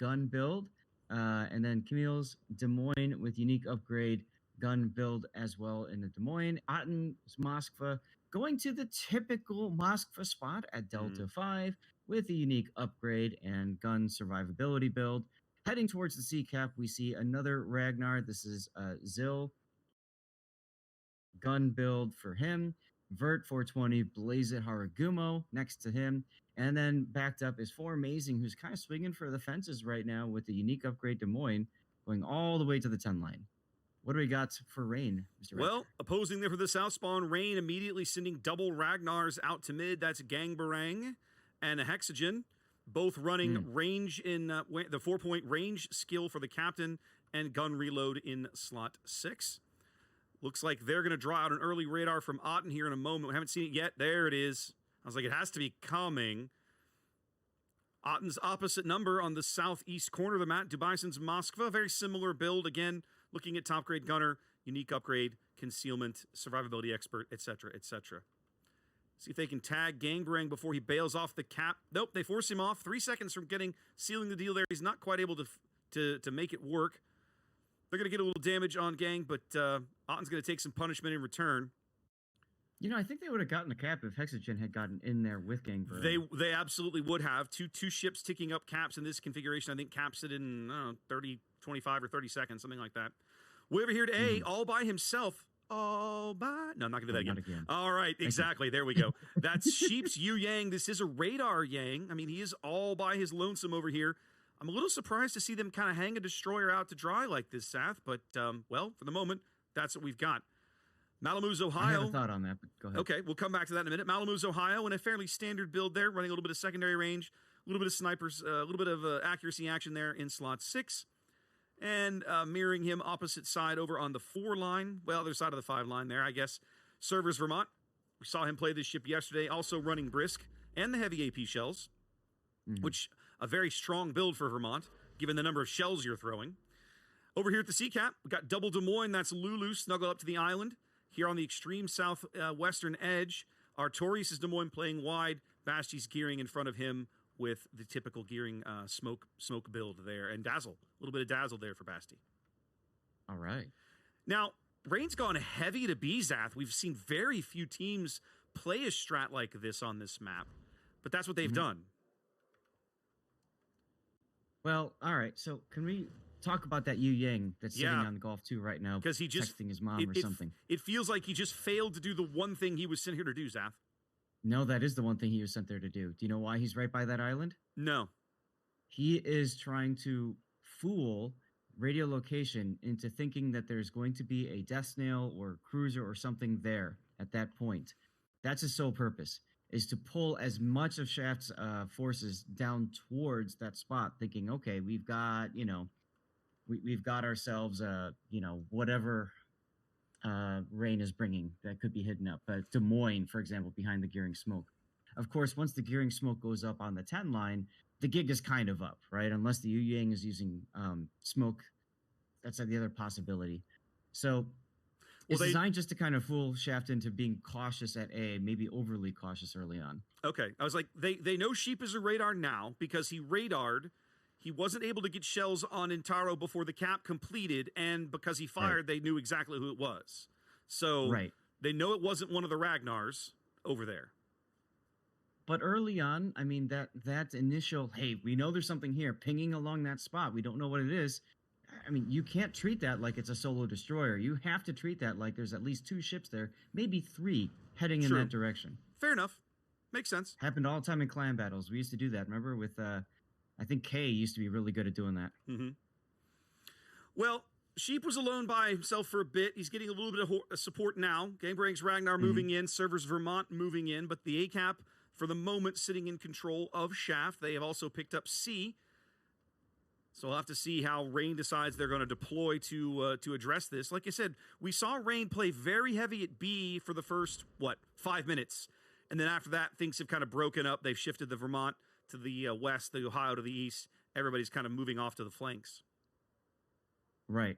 gun build. And then Camille's Des Moines with unique upgrade gun build as well in the Des Moines. Otten's Moskva going to the typical Moskva spot at Delta 5 with a unique upgrade and gun survivability build. Heading towards the C-Cap, we see another Ragnar. This is Zill gun build for him. Vert 420, Blaze It Haragumo next to him. And then backed up is For Amazing, who's kind of swinging for the fences right now with the unique upgrade Des Moines, going all the way to the 10 line. What do we got for Rain, Mr. Well, Raptor? opposing there for the South Spawn, Rain immediately sending double Ragnars out to mid. That's Gang Barang and a Hexagen, both running range in the 4-point range skill for the captain and gun reload in slot 6. Looks like they're going to draw out an early radar from Otten here in a moment. We haven't seen it yet. There it is. I was like, it has to be coming. Otten's opposite number on the southeast corner of the map. Dubison's Moskva. Very similar build. Again, looking at top grade gunner, unique upgrade, concealment, survivability expert, etc., etc. See if they can tag Gangbrang before he bails off the cap. Nope, they force him off. 3 seconds from sealing the deal there. He's not quite able to make it work. They're going to get a little damage on Gang, but Otten's going to take some punishment in return. You know, I think they would have gotten the cap if Hexagen had gotten in there with Gangbird. They absolutely would have. Two ships ticking up caps in this configuration. I think caps it in 30, 25, or 30 seconds, something like that. Way over here to A, all by himself. No, I'm not going to do that again. Not again. All right, exactly. There we go. That's Sheep's Yu Yang. This is a radar Yang. I mean, he is all by his lonesome over here. I'm a little surprised to see them kind of hang a destroyer out to dry like this, Sath. But, well, for the moment, that's what we've got. Malamu's, Ohio. I have a thought on that, but go ahead. Okay, we'll come back to that in a minute. Malamu's, Ohio, in a fairly standard build there, running a little bit of secondary range, a little bit of snipers, a little bit of accuracy action there in slot 6. And mirroring him opposite side over on the 4 line. Well, other side of the 5 line there, I guess. Servers, Vermont. We saw him play this ship yesterday, also running Brisk and the heavy AP shells, which a very strong build for Vermont, given the number of shells you're throwing. Over here at the C-Cap, we've got double Des Moines. That's Lulu snuggled up to the island. Here on the extreme southwestern edge, Artorias is Des Moines playing wide. Basti's gearing in front of him with the typical gearing smoke build there. And Dazzle. A little bit of Dazzle there for Basti. All right. Now, Rain's gone heavy to Bzath. We've seen very few teams play a strat like this on this map. But that's what they've done. Well, all right. So can we talk about that Yu Yang that's sitting on the Golf 2 right now, because he just texting his mom or something? It feels like he just failed to do the one thing he was sent here to do, Zath. No, that is the one thing he was sent there to do. Do you know why he's right by that island? No. He is trying to fool radio location into thinking that there's going to be a death snail or cruiser or something there at that point. That's his sole purpose, is to pull as much of Shaft's forces down towards that spot, thinking, okay, we've got, we've got ourselves, whatever Rain is bringing that could be hidden up. But Des Moines, for example, behind the gearing smoke. Of course, once the gearing smoke goes up on the 10 line, the gig is kind of up, right? Unless the Yu Yang is using smoke. That's the other possibility. So it's designed just to kind of fool Shaft into being cautious at A, maybe overly cautious early on. Okay. I was like, they know Sheep is a radar now because he radared. He wasn't able to get shells on Intaro before the cap completed, and because he fired, they knew exactly who it was. So they know it wasn't one of the Ragnars over there. But early on, I mean, that initial, hey, we know there's something here, pinging along that spot, we don't know what it is. I mean, you can't treat that like it's a solo destroyer. You have to treat that like there's at least 2 ships there, maybe 3, heading in that direction. Fair enough. Makes sense. Happened all the time in clan battles. We used to do that, remember, with... I think Kay used to be really good at doing that. Well, Sheep was alone by himself for a bit. He's getting a little bit of support now. Gangbrang's Ragnar moving in. Servers Vermont moving in. But the ACAP, for the moment, sitting in control of Shaft. They have also picked up C. So we'll have to see how Rain decides they're going to deploy to address this. Like I said, we saw Rain play very heavy at B for the first, 5 minutes. And then after that, things have kind of broken up. They've shifted the Vermont to the west, the Ohio to the east. Everybody's kind of moving off to the flanks. Right.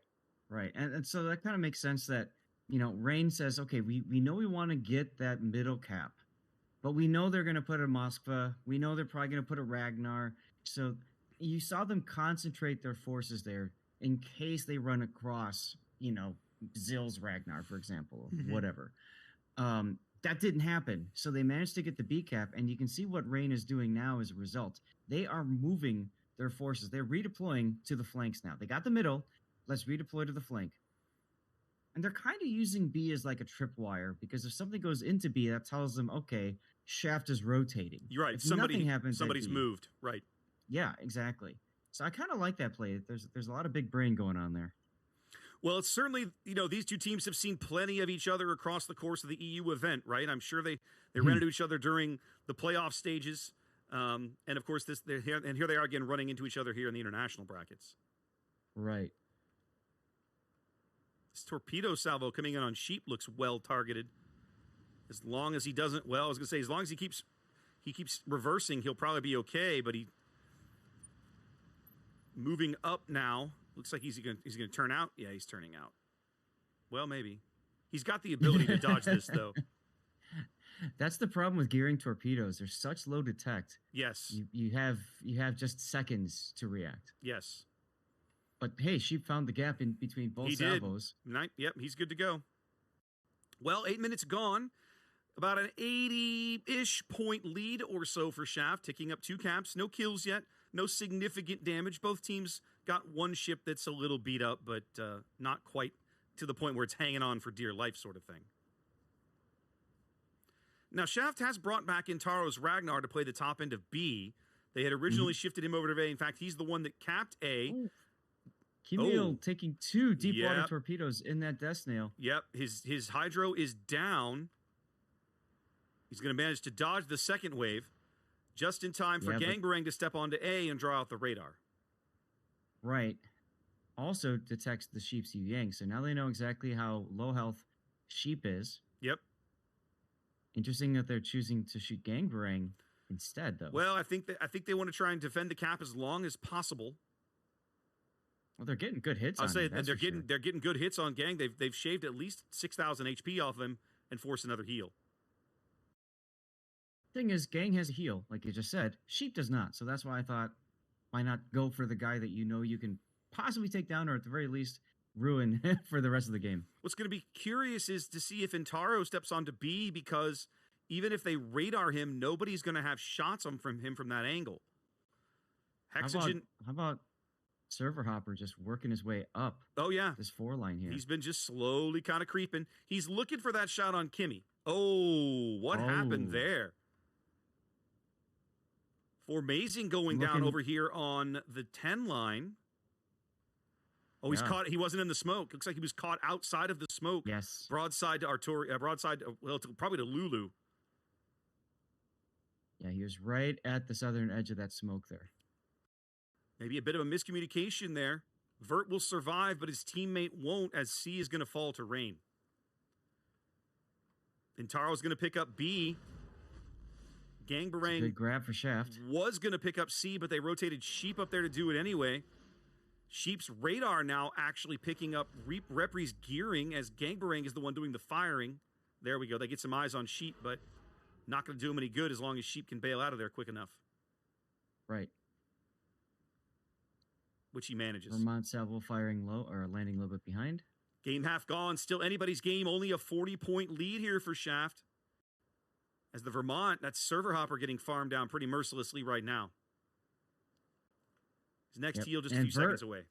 And so that kind of makes sense that, Rain says, okay, we know we want to get that middle cap, but we know they're going to put a Moskva. We know they're probably going to put a Ragnar. So you saw them concentrate their forces there in case they run across, Zill's Ragnar, for example, whatever. That didn't happen. So they managed to get the B cap, and you can see what Rain is doing now as a result. They are moving their forces. They're redeploying to the flanks now. They got the middle. Let's redeploy to the flank. And they're kind of using B as like a tripwire, because if something goes into B, that tells them, okay, shaft is rotating. You're right. If nothing happens, somebody's moved. Right. Yeah, exactly. So I kind of like that play. There's a lot of big brain going on there. Well, it's certainly, these two teams have seen plenty of each other across the course of the EU event, right? I'm sure they ran into each other during the playoff stages. And of course, here they are again running into each other here in the international brackets. Right. This torpedo salvo coming in on Sheep looks well targeted. As long as he doesn't, well, I was going to say, as long as he keeps reversing, he'll probably be okay, but he moving up now. Looks like he's going to turn out. Yeah, he's turning out. Well, maybe. He's got the ability to dodge this, though. That's the problem with gearing torpedoes. They're such low detect. Yes. You have just seconds to react. Yes. But hey, Sheep found the gap in between both salvos. Yep, he's good to go. Well, 8 minutes gone. About an 80-ish point lead or so for Shaft, ticking up 2 caps. No kills yet. No significant damage. Both teams got one ship that's a little beat up, but not quite to the point where it's hanging on for dear life sort of thing. Now, Shaft has brought back Intaro's Ragnar to play the top end of B. They had originally shifted him over to A. In fact, he's the one that capped A. Kimil taking 2 deep water torpedoes in that death snail. Yep, his hydro is down. He's going to manage to dodge the second wave just in time for Gangbarang to step onto A and draw out the radar. Right. Also detects the Sheep's Yu Yang, so now they know exactly how low health Sheep is. Yep. Interesting that they're choosing to shoot Gangbarang instead, though. Well, I think they want to try and defend the cap as long as possible. Well, they're getting good hits. I'll say they're getting good hits on Gang. They've shaved at least 6,000 HP off them and forced another heal. Thing is, Gang has a heal, like you just said. Sheep does not, so that's why I thought, why not go for the guy that you can possibly take down, or at the very least ruin for the rest of the game. What's going to be curious is to see if Intaro steps onto B, because even if they radar him, nobody's going to have shots on from him from that angle. Hexagen. How about Server Hopper just working his way up? Oh yeah, this 4 line here. He's been just slowly kind of creeping. He's looking for that shot on Kimmy. Oh, what happened there? Formazing going down over here on the 10 line. Oh, he's caught. He wasn't in the smoke. Looks like he was caught outside of the smoke. Yes. Broadside to Arturi. Broadside, probably to Lulu. Yeah, he was right at the southern edge of that smoke there. Maybe a bit of a miscommunication there. Vert will survive, but his teammate won't, as C is going to fall to Rain. Intaro's going to pick up B. Gangbarang good grab for Shaft. Was going to pick up C, but they rotated Sheep up there to do it anyway. Sheep's radar now actually picking up Repri's gearing, as Gangbarang is the one doing the firing. There we go. They get some eyes on Sheep, but not going to do him any good as long as Sheep can bail out of there quick enough. Right. Which he manages. Vermont Salvo firing low, or landing a little bit behind. Game half gone. Still anybody's game. Only a 40-point lead here for Shaft. As the Vermont, that's Server Hopper getting farmed down pretty mercilessly right now. His next heal just a few seconds away.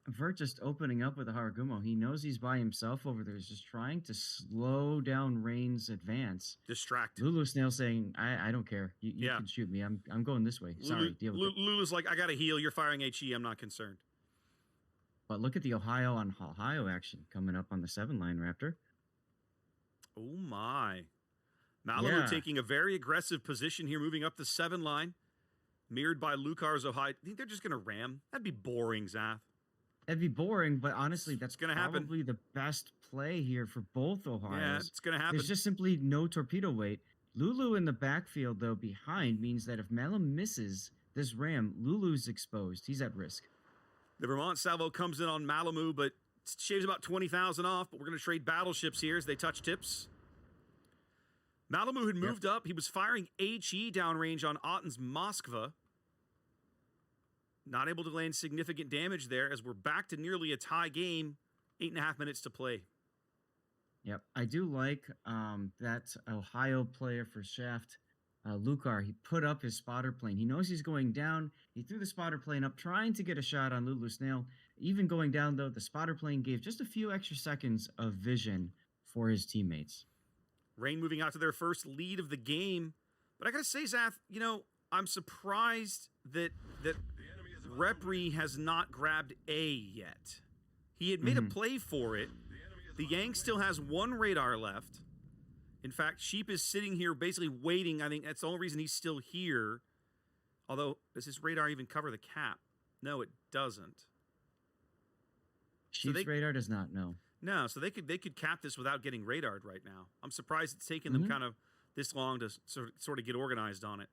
Vert just opening up with a Haragumo. He knows he's by himself over there. He's just trying to slow down Rain's advance. Distract. Lulu Snail saying, I don't care. You can shoot me. I'm going this way. Sorry, deal with it. Lulu's like, I got to heal. You're firing HE. I'm not concerned. But look at the Ohio on Ohio action coming up on the 7 line, Raptor. Oh, my. Malibu taking a very aggressive position here, moving up the 7 line. Mirrored by Lucar's Ohio. I think they're just going to ram. That'd be boring, Zath. That'd be boring, but honestly, that's going to happen. Probably the best play here for both Ohio's. Yeah, it's going to happen. There's just simply no torpedo weight. Lulu in the backfield, though, behind, means that if Malum misses this ram, Lulu's exposed. He's at risk. The Vermont Salvo comes in on Malamu, but shaves about 20,000 off, but we're going to trade battleships here as they touch tips. Malamu had moved up. He was firing HE downrange on Otten's Moskva. not able to land significant damage there as we're back to nearly a tie game. 8.5 minutes to play. Yep, I do like that Ohio player for Shaft, Lucar. He put up his spotter plane. He knows he's going down. He threw the spotter plane up, trying to get a shot on Lulu Snail. Even going down, though, the spotter plane gave just a few extra seconds of vision for his teammates. Rain moving out to their first lead of the game. But I got to say, Zath, I'm surprised that Repri has not grabbed A yet. He had made a play for it. The Yang still has one radar left. In fact, Sheep is sitting here basically waiting. I think that's the only reason he's still here. Although, does his radar even cover the cap? No, it doesn't. Sheep's radar does not, no. No, so they could cap this without getting radared right now. I'm surprised it's taken them kind of this long to sort of get organized on it.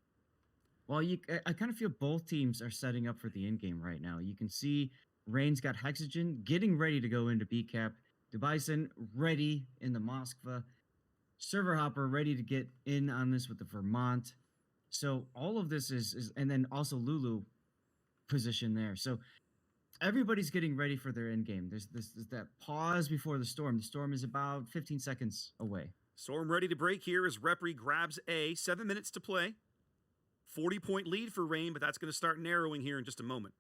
Well, I kind of feel both teams are setting up for the end game right now. You can see Rain's got Hexogen getting ready to go into B cap. Dubison ready in the Moskva. Server Hopper ready to get in on this with the Vermont. So all of this is and then also Lulu position there. So everybody's getting ready for their end game. There's that pause before the storm. The storm is about 15 seconds away. Storm ready to break here as Repri grabs A. 7 minutes to play. 40-point lead for Rain, but that's going to start narrowing here in just a moment.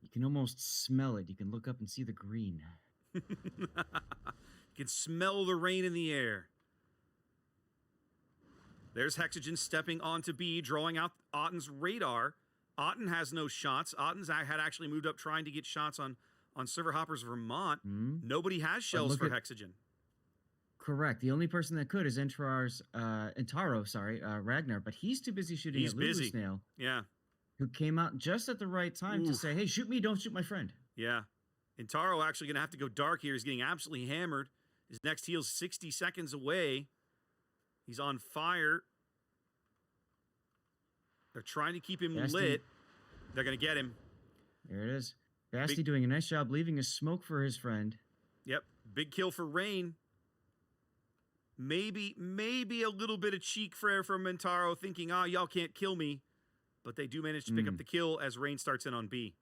You can almost smell it. You can look up and see the green. You can smell the rain in the air. There's Hexogen stepping onto B, drawing out Otten's radar. Otten has no shots. Otten's had actually moved up trying to get shots on Server Hopper's Vermont. Nobody has shells for Hexogen. Correct. The only person that could is Entaro, Ragnar, but he's too busy shooting at Lulu Snail. Yeah. Who came out just at the right time to say, hey, shoot me, don't shoot my friend. Yeah. Entaro actually going to have to go dark here. He's getting absolutely hammered. His next heal's 60 seconds away. He's on fire. They're trying to keep him lit. They're going to get him. There it is. Basti doing a nice job leaving a smoke for his friend. Yep. Big kill for Rain. Maybe a little bit of cheek from Entaro thinking, y'all can't kill me. But they do manage to pick up the kill as Rain starts in on B.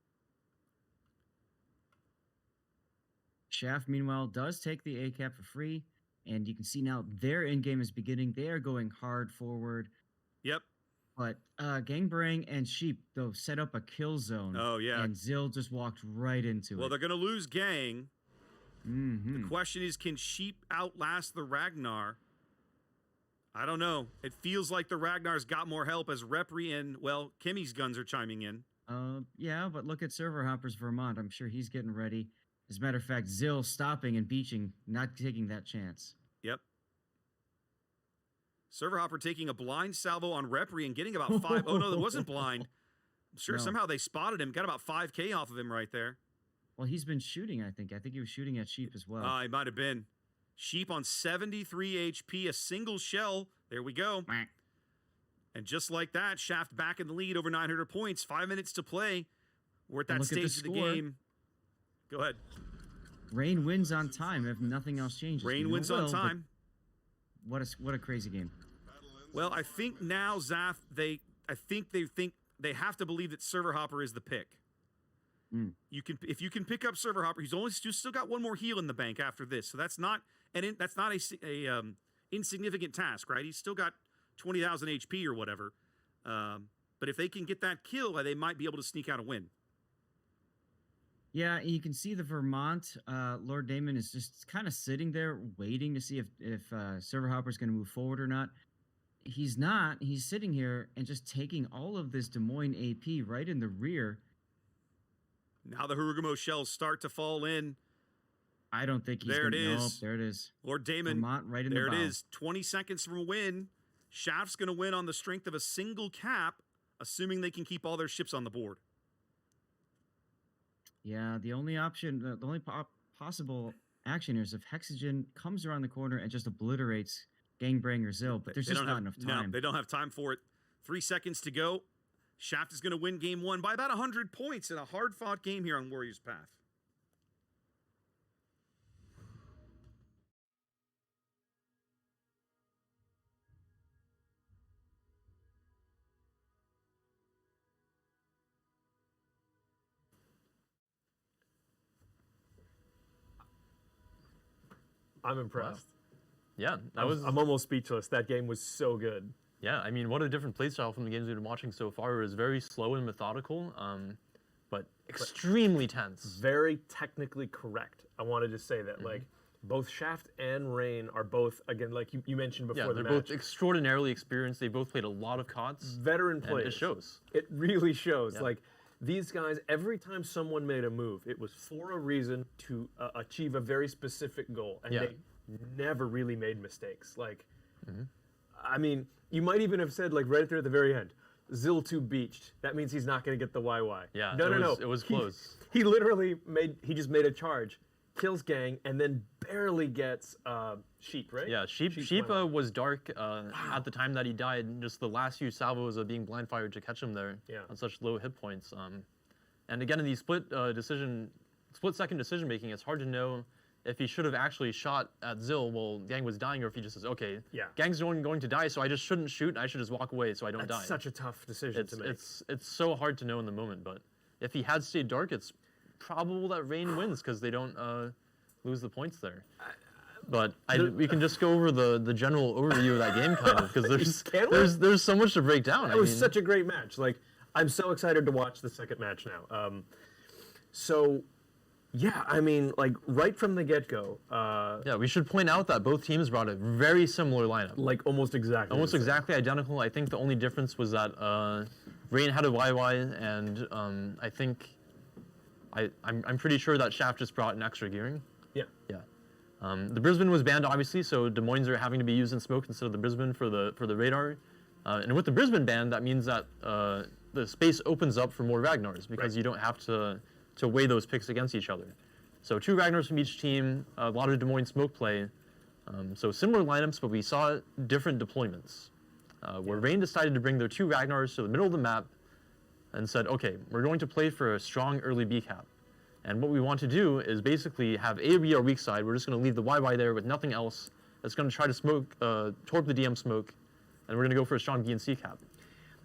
Shaft, meanwhile, does take the A cap for free. And you can see now their end game is beginning. They are going hard forward. Yep. But Gangbarang and Sheep, though, set up a kill zone. Oh, yeah. And Zill just walked right into it. Well, they're going to lose Gang. The question is, can Sheep outlast the Ragnar? I don't know. It feels like the Ragnar's got more help as Repri and, well, Kimmy's guns are chiming in. Yeah, but look at Server Hopper's Vermont. I'm sure he's getting ready. As a matter of fact, Zill stopping and beaching, not taking that chance. Yep. Server Hopper taking a blind salvo on Repri and getting about 5. Oh, no, that wasn't blind. I'm sure somehow they spotted him. Got about 5K off of him right there. Well, he's been shooting, I think. I think he was shooting at Sheep as well. He might have been. Sheep on 73 HP, a single shell. There we go. And just like that, Shaft back in the lead, over 900 points. 5 minutes to play. We're at that stage of the game. Go ahead. Rain wins on time if nothing else changes. Rain wins on time. What a crazy game. Well, I think now, Zath, they think they have to believe that Server Hopper is the pick. If you can pick up Server Hopper, he's still got one more heal in the bank after this, so that's not a insignificant task, right? He's still got 20,000 HP or whatever. But if they can get that kill, they might be able to sneak out a win. Yeah, you can see the Vermont Lord Damon is just kind of sitting there waiting to see if Server Hopper's going to move forward or not. He's not. He's sitting here and just taking all of this Des Moines AP right in the rear. Now the Hurugamo shells start to fall in. I don't think he's there. Nope, there it is. Lord Damon. Vermont right in there the it bow. is. 20 seconds from a win. Shaft's going to win on the strength of a single cap, assuming they can keep all their ships on the board. Yeah, the only option, the only possible action here is if Hexogen comes around the corner and just obliterates Gangbang or Zill, but there's just not enough time. No, they don't have time for it. 3 seconds to go. Shaft is going to win game 1 by about 100 points in a hard-fought game here on Warriors Path. I'm impressed. Yeah, I'm almost speechless. That game was so good. Yeah, I mean, what a different playstyle from the games we've been watching so far. It was very slow and methodical, but extremely tense. Very technically correct. I wanted to say that, like, both Shaft and Rain are both, again, like you mentioned before the match. They're both extraordinarily experienced. They both played a lot of KOTs. Veteran players. And it shows. It really shows. Yeah. Like, these guys, every time someone made a move, it was for a reason to achieve a very specific goal. And they never really made mistakes. Like, I mean, you might even have said, like, right there at the very end, Zil2 beached. That means he's not going to get the YY. Yeah, No. It was close. He literally just made a charge, kills Gang, and then barely gets Sheep, right? Yeah, Sheep was dark at the time that he died. Just the last few salvos of being blind fired to catch him there on such low hit points. And again, in these split-second decision making, it's hard to know if he should have actually shot at Zil while Gang was dying, or if he just says, okay, Gang's going to die, so I just shouldn't shoot. I should just walk away so I don't die. That's such a tough decision to make. It's so hard to know in the moment, but if he had stayed dark, it's probable that Rain wins because they don't lose the points there. But we can just go over the general overview of that game, kind of, because there's so much to break down. It was such a great match. Like, I'm so excited to watch the second match now. Yeah, I mean, like, right from the get-go. We should point out that both teams brought a very similar lineup. Like, almost exactly. Almost exactly identical. I think the only difference was that Rain had a YY, and I think I'm pretty sure that Shaft just brought an extra gearing. Yeah. The Brisbane was banned, obviously, so Des Moines are having to be used in smoke instead of the Brisbane for the radar. And with the Brisbane ban, that means that the space opens up for more Ragnars because you don't have to weigh those picks against each other. So 2 Ragnars from each team, a lot of Des Moines smoke play. So similar lineups, but we saw different deployments. Where Rain decided to bring their 2 Ragnars to the middle of the map and said, okay, we're going to play for a strong early B cap. And what we want to do is basically have A, B, our weak side. We're just going to leave the YY there with nothing else. That's going to try to smoke, torp the DM smoke, and we're going to go for a strong B and C cap.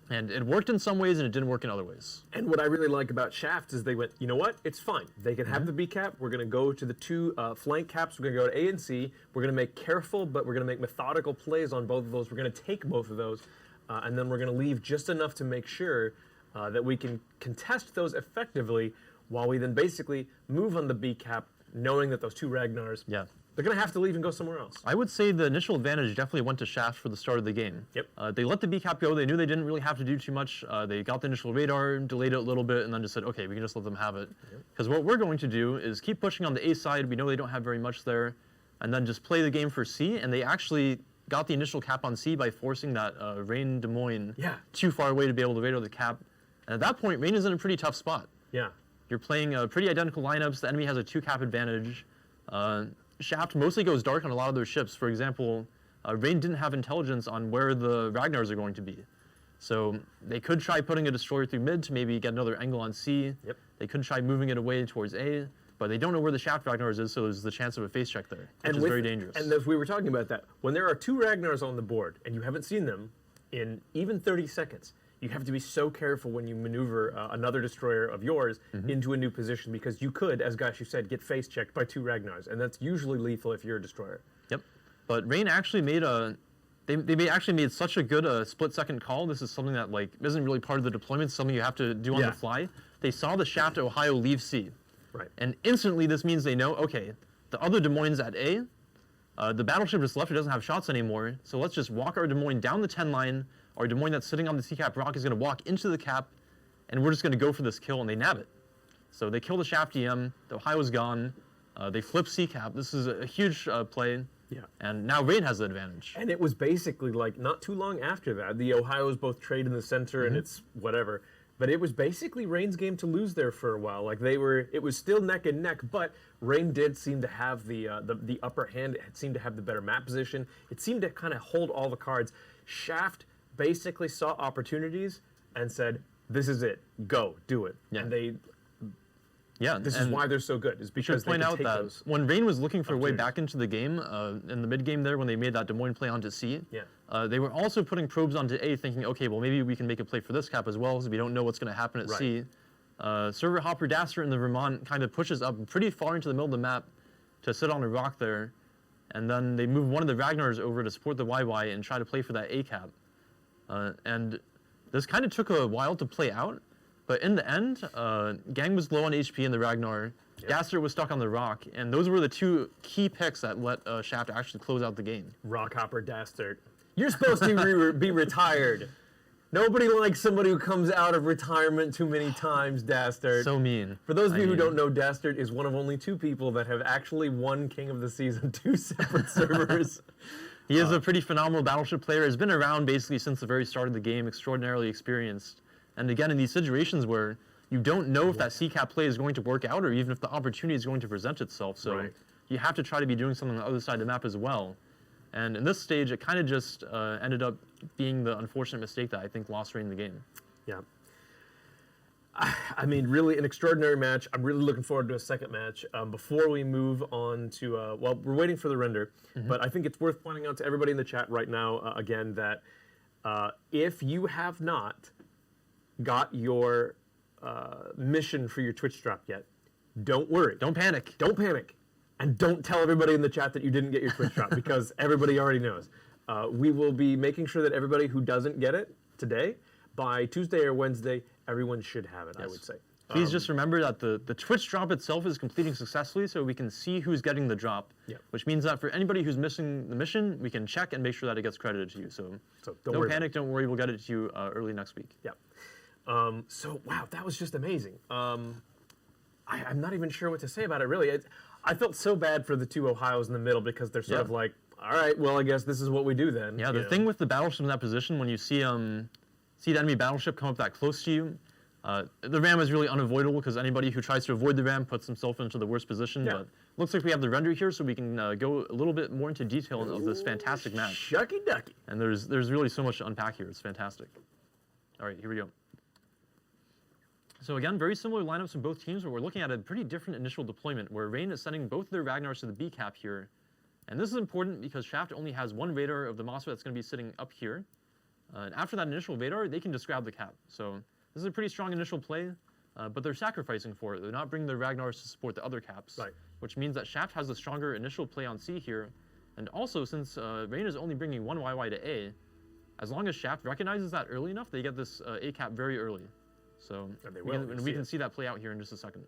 And it worked in some ways, and it didn't work in other ways. And what I really like about Shaft is they went, you know what? It's fine. They can have the B cap. We're going to go to the 2 flank caps. We're going to go to A and C. We're going to make careful, but we're going to make methodical plays on both of those. We're going to take both of those, and then we're going to leave just enough to make sure that we can contest those effectively while we then basically move on the B cap, knowing that those 2 Ragnars, they're going to have to leave and go somewhere else. I would say the initial advantage definitely went to Shaft for the start of the game. Yep. They let the B cap go. They knew they didn't really have to do too much. They got the initial radar, delayed it a little bit, and then just said, okay, we can just let them have it. Because what we're going to do is keep pushing on the A side. We know they don't have very much there. And then just play the game for C. And they actually got the initial cap on C by forcing that Rain Des Moines too far away to be able to radar the cap. And at that point, Rain is in a pretty tough spot. Yeah. You're playing pretty identical lineups. The enemy has a 2 cap advantage. Shaft mostly goes dark on a lot of their ships. For example, Rain didn't have intelligence on where the Ragnars are going to be. So they could try putting a destroyer through mid to maybe get another angle on C. They could try moving it away towards A, but they don't know where the Shaft Ragnars is, so there's the chance of a face check there, which is very dangerous. And as we were talking about that, when there are 2 Ragnars on the board and you haven't seen them in even 30 seconds, you have to be so careful when you maneuver another destroyer of yours into a new position because you could, as Gashu said, get face checked by 2 Ragnars, and that's usually lethal if you're a destroyer. Yep, but Rain actually made they actually made such a good split-second call. This is something that isn't really part of the deployment. It's something you have to do on the fly. They saw the Shaft Ohio leave C, and instantly this means they know, okay, the other Des Moines at A, the battleship just left. It doesn't have shots anymore, so let's just walk our Des Moines down the 10 line. Our Des Moines that's sitting on the C-cap rock is going to walk into the cap, and we're just going to go for this kill, and they nab it. So they kill the Shaft DM, the Ohio's gone, they flip C-cap. This is a huge play, and now Rain has the advantage. And it was basically, not too long after that, the Ohio's both trade in the center, and it's whatever, but it was basically Rain's game to lose there for a while. It was still neck and neck, but Rain did seem to have the upper hand. It seemed to have the better map position. It seemed to kind of hold all the cards. Shaft basically saw opportunities and said, this is it, go, do it. And this is why they're so good, is because they can take those. When Rain was looking for a way back into the game, in the mid game there, when they made that Des Moines play onto C, they were also putting probes onto A, thinking, okay, well maybe we can make a play for this cap as well, because we don't know what's going to happen at C. Server Hopper Daster in the Vermont kind of pushes up pretty far into the middle of the map to sit on a rock there. and then they move one of the Ragnars over to support the YY and try to play for that A cap. And this kind of took a while to play out, but in the end, Gang was low on HP in the Ragnar. Yep. Dastard was stuck on the Rock, and those were the two key picks that let Shaft actually close out the game. Rockhopper Dastard. You're supposed to be retired. Nobody likes somebody who comes out of retirement too many times, Dastard. So mean. For those of you who don't know, Dastard is one of only 2 people that have actually won King of the Season 2 separate servers. He is a pretty phenomenal Battleship player. Has been around basically since the very start of the game, extraordinarily experienced. And again, in these situations where you don't know if that C-cap play is going to work out or even if the opportunity is going to present itself. So you have to try to be doing something on the other side of the map as well. And in this stage, it kind of just ended up being the unfortunate mistake that I think lost Rain the game. Yeah. I mean, really an extraordinary match. I'm really looking forward to a second match. Before we move on to, well, we're waiting for the render, but I think it's worth pointing out to everybody in the chat right now, again, that if you have not got your mission for your Twitch drop yet, don't worry. Don't panic. Don't panic. And don't tell everybody in the chat that you didn't get your Twitch drop, because everybody already knows. We will be making sure that everybody who doesn't get it today, by Tuesday or Wednesday, everyone should have it, I would say. Please just remember that the Twitch drop itself is completing successfully, so we can see who's getting the drop, which means that for anybody who's missing the mission, we can check and make sure that it gets credited to you. So don't panic, don't worry, we'll get it to you early next week. Yeah. So, wow, that was just amazing. I'm not even sure what to say about it, really. I felt so bad for the 2 Ohios in the middle because they're sort of like, all right, well, I guess this is what we do then. Yeah, the thing with the battleship in that position, when you see the enemy battleship come up that close to you, the ram is really unavoidable because anybody who tries to avoid the ram puts himself into the worst position. But looks like we have the render here, so we can go a little bit more into detail of this fantastic match. Shucky ducky. And there's really so much to unpack here. It's fantastic. All right, here we go. So again, very similar lineups from both teams, but we're looking at a pretty different initial deployment where Rain is sending both their Ragnars to the B cap here. And this is important because Shaft only has 1 radar of the MOSFET that's going to be sitting up here. And after that initial radar, they can just grab the cap. So this is a pretty strong initial play, but they're sacrificing for it. They're not bringing their Ragnars to support the other caps, which means that Shaft has a stronger initial play on C here. And also, since Rain is only bringing 1 YY to A, as long as Shaft recognizes that early enough, they get this A cap very early. So we can see that play out here in just a second,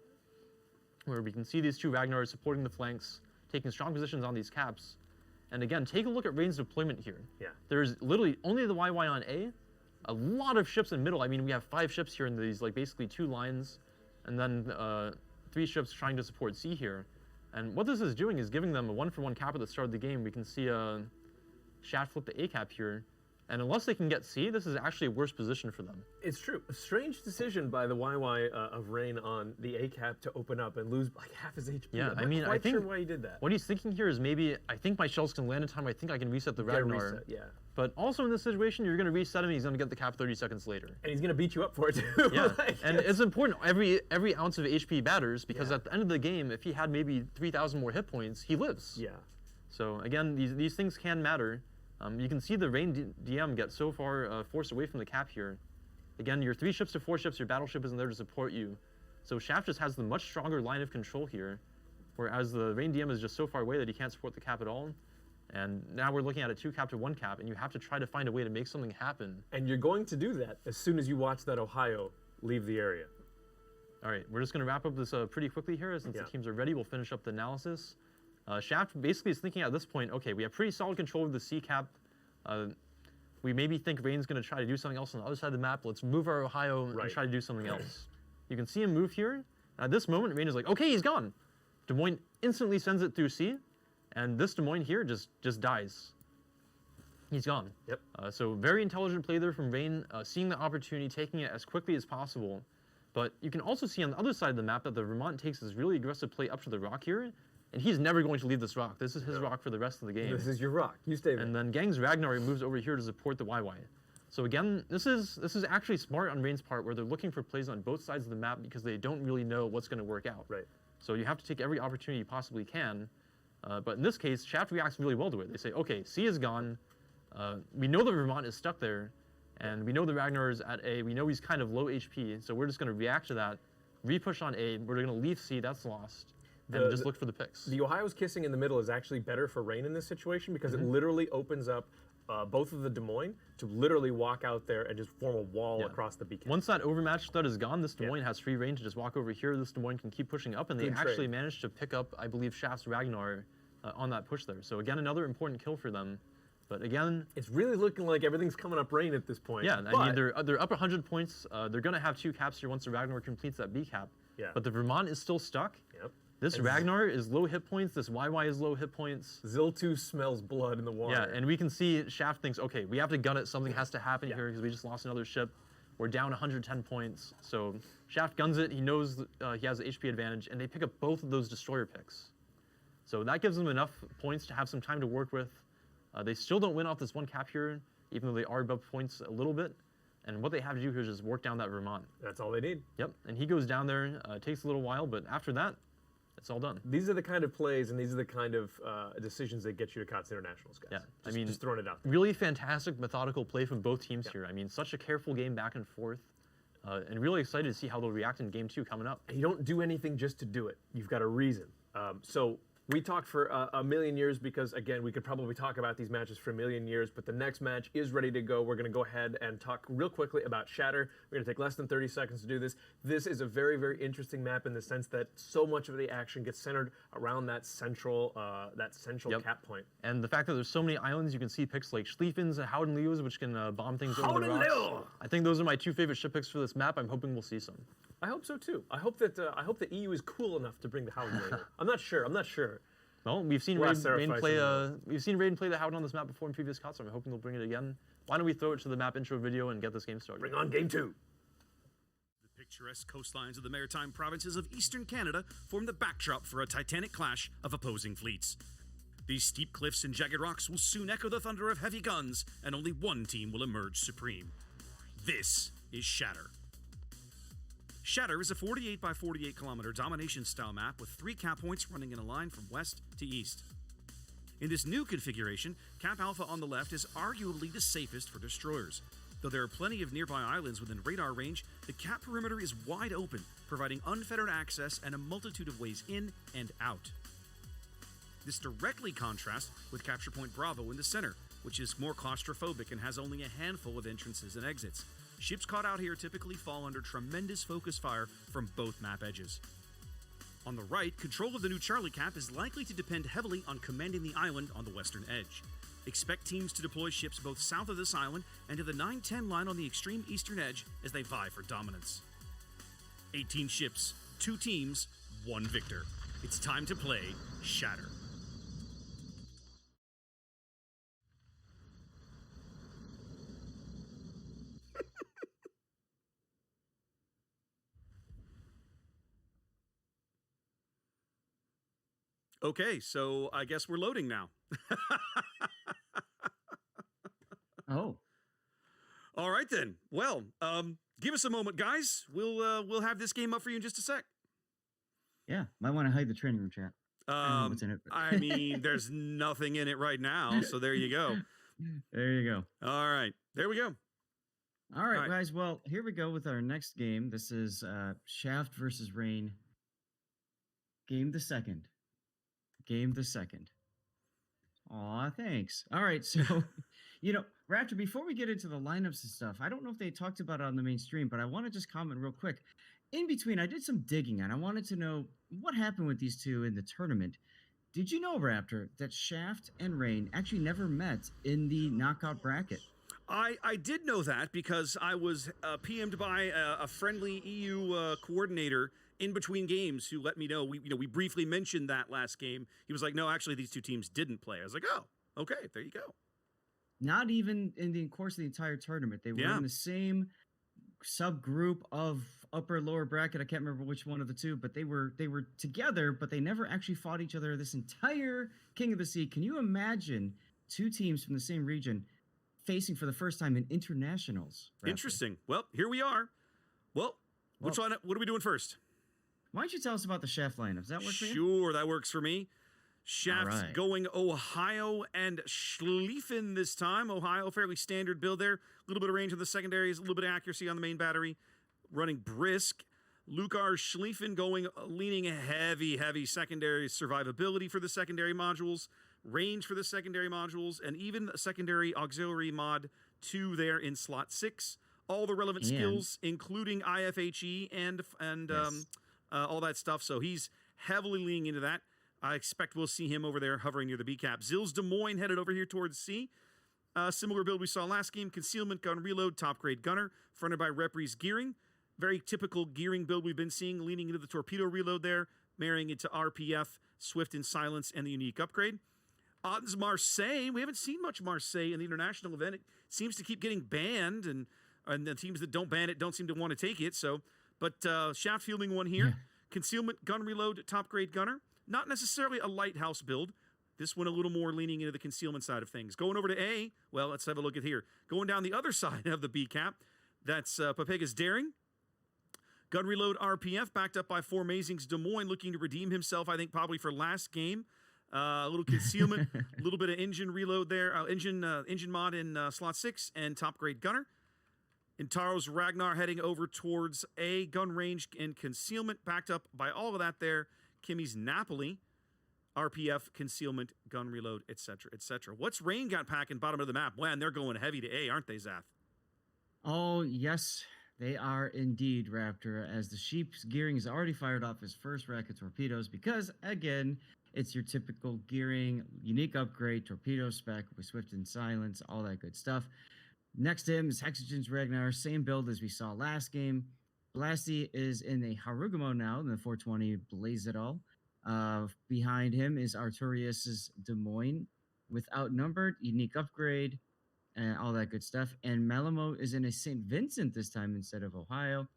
where we can see these 2 Ragnars supporting the flanks, taking strong positions on these caps. And again, take a look at Rain's deployment here. Yeah. There's literally only the YY on A, a lot of ships in middle. I mean, we have 5 ships here in these, like, basically 2 lines, and then 3 ships trying to support C here. And what this is doing is giving them a 1-for-1 cap at the start of the game. We can see Shaft flip the A cap here. And unless they can get C, this is actually a worse position for them. It's true. A strange decision by the YY of Rain on the A cap to open up and lose like half his HP. Yeah, I'm not quite sure why he did that. What he's thinking here is maybe, I think my shells can land in time, I think I can reset the Ragnar. Yeah. But also in this situation, you're going to reset him, he's going to get the cap 30 seconds later. And he's going to beat you up for it too. Yeah, and it's important, every ounce of HP matters, because at the end of the game, if he had maybe 3,000 more hit points, he lives. Yeah. So again, these things can matter. You can see the Rain DM get so far forced away from the cap here. Again, your 3 ships to 4 ships, your battleship isn't there to support you. So Shaft just has the much stronger line of control here, whereas the Rain DM is just so far away that he can't support the cap at all. And now we're looking at a 2 cap to 1 cap, and you have to try to find a way to make something happen. And you're going to do that as soon as you watch that Ohio leave the area. All right, we're just going to wrap up this pretty quickly here. Since the teams are ready, we'll finish up the analysis. Shaft basically is thinking at this point, okay, we have pretty solid control of the C cap. We maybe think Rain's going to try to do something else on the other side of the map. Let's move our Ohio and try to do something else. You can see him move here. At this moment, Rain is like, okay, he's gone. Des Moines instantly sends it through C, and this Des Moines here just dies. He's gone. Yep. So very intelligent play there from Rain, seeing the opportunity, taking it as quickly as possible. But you can also see on the other side of the map that the Vermont takes this really aggressive play up to the rock here. And he's never going to leave this rock. This is his rock for the rest of the game. This is your rock. You stay there. And then Gang's Ragnar moves over here to support the YY. So again, this is actually smart on Rain's part, where they're looking for plays on both sides of the map because they don't really know what's going to work out. Right. So you have to take every opportunity you possibly can. But in this case, Shaft reacts really well to it. They say, okay, C is gone. We know the Vermont is stuck there. And we know the Ragnar is at A. We know he's kind of low HP. So we're just going to react to that, re-push on A. We're going to leave C. That's lost. and just look for the picks. The Ohio's kissing in the middle is actually better for Rain in this situation because it literally opens up both of the Des Moines to literally walk out there and just form a wall across the beacon. Once that overmatch threat is gone, this Des Moines has free reign to just walk over here. This Des Moines can keep pushing up, and they actually managed to pick up, I believe, Shaft's Ragnar on that push there. So again, another important kill for them. But again, it's really looking like everything's coming up Rain at this point. Yeah, I mean, they're up 100 points. They're going to have 2 caps here once the Ragnar completes that B cap. Yeah. But the Vermont is still stuck. Yep. This Ragnar is low hit points. This YY is low hit points. Zil2 smells blood in the water. Yeah, and we can see Shaft thinks, okay, we have to gun it. Something has to happen here because we just lost another ship. We're down 110 points. So Shaft guns it. He knows he has the HP advantage, and they pick up both of those destroyer picks. So that gives them enough points to have some time to work with. They still don't win off this 1 cap here, even though they are above points a little bit. And what they have to do here is just work down that Vermont. That's all they need. Yep, and he goes down there. It takes a little while, but after that, it's all done. These are the kind of plays and these are the kind of decisions that get you to KOTS Internationals, guys. Yeah, just throwing it out there. Really fantastic, methodical play from both teams here. I mean, such a careful game back and forth. And really excited to see how they'll react in game 2 coming up. And you don't do anything just to do it. You've got a reason. So we talked for a million years because, again, we could probably talk about these matches for a million years, but the next match is ready to go. We're going to go ahead and talk real quickly about Shatter. We're going to take less than 30 seconds to do this. This is a very, very interesting map in the sense that so much of the action gets centered around that central cap point. And the fact that there's so many islands, you can see picks like Schlieffens and Howden Leos, which can bomb things over the rocks. I think those are my 2 favorite ship picks for this map. I'm hoping we'll see some. I hope so, too. I hope that EU is cool enough to bring the Howden Leo. I'm not sure. Well, we've seen Raiden play the Howden on this map before in previous COTs, so I'm hoping they'll bring it again. Why don't we throw it to the map intro video and get this game started? Bring on game 2. The picturesque coastlines of the maritime provinces of eastern Canada form the backdrop for a titanic clash of opposing fleets. These steep cliffs and jagged rocks will soon echo the thunder of heavy guns, and only one team will emerge supreme. This is Shatter. Shatter is a 48 by 48 kilometer domination-style map with 3 cap points running in a line from west to east. In this new configuration, Cap Alpha on the left is arguably the safest for destroyers. Though there are plenty of nearby islands within radar range, the cap perimeter is wide open, providing unfettered access and a multitude of ways in and out. This directly contrasts with Capture Point Bravo in the center, which is more claustrophobic and has only a handful of entrances and exits. Ships caught out here typically fall under tremendous focus fire from both map edges. On the right, control of the new Charlie Cap is likely to depend heavily on commanding the island on the western edge. Expect teams to deploy ships both south of this island and to the 9-10 line on the extreme eastern edge as they vie for dominance. 18 ships, 2 teams, 1 victor. It's time to play Shatter. Okay, so I guess we're loading now. Oh. All right then. Well, give us a moment, guys. We'll have this game up for you in just a sec. Yeah, might want to hide the training room chat. I don't know what's in it. I mean, there's nothing in it right now, so there you go. There you go. All right, there we go. All right, guys. Well, here we go with our next game. This is Shaft versus Rain. Game the second. Aw, thanks. All right, so, Raptor, before we get into the lineups and stuff, I don't know if they talked about it on the main stream, but I want to just comment real quick. In between, I did some digging, and I wanted to know what happened with these two in the tournament. Did you know, Raptor, that Shaft and Rain actually never met in the knockout bracket? I did know that because I was PM'd by a friendly EU coordinator in between games who let me know. We briefly mentioned that last game. He was like, no, actually, these 2 teams didn't play. I was like, oh, okay, there you go. Not even in the course of the entire tournament. They were in the same subgroup of upper lower bracket. I can't remember which one of the 2, but they were together, but they never actually fought each other this entire King of the Sea. Can you imagine 2 teams from the same region facing for the first time in internationals? Raptor? Interesting. Well, here we are. Well, what are we doing first? Why don't you tell us about the Shaft lineup? Does that work for you? Sure, that works for me. Shaft's going Ohio and Schlieffen this time. Ohio, fairly standard build there. A little bit of range on the secondaries, a little bit of accuracy on the main battery. Running Brisk. Lukar Schlieffen leaning heavy secondary survivability for the secondary modules, range for the secondary modules, and even a secondary auxiliary mod 2 there in slot 6. All the relevant skills, including IFHE and Yes. all that stuff. So he's heavily leaning into that. I expect we'll see him over there hovering near the B cap. Zills Des Moines headed over here towards C. Similar build we saw last game. Concealment gun reload, top grade gunner, fronted by Repri's gearing. Very typical gearing build we've been seeing, leaning into the torpedo reload there, marrying it to RPF, Swift and Silence, and the unique upgrade. Otten's Marseille. We haven't seen much Marseille in the international event. It seems to keep getting banned, and the teams that don't ban it don't seem to want to take it. So, but shaft fielding one here. Yeah. Concealment gun reload, top grade gunner. Not necessarily a lighthouse build. This one a little more leaning into the concealment side of things. Going over to A, well, let's have a look at here. Going down the other side of the B cap, that's Papega's Daring. Gun reload RPF, backed up by Four Amazings Des Moines, looking to redeem himself, I think, probably for last game. A little concealment, a little bit of engine reload there, engine mod in slot 6, and top grade gunner. Intaro's Ragnar heading over towards A, gun range and concealment, backed up by all of that there. Kimmy's Napoli, RPF, concealment, gun reload, etc., etc. What's Rain got packing bottom of the map? Man, they're going heavy to A, aren't they, Zath? Oh, yes, they are indeed, Raptor, as the Sheep's gearing is already fired off his first rack of torpedoes because, again, it's your typical gearing, unique upgrade, torpedo spec with Swift and Silence, all that good stuff. Next to him is Hexagen's Ragnar, same build as we saw last game. Blasty is in a Harugumo now, in the 420 Blaze It All. Behind him is Arturius's Des Moines with Outnumbered, unique upgrade, and all that good stuff. And Malamo is in a St. Vincent this time instead of Ohio,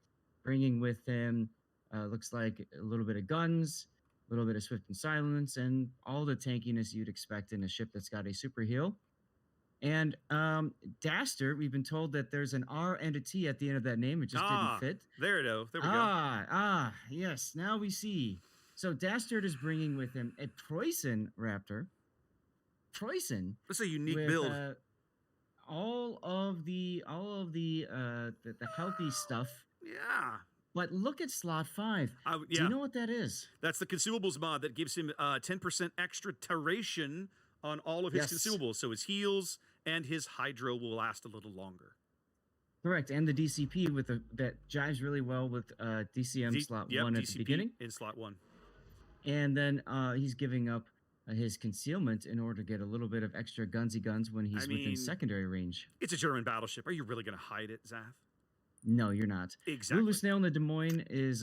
bringing with him, looks like a little bit of guns, a little bit of Swift and Silence, and all the tankiness you'd expect in a ship that's got a super heal. And Daster, we've been told that there's an R and a T at the end of that name. It just didn't fit. There we go. Yes. Now we see. So Dastard is bringing with him a Preußen Raptor. Preußen. That's a unique with, build. All of the healthy stuff. Yeah. But look at slot 5. Yeah. Do you know what that is? That's the consumables mod that gives him 10% extra duration on all of his consumables. So his heals and his hydro will last a little longer. Correct. And the DCP that jives really well with DCM slot 1 at DCP the beginning. In slot 1. And then he's giving up his concealment in order to get a little bit of extra gunsy guns when he's within secondary range. It's a German battleship. Are you really going to hide it, Zath? No, you're not. Exactly. Lulu Snail in the Des Moines is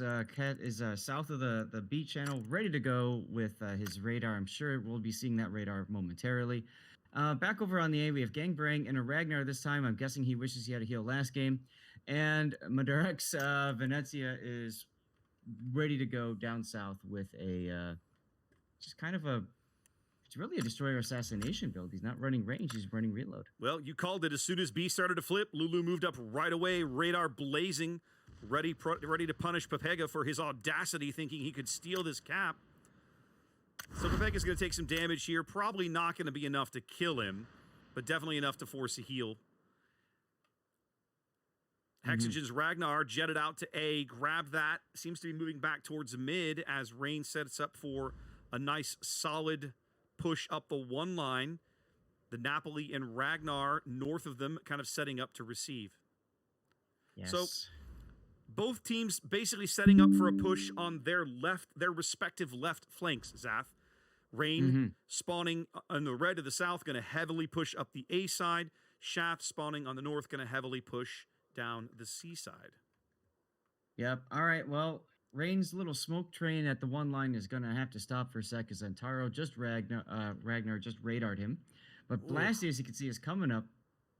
south of the beat channel, ready to go with his radar. I'm sure we'll be seeing that radar momentarily. Back over on the A, we have Gangbrang and a Ragnar this time. I'm guessing he wishes he had a heal last game. And Madurex Venezia is ready to go down south with a just kind of it's really a destroyer assassination build. He's not running range, he's running reload. Well, you called it. As soon as B started to flip, Lulu moved up right away, radar blazing, ready to punish Papega for his audacity, thinking he could steal this cap. So Papega's going to take some damage here. Probably not going to be enough to kill him, but definitely enough to force a heal. Hexagen's Ragnar jetted out to A, grabbed that. Seems to be moving back towards mid as Rain sets up for a nice solid push up the one line. The Napoli and Ragnar north of them kind of setting up to receive. Yes. So both teams basically setting up for a push on their respective left flanks, Zath. Rain spawning on the red to the south, going to heavily push up the A side. Shaft spawning on the north, going to heavily push down the C side. Yep. All right. Well, Rain's little smoke train at the one line is going to have to stop for a sec because Antaro Ragnar just radared him. But Blasty, as you can see, is coming up.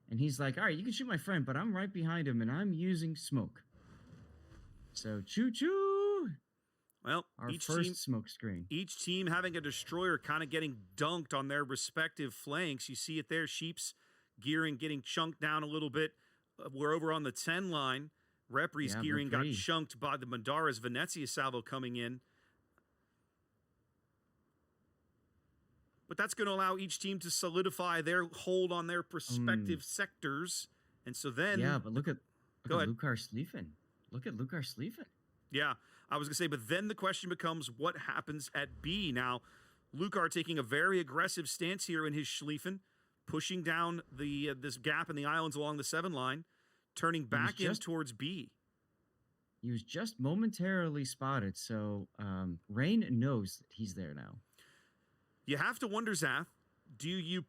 And he's like, all right, you can shoot my friend, but I'm right behind him, and I'm using smoke. So, choo-choo! Well, our first smoke screen. Each team having a destroyer kind of getting dunked on their respective flanks. You see it there. Sheep's gearing getting chunked down a little bit. We're over on the 10 line. Repri's gearing got chunked by the Mandara's Venezia salvo coming in. But that's going to allow each team to solidify their hold on their respective sectors. And so then... Yeah, but look at Go ahead. Lukar Schlieffen. Look at Lukar Schlieffen. Yeah, I was going to say, but then the question becomes what happens at B. Now, Lucar taking a very aggressive stance here in his Schlieffen, pushing down the this gap in the islands along the 7 line, turning back in towards B. He was just momentarily spotted, so Rain knows that he's there now. You have to wonder, Zath, do you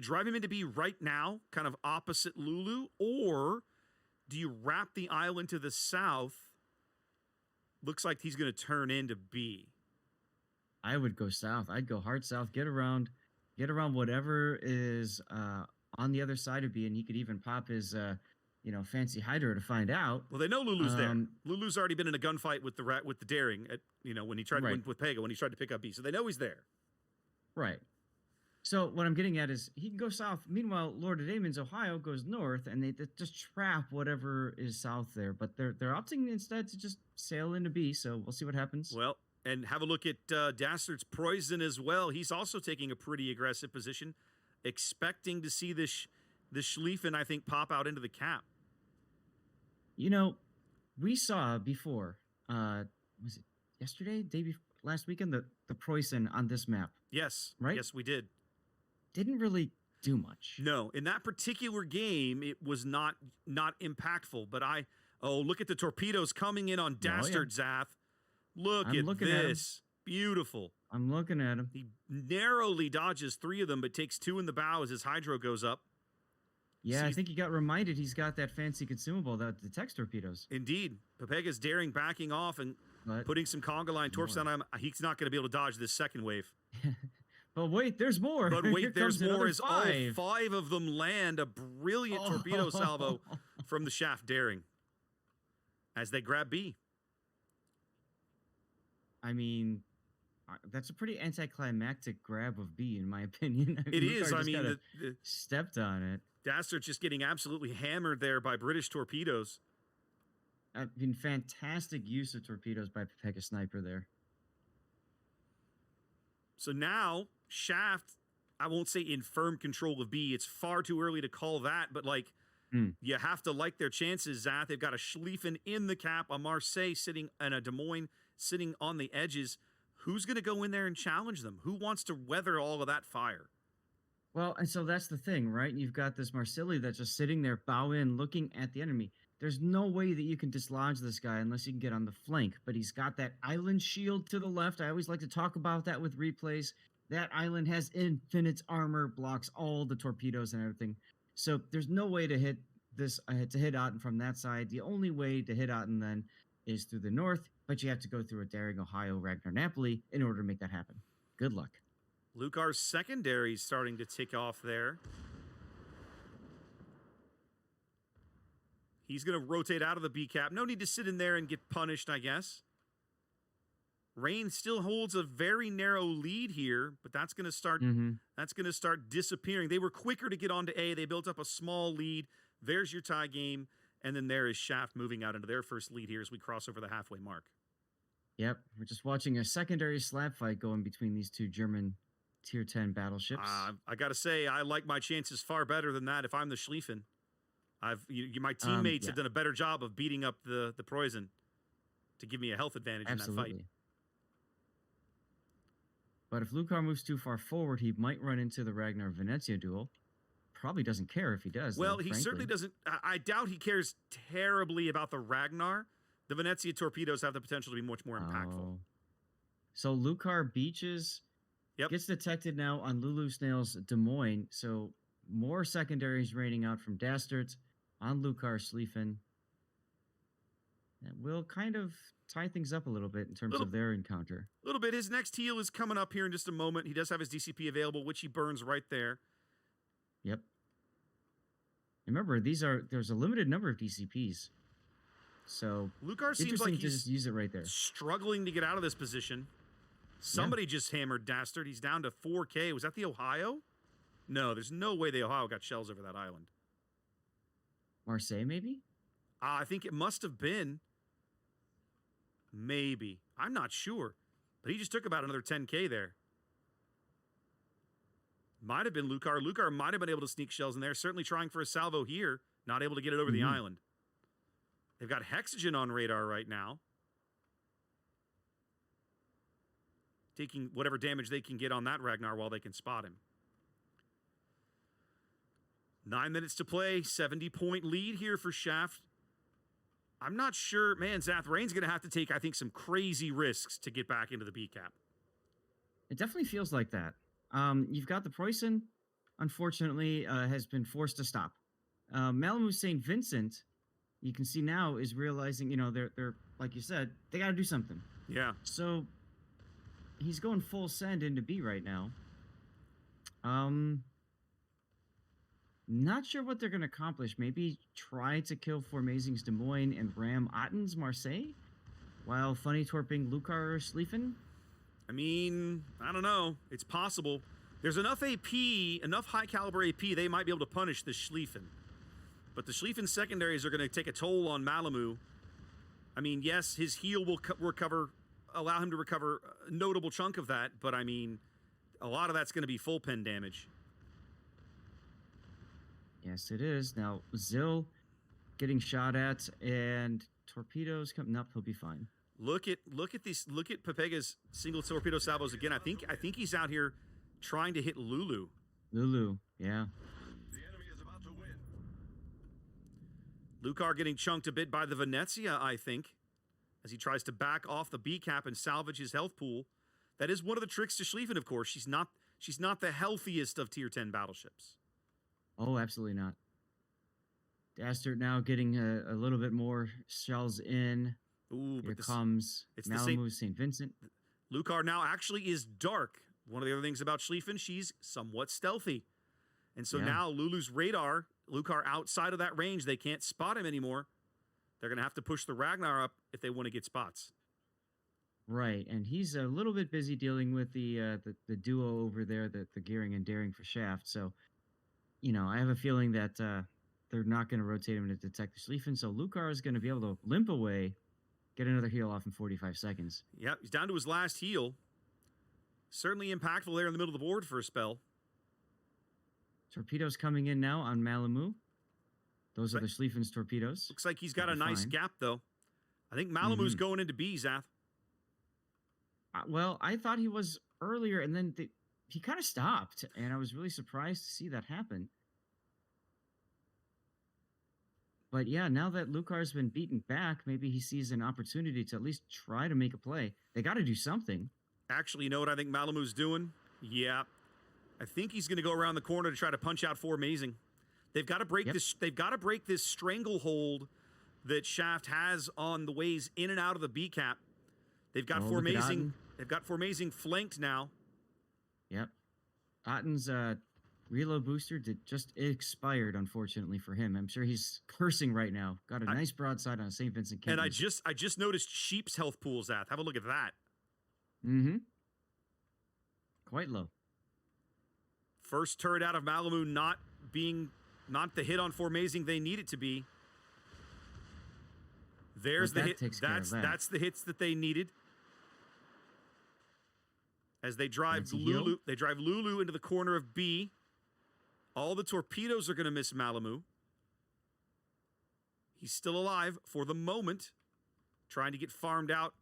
drive him into B right now, kind of opposite Lulu, or do you wrap the island to the south? Looks like he's going to turn into B. I would go south. I'd go hard south, get around whatever is on the other side of B, and he could even pop his fancy Hydra to find out. Well, they know Lulu's there. Lulu's already been in a gunfight with the Daring at when he tried to win with Pega when he tried to pick up B, so they know he's there. Right. So what I'm getting at is he can go south. Meanwhile, Lord of Damon's Ohio goes north, and they just trap whatever is south there. But they're opting instead to just sail into B. So we'll see what happens. Well, and have a look at Dastard's Poison as well. He's also taking a pretty aggressive position, expecting to see the Schlieffen, I think, pop out into the cap. We saw before. Was it yesterday? Last weekend? The Preußen on this map. Yes. Right. Yes, we did. Didn't really do much. No, in that particular game, it was not impactful. But look at the torpedoes coming in on Dastard, Zath. Look at this. Beautiful. I'm looking at him. He narrowly dodges 3 of them, but takes 2 in the bow as his hydro goes up. Yeah, I think he got reminded he's got that fancy consumable, that detects torpedoes. Indeed. Pepega's daring backing off and putting some conga line torps on him. He's not going to be able to dodge this second wave. But wait, there's more. But wait, there's more as all 5 of them land a brilliant torpedo salvo from the Shaft Daring as they grab B. I mean, that's a pretty anticlimactic grab of B, in my opinion. It is. I mean, stepped on it. Dastard's just getting absolutely hammered there by British torpedoes. I mean, fantastic use of torpedoes by Pepega Sniper there. So now, Shaft, I won't say in firm control of B. It's far too early to call that, but you have to like their chances, Zath. They've got a Schlieffen in the cap, a Marseille sitting, and a Des Moines sitting on the edges. Who's going to go in there and challenge them? Who wants to weather all of that fire? Well, and so that's the thing, right? You've got this Marsilli that's just sitting there, bow in, looking at the enemy. There's no way that you can dislodge this guy unless you can get on the flank, but he's got that island shield to the left. I always like to talk about that with replays. That island has infinite armor, blocks all the torpedoes and everything. So there's no way to hit Otten from that side. The only way to hit Otten then is through the north, but you have to go through a Daring, Ohio, Ragnar, Napoli in order to make that happen. Good luck. Lucar's secondary starting to tick off there. He's going to rotate out of the B cap. No need to sit in there and get punished, I guess. Rain still holds a very narrow lead here, but that's going to start. That's going to start disappearing. They were quicker to get onto A. They built up a small lead. There's your tie game, and then there is Shaft moving out into their first lead here as we cross over the halfway mark. Yep, we're just watching a secondary slap fight going between these two German Tier 10 battleships. I got to say, I like my chances far better than that if I'm the Schlieffen. My teammates have done a better job of beating up the Preußen to give me a health advantage in that fight. But if Lucar moves too far forward, he might run into the Ragnar Venezia duel. Probably doesn't care if he does. Well, though, he frankly. certainly doesn't. I doubt he cares terribly about the Ragnar. The Venezia torpedoes have the potential to be much more impactful. Oh. So Lucar beaches, gets detected now on Lulu Snail's Des Moines. So more secondaries raining out from Dastards on Lucar Schlieffen. That will kind of tie things up a little bit in terms of their encounter. A little bit. His next heal is coming up here in just a moment. He does have his DCP available, which he burns right there. Yep. Remember, there's a limited number of DCPs. So Lucar seems like he's to just use it right there. Struggling to get out of this position. Somebody just hammered Dastard. He's down to 4K. Was that the Ohio? No, there's no way the Ohio got shells over that island. Marseille, maybe? I think it must have been. Maybe. I'm not sure. But he just took about another 10K there. Might have been Lucar. Lucar might have been able to sneak shells in there. Certainly trying for a salvo here. Not able to get it over the island. They've got Hexogen on radar right now. Taking whatever damage they can get on that Ragnar while they can spot him. 9 minutes to play, 70-point lead here for Shaft. I'm not sure, man, Zath, Rain's going to have to take, I think, some crazy risks to get back into the B cap. It definitely feels like that. You've got the Preußen, unfortunately, has been forced to stop. Malamu St. Vincent, you can see now, is realizing, they're like you said, they got to do something. Yeah. So he's going full send into B right now. Not sure what they're going to accomplish. Maybe try to kill Formazing's Des Moines and ram Otten's Marseille while Funny Torping Lucar Schlieffen. I mean, I don't know. It's possible. There's enough AP, enough high caliber AP, they might be able to punish the Schlieffen. But the Schlieffen secondaries are going to take a toll on Malamu. I mean, yes, his heal will allow him to recover a notable chunk of that, but I mean, a lot of that's going to be full pen damage. Yes, it is. Now, Zill getting shot at, and torpedoes coming up. He'll be fine. Look at these. Look at Pepega's single torpedo salvos again. I think he's out here trying to hit Lulu. Lulu, yeah. The enemy is about to win. Lucar getting chunked a bit by the Venezia, I think, as he tries to back off the B cap and salvage his health pool. That is one of the tricks to Schlieffen, of course. She's not the healthiest of tier 10 battleships. Oh, absolutely not. Dastard now getting a little bit more shells in. Ooh, Here but comes it's the same. Malamu St. Vincent. Lucar now actually is dark. One of the other things about Schlieffen, she's somewhat stealthy. And so Yeah. now Lulu's radar, Lucar outside of that range, they can't spot him anymore. They're going to have to push the Ragnar up if they want to get spots. Right, and he's a little bit busy dealing with the duo over there, the Gearing and Daring for Shaft. So, I have a feeling that they're not going to rotate him to detect the Schlieffen. So Lucar is going to be able to limp away, get another heal off in 45 seconds. Yep, he's down to his last heal. Certainly impactful there in the middle of the board for a spell. Torpedoes coming in now on Malamu. Those are the Schlieffen's torpedoes. Looks like he's got a They'll be nice fine. gap, though. I think Malamu's going into B, Zath. Well, I thought he was earlier, and then he kind of stopped, and I was really surprised to see that happen. But yeah, now that Lucar's been beaten back, maybe he sees an opportunity to at least try to make a play. They got to do something. Actually, you know what I think Malamu's doing? Yeah. I think he's going to go around the corner to try to punch out Formazing. They've got to break this. They've got to break this stranglehold that Shaft has on the ways in and out of the B cap. They've got Formazing. They've got Formazing flanked now. Yep. Otten's reload booster just expired, unfortunately for him. I'm sure he's cursing right now. Got a nice broadside on St. Vincent Kent. And I just noticed Sheep's health pool's at. Have a look at that. Mm-hmm. Quite low. First turret out of Malamu not the hit on Formazing they need it to be. There's the hit. That's the hits that they needed. As they drive Lulu into the corner of B. All the torpedoes are going to miss Malamu. He's still alive for the moment, trying to get farmed out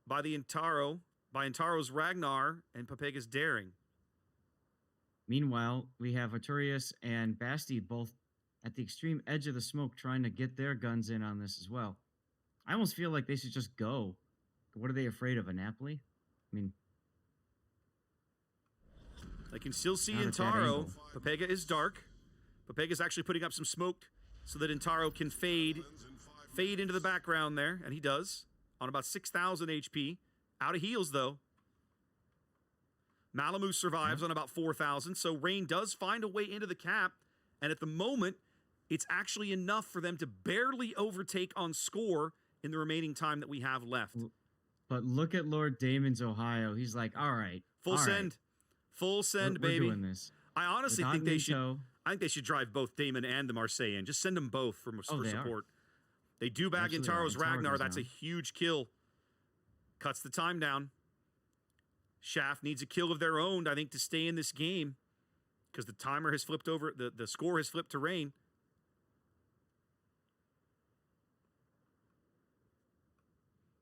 by Intaro's Ragnar and Pepega's Daring. Meanwhile, we have Arturius and Basti both at the extreme edge of the smoke trying to get their guns in on this as well. I almost feel like they should just go. What are they afraid of, a Napoli? I mean... I can still see Not at that Intaro. angle. Pepega is dark. Pepega's actually putting up some smoke so that Intaro can fade into the background there, and he does, on about 6,000 HP. Out of heals, though. Malamu survives on about 4,000, so Rain does find a way into the cap, and at the moment, it's actually enough for them to barely overtake on score in the remaining time that we have left. But look at Lord Damon's Ohio. He's like, all right. Full send. Full send, we're baby. doing this. I honestly With think they should. Otto, I think they should drive both Damon and the Marseille in. Just send them both for support. They do bag Absolutely. Intaro's Intaro Ragnar. goes That's a down. huge kill. Cuts the time down. Shaft needs a kill of their own, I think, to stay in this game. Because the timer has flipped over. The score has flipped to Rain.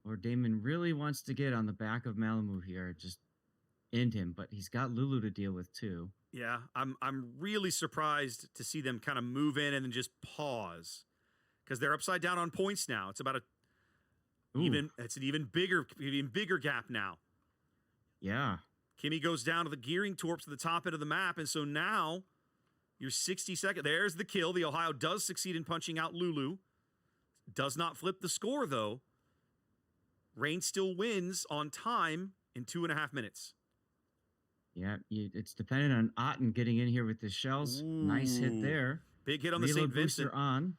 Lord Damon really wants to get on the back of Malamu here, just end him, but he's got Lulu to deal with too. Yeah, I'm really surprised to see them kind of move in and then just pause, because they're upside down on points now. It's about it's an even bigger gap now. Yeah. Kimmy goes down to the gearing torps to the top end of the map, and so now you're 60 seconds. There's the kill. The Ohio does succeed in punching out Lulu. Does not flip the score, though. Rain still wins on time in 2.5 minutes. Yeah, it's dependent on Otten getting in here with the shells. Nice hit Ooh. there. Big hit on the Reload St. Vincent. booster on.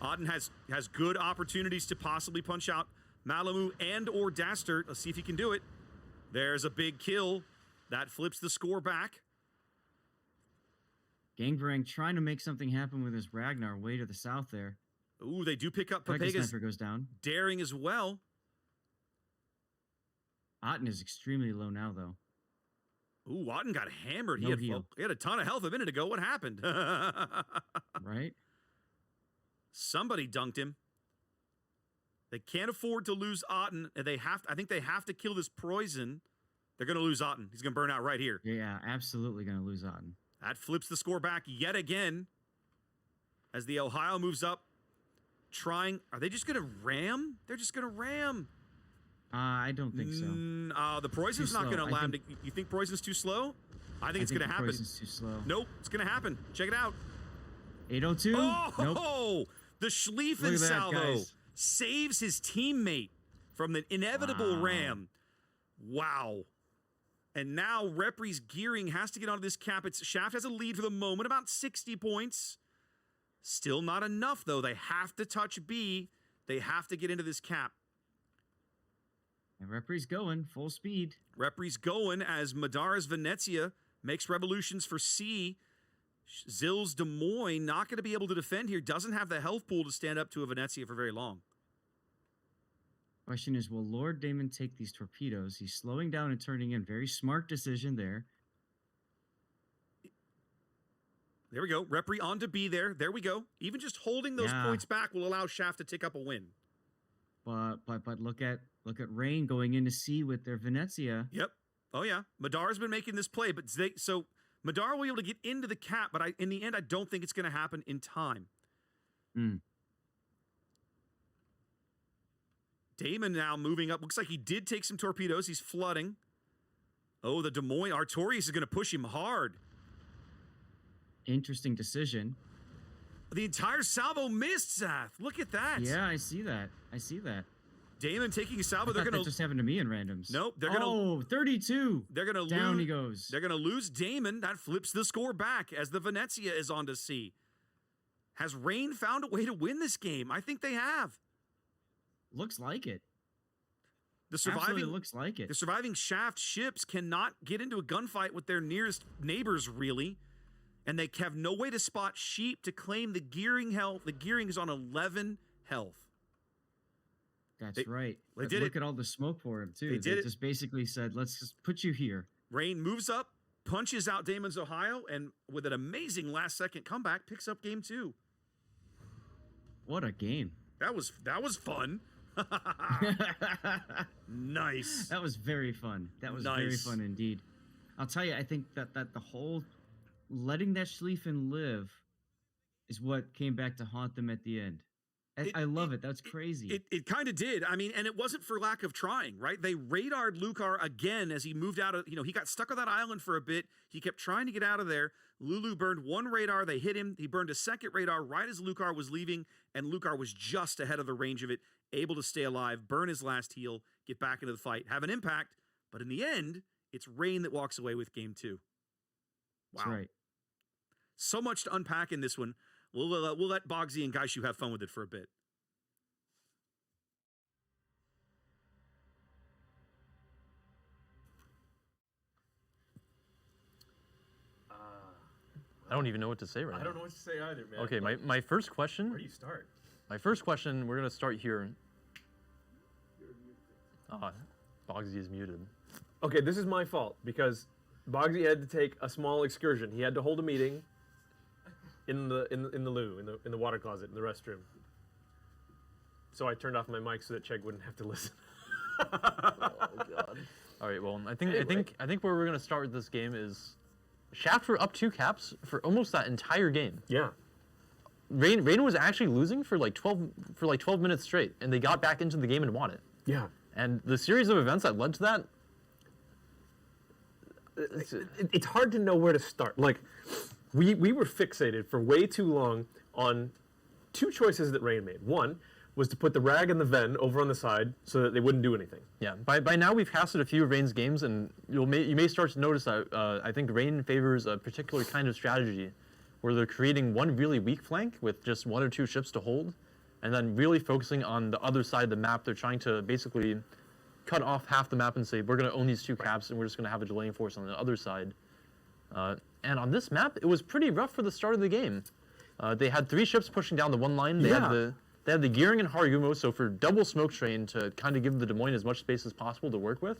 Otten has good opportunities to possibly punch out Malamu and or Dastert. Let's see if he can do it. There's a big kill. That flips the score back. Gangberang trying to make something happen with his Ragnar way to the south there. Ooh, they do pick up Dragon Pepega's Sniper goes down. daring as well. Otten is extremely low now, though. Ooh, Otten got hammered. No heal. He had a ton of health a minute ago. What happened? Right? Somebody dunked him. They can't afford to lose Otten. And I think they have to kill this poison. They're going to lose Otten. He's going to burn out right here. Yeah, absolutely going to lose Otten. That flips the score back yet again. As the Ohio moves up, are they just going to ram? They're just going to ram. I don't think so. The poison's not going to allow him to. You think poison's too slow? I think it's going to happen. Poison's too slow. Nope, it's going to happen. Check it out. 802? Oh, Nope. the Schlieffen Look at that, salvo guys. saves his teammate from the inevitable Wow. ram. Wow. And now Repri's gearing has to get onto this cap. Shaft has a lead for the moment, about 60 points. Still not enough, though. They have to touch B. They have to get into this cap. And Repri's going full speed. Repri's going as Madara's Venezia makes revolutions for C. Zill's Des Moines not going to be able to defend here. Doesn't have the health pool to stand up to a Venezia for very long. Question is, will Lord Damon take these torpedoes? He's slowing down and turning in. Very smart decision there. There we go. Repri on to B there. There we go. Even just holding those points back will allow Shaft to take up a win. But look at Rain going into C with their Venezia. Yep. Oh yeah. Madara's been making this play, but so Madara will be able to get into the cap, but in the end, I don't think it's going to happen in time. Damon now moving up. Looks like he did take some torpedoes. He's flooding. Oh, the Des Moines Artorias is going to push him hard. Interesting decision. The entire salvo missed, Zath. Look at that. Yeah, I see that. Damon taking a salvo. They're That going to just happened to me in randoms. Nope, they're going to 32. They're going to Down lose. he goes. They're going to lose Damon. That flips the score back as the Venezia is on to C. Has Rain found a way to win this game? I think they have. Looks like it. The Absolutely looks like it. The surviving Shaft ships cannot get into a gunfight with their nearest neighbors, really. And they have no way to spot sheep to claim the gearing health. The gearing is on 11 health. That's right. They But did look it. at all the smoke for him, too. They did it. Just basically said, let's just put you here. Rain moves up, punches out Damon's Ohio, and with an amazing last-second comeback, picks up game 2. What a game. That was fun. Nice. That was very fun. That was very Nice. fun indeed. I'll tell you, I think that the whole letting that Schlieffen live is what came back to haunt them at the end. I love it. That's crazy. It kind of did. I mean, and it wasn't for lack of trying, right? They radared Lucar again as he moved out of, he got stuck on that island for a bit. He kept trying to get out of there. Lulu burned one radar. They hit him. He burned a second radar right as Lucar was leaving, and Lucar was just ahead of the range of it, able to stay alive, burn his last heal, get back into the fight, have an impact. But in the end, it's Rain that walks away with game 2. Wow. That's right. So much to unpack in this one. We'll let Bogsy and Gaishu have fun with it for a bit. I don't even know what to say right I now. don't know what to say either, man. Okay, my first question. Where do you start? My first question. We're gonna start here. Bogsy is muted. Okay, this is my fault because Bogsy had to take a small excursion. He had to hold a meeting in the loo, in the water closet, in the restroom. so I turned off my mic so that Chegg wouldn't have to listen. Oh god. All right. Well, I think where we're gonna start with this game is Shaft were up 2 caps for almost that entire game. Yeah. Rain was actually losing for like 12 minutes straight, and they got back into the game and won it. Yeah. And the series of events that led to that, It's hard to know where to start. Like, we were fixated for way too long on 2 choices that Rain made. One was to put the Rag and the Ven over on the side so that they wouldn't do anything. yeah. By now we've casted a few of Rain's games, and you may start to notice that I think Rain favors a particular kind of strategy, where they're creating one really weak flank with just 1 or 2 ships to hold, and then really focusing on the other side of the map. They're trying to basically cut off half the map and say, we're going to own these 2 caps, and we're just going to have a delaying force on the other side. And on this map, it was pretty rough for the start of the game. They had 3 ships pushing down the one line. They had the Gearing and Harugumo, so for double smoke train to kind of give the Des Moines as much space as possible to work with.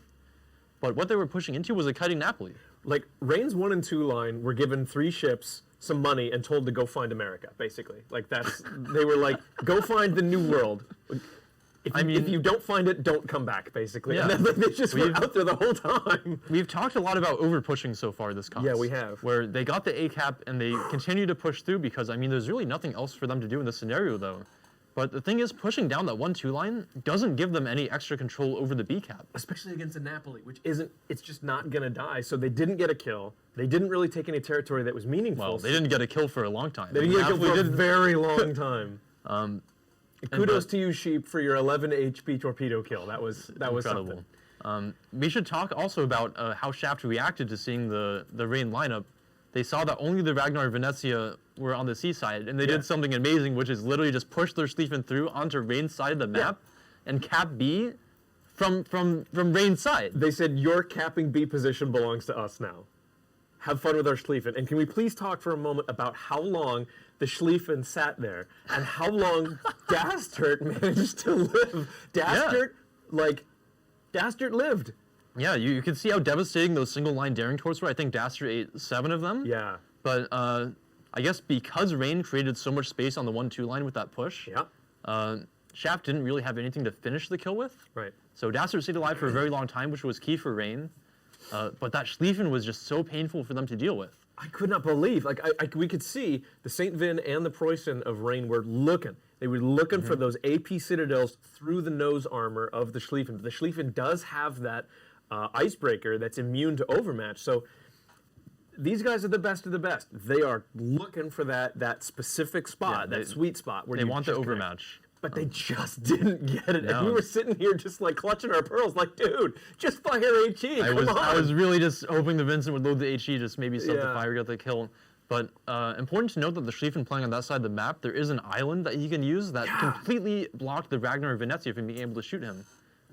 But what they were pushing into was a kiting Napoli. Like, Rain's 1 and 2 line were given 3 ships, some money, and told to go find America, basically. Like, they were like, go find the new world. If you don't find it, don't come back, basically. Yeah. And then they just were out there the whole time. We've talked a lot about over-pushing so far this COT. Yeah, we have. Where they got the A cap and they continue to push through because, I mean, there's really nothing else for them to do in this scenario, though. But the thing is, pushing down that 1-2 line doesn't give them any extra control over the B cap. Especially against a Napoli, which it's just not going to die. So they didn't get a kill. They didn't really take any territory that was meaningful. Well, they didn't get a kill for a long time. They didn't get a kill for a very long time. Kudos to you, Sheep, for your 11 HP torpedo kill. That was incredible. Something. We should talk also about how Shaft reacted to seeing the Rain lineup. They saw that only the Ragnar and Venezia were on the seaside, and they did something amazing, which is literally just push their Schlieffen through onto Rain's side of the map and cap B from Rain's side. They said, your capping B position belongs to us now. Have fun with our Schlieffen. And can we please talk for a moment about how long the Schlieffen sat there and how long Dastert managed to live? Dastert lived. Yeah, you can see how devastating those single line daring torts were. I think Dastert ate 7 of them. Yeah. But I guess because Rain created so much space on the 1-2 line with that push, Shaft didn't really have anything to finish the kill with. Right. So Dastert stayed alive for a very long time, which was key for Rain. But that Schlieffen was just so painful for them to deal with. I could not believe, we could see the St. Vin and the Preußen of Rain were looking. They were looking for those AP citadels through the nose armor of the Schlieffen. The Schlieffen does have that icebreaker that's immune to overmatch. So these guys are the best of the best. They are looking for that specific spot, that sweet spot where they want the overmatch. But they just didn't get it. No. And we were sitting here just like clutching our pearls like, dude, just fire HE, come on. I was really just hoping that Vincent would load the HE, just maybe set the fire, get the kill. But important to note that the Schlieffen playing on that side of the map, there is an island that he can use that completely blocked the Ragnar and Venezia from being able to shoot him.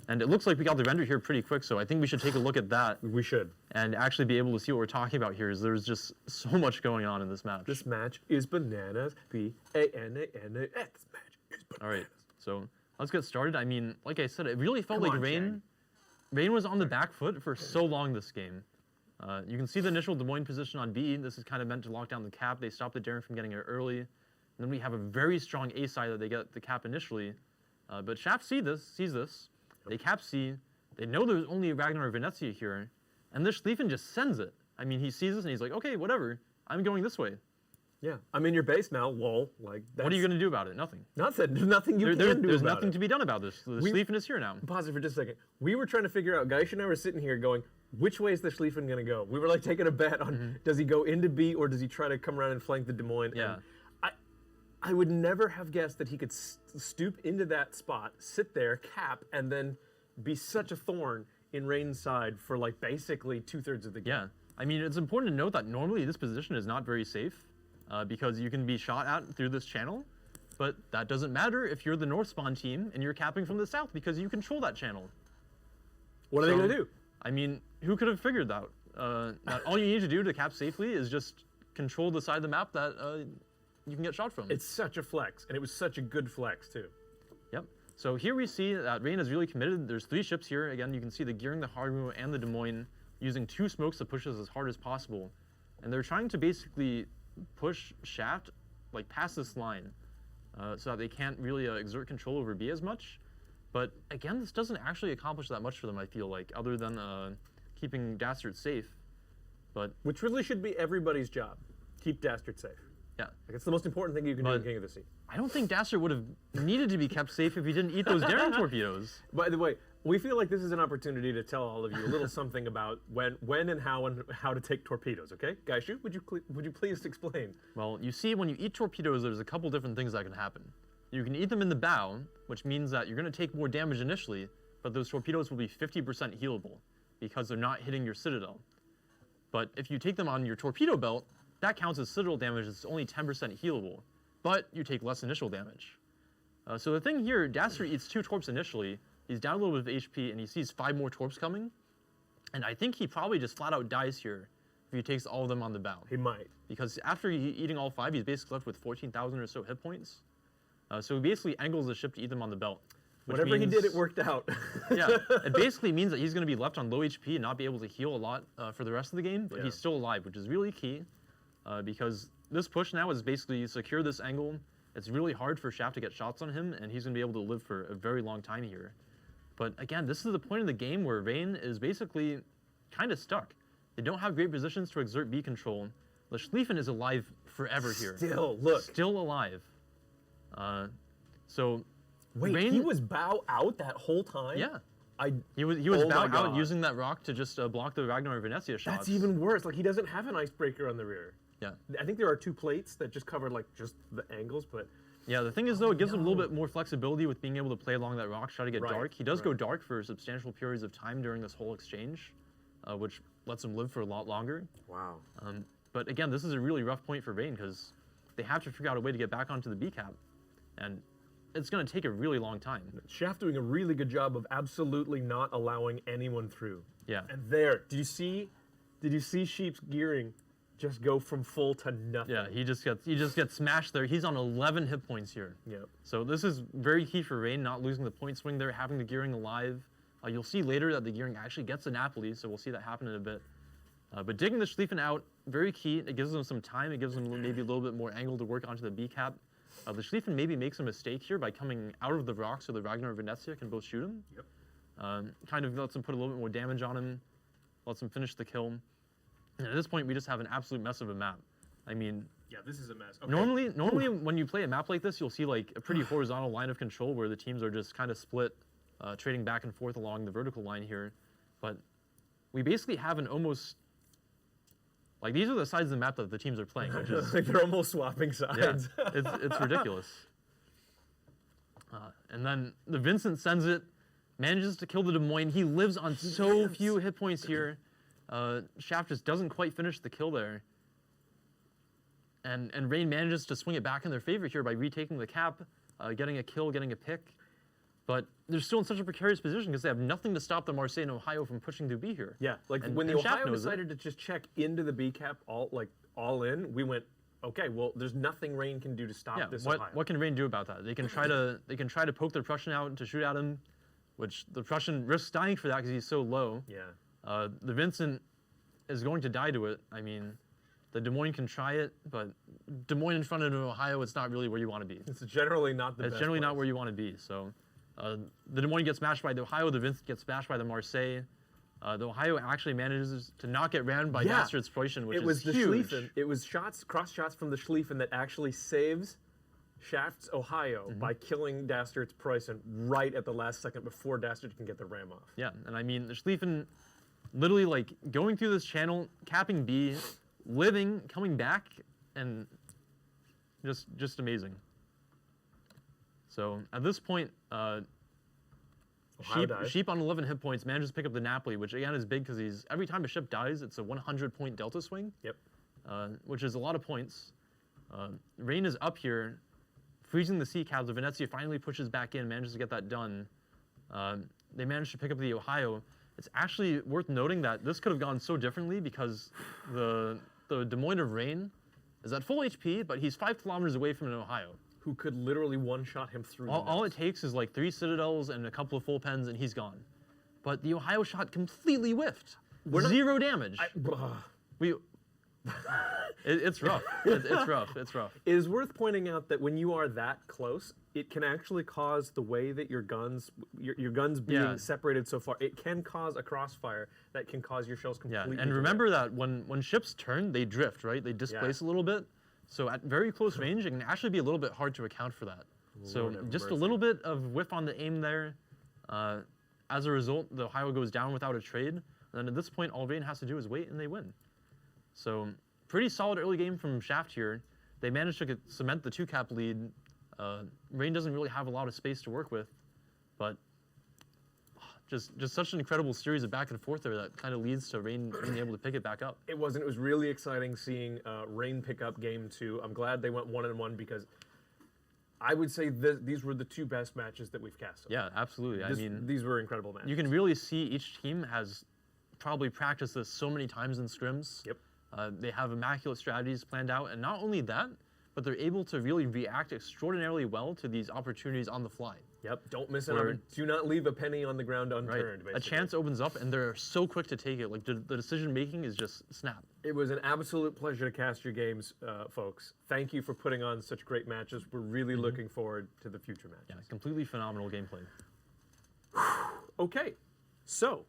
And it looks like we got the render here pretty quick, so I think we should take a look at that. We should. And actually be able to see what we're talking about here, is there's just so much going on in this match. This match is bananas. B-A-N-A-N-A-S. This match is bananas. All right, so let's get started. I mean, like I said, it really felt like Rain was on the back foot for so long this game. You can see the initial Des Moines position on B. This is kind of meant to lock down the cap. They stop the daring from getting it early. And then we have a very strong A side that they get the cap initially. But Shaft sees this. They cap C. They know there's only Ragnar or Venezia here. And this Schlieffen just sends it. I mean, he sees this and he's like, okay, whatever. I'm going this way. Yeah, I'm in your base now, lol. Like, what are you going to do about it? Nothing. Nothing. There's nothing you can do There's about nothing it. to be done about this. The Schlieffen is here now. Pause it for just a second. We were trying to figure out, Geish and I were sitting here going, which way is the Schlieffen going to go? We were like taking a bet on, does he go into B or does he try to come around and flank the Des Moines? Yeah. And I would never have guessed that he could stoop into that spot, sit there, cap, and then be such a thorn in Rain's side for like basically 2/3 of the game. Yeah. I mean, it's important to note that normally this position is not very safe because you can be shot at through this channel, but that doesn't matter if you're the North Spawn team and you're capping from the south because you control that channel. What are they going to do? I mean, who could have figured that? That all you need to do to cap safely is just control the side of the map that you can get shot from. It's such a flex, and it was such a good flex too. Yep. So here we see that Rain is really committed. There's 3 ships here. Again, you can see the Gearing, the Harugumo, and the Des Moines using 2 smokes to push us as hard as possible. And they're trying to basically push Shaft like past this line. so that they can't really exert control over B as much. But again, this doesn't actually accomplish that much for them, I feel like, other than keeping Dastard safe. But Which really should be everybody's job. Keep Dastard safe. yeah, Like, it's the most important thing you can do in But- King of the Sea. I don't think Dastard would have needed to be kept safe if he didn't eat those daring torpedoes. By the way, we feel like this is an opportunity to tell all of you a little something about when and how to take torpedoes. Okay, Gaishu, would you please explain? Well, you see, when you eat torpedoes, there's a couple different things that can happen. You can eat them in the bow, which means that you're going to take more damage initially, but those torpedoes will be 50% healable because they're not hitting your citadel. But if you take them on your torpedo belt, that counts as citadel damage. It's only 10% healable, but you take less initial damage. So the thing here, Dastard eats 2 torps initially. He's down a little bit of HP, and he sees 5 more torps coming. And I think he probably just flat out dies here if he takes all of them on the bow. He might. Because after eating all 5, he's basically left with 14,000 or so hit points. So he basically angles the ship to eat them on the belt. Whatever he did, it worked out. Yeah, it basically means that he's going to be left on low HP and not be able to heal a lot for the rest of the game, but Yeah. he's still alive, which is really key. Because this push now is basically secure this angle. It's really hard for Shaft to get shots on him, and he's going to be able to live for a very long time here. But again, this is the point of the game where Rain is basically kind of stuck. They don't have great positions to exert B control. The Schlieffen is alive forever here. Still, look. Still alive. So Wait, Rain, he was bow out that whole time? yeah. I. He was Oh my bow out God. using that rock to just block the Ragnar and Venezia shots. That's even worse. Like, he doesn't have an icebreaker on the rear. Yeah. I think there are 2 plates that just cover like just the angles, but Yeah, the thing is though, it gives him a little bit more flexibility with being able to play along that rock, try to get Right, dark. He does go right. dark for substantial periods of time during this whole exchange, which lets him live for a lot longer. wow. But again, this is a really rough point for Vayne because they have to figure out a way to get back onto the B cap, and it's going to take a really long time. Shaft doing a really good job of absolutely not allowing anyone through. Yeah. And there, did you see Sheep's gearing just go from full to nothing? Yeah, he just gets smashed there. He's on 11 hit points here. Yep. So this is very key for Vayne, not losing the point swing there, having the gearing alive. You'll see later that the gearing actually gets a Napoli, so we'll see that happen in a bit. But digging the Schlieffen out, very key. It gives them some time. It gives them maybe a little bit more angle to work onto the B cap. The Schlieffen maybe makes a mistake here by coming out of the rock so the Ragnar and Venezia can both shoot him. Yep. Kind of lets him put a little bit more damage on him, lets him finish the kill. And at this point, we just have an absolute mess of a map. I mean, Yeah, this is a mess. Okay. normally when you play a map like this, you'll see like a pretty horizontal line of control where the teams are just kind of split, trading back and forth along the vertical line here. But we basically have an almost, like these are the sides of the map that the teams are playing, which is, like they're almost swapping yeah, sides. it's ridiculous. And then the Vincent sends it, manages to kill the Des Moines. He lives on so few hit points here. Shaft just doesn't quite finish the kill there. And Rain manages to swing it back in their favor here by retaking the cap, getting a kill, getting a pick. But they're still in such a precarious position because they have nothing to stop the Marseille and Ohio from pushing through B here. Yeah, like And- when the and Shaft Ohio knows it. decided to just check into the B cap all in, we went, okay, well, there's nothing Rain can do to stop Yeah, this Ohio. what can Rain do about that? They can try to poke their Prussian out to shoot at him, which the Prussian risks dying for that because he's so low. Yeah. The Vincent is going to die to it. I mean, the Des Moines can try it, but Des Moines in front of Ohio, it's not really where you want to be. It's generally not the It's best generally not place. where you want to be. So the Des Moines gets smashed by the Ohio, the Vincent gets smashed by the Marseille. The Ohio actually manages to not get ran by Yeah. Dastard's Preußen, which It was is the huge. Schlieffen. It was cross shots from the Schlieffen that actually saves Shaft's Ohio Mm-hmm. by killing Dastard's Preußen right at the last second before Dastard can get the ram off. Yeah, and I mean, the Schlieffen literally like going through this channel, capping B, living, coming back, and just amazing. So at this point, Ohio dies. Sheep on 11 hit points manages to pick up the Napoli, which again is big because every time a ship dies, it's a 100-point delta swing. Yep. Which is a lot of points. Rain is up here, freezing the sea cabs. Venezia finally pushes back in, manages to get that done. They managed to pick up the Ohio. It's actually worth noting that this could have gone so differently because the Des Moines of Rain is at full HP, but he's 5 kilometers away from an Ohio. Who could literally one-shot him through All the it takes is like 3 citadels and a couple of full pens, and he's gone. But the Ohio shot completely whiffed. Zero damage. It's rough. It's rough. It's rough. It is worth pointing out that when you are that close, it can actually cause the way that your guns being Yeah. separated so far, it can cause a crossfire that can cause your shells Yeah, completely. and to remember fail. that when ships turn, they drift, right? They displace a little bit. So at very close range, it can actually be a little bit hard to account for that. So Lord have just a mercy. little bit of whiff on the aim there. As a result, the Ohio goes down without a trade. And then at this point, all Rain has to do is wait, and they win. So pretty solid early game from Shaft here. They managed to cement the 2-cap lead. Rain doesn't really have a lot of space to work with, but just such an incredible series of back and forth there that kind of leads to Rain being able to pick it back up. It wasn't. It was really exciting seeing Rain pick up game 2. I'm glad they went 1-1 because I would say these were the 2 best matches that we've cast. So Yeah, absolutely. far. These were incredible matches. You can really see each team has probably practiced this so many times in scrims. Yep. They have immaculate strategies planned out, and not only that, but they're able to really react extraordinarily well to these opportunities on the fly. Yep. Don't miss an Where- opportunity. Do not leave a penny on the ground Right. unturned. A Basically. chance opens up, and they're so quick to take it. Like the decision making is just snap. It was an absolute pleasure to cast your games, folks. Thank you for putting on such great matches. We're really looking forward to the future matches. Yeah, completely phenomenal gameplay. Okay, so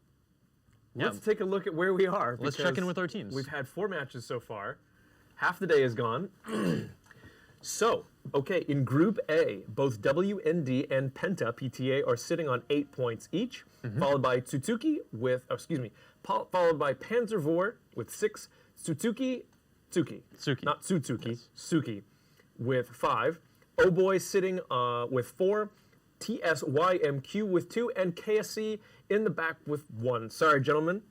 Yeah. let's take a look at where we are. Let's check in because with our teams. We've had 4 matches so far. Half the day is gone. So, okay, in Group A, both WND and Penta PTA are sitting on 8 points each, followed by Tsutsuki with, followed by Panzervor with 6, Suki, Suki. not Tsutsuki, Yes. Suki with 5, Oh Boy sitting with 4, TSYMQ with 2, and KSC in the back with 1. Sorry, gentlemen.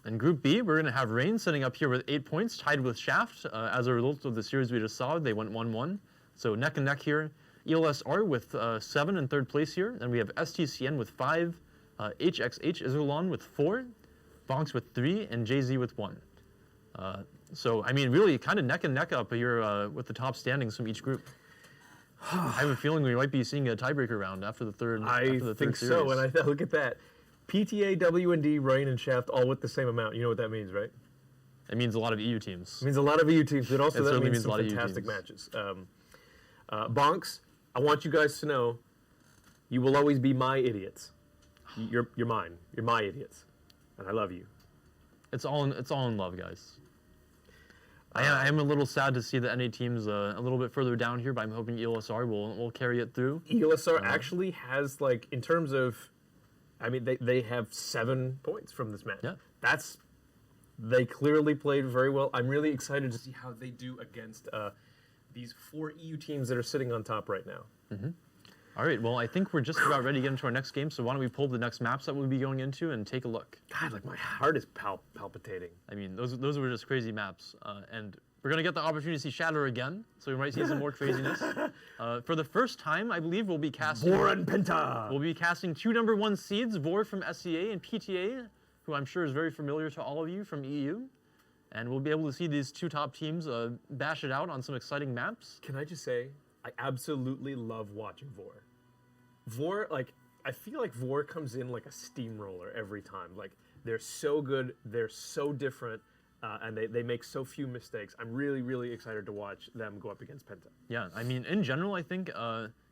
In Group B, we're going to have Rain sitting up here with 8 points, tied with Shaft. As a result of the series we just saw, they went 1-1. So neck and neck here. ELSR with 7 in 3rd place here. Then we have STCN with 5, HXH Iserlon with 4, Bonks with 3, and JZ with 1. So, I mean, really kind of neck and neck up here with the top standings from each group. I have a feeling we might be seeing a tiebreaker round after the third. I after the think third so, series. and I look at that. PTA, WND, Rain, and Shaft all with the same amount. You know what that means, right? It means a lot of EU teams. It means a lot of EU teams, but also It that certainly means means a some lot of EU fantastic teams. matches. Bonks, I want you guys to know, you will always be my idiots. You're mine. You're my idiots, and I love you. It's all in love, guys. I am a little sad to see the NA teams a little bit further down here, but I'm hoping ELSR will carry it through. ELSR actually has, like, in terms of, I mean, they have 7 points from this match. Yeah. They clearly played very well. I'm really excited to see how they do against these 4 EU teams that are sitting on top right now. All right, well, I think we're just about ready to get into our next game, so why don't we pull the next maps that we'll be going into and take a look. God, like, my heart is palpitating. I mean, those were just crazy maps, and we're going to get the opportunity to see Shatter again, so we might see some more craziness. For the first time, I believe we'll be casting... Vor and Penta! We'll be casting 2 #1 seeds, Vor from SCA and PTA, who I'm sure is very familiar to all of you from EU. And we'll be able to see these 2 top teams bash it out on some exciting maps. Can I just say, I absolutely love watching Vor. Vor, like, I feel like Vor comes in like a steamroller every time. Like, they're so good, they're so different, and they make so few mistakes. I'm really, really excited to watch them go up against Penta. Yeah, I mean, in general, I think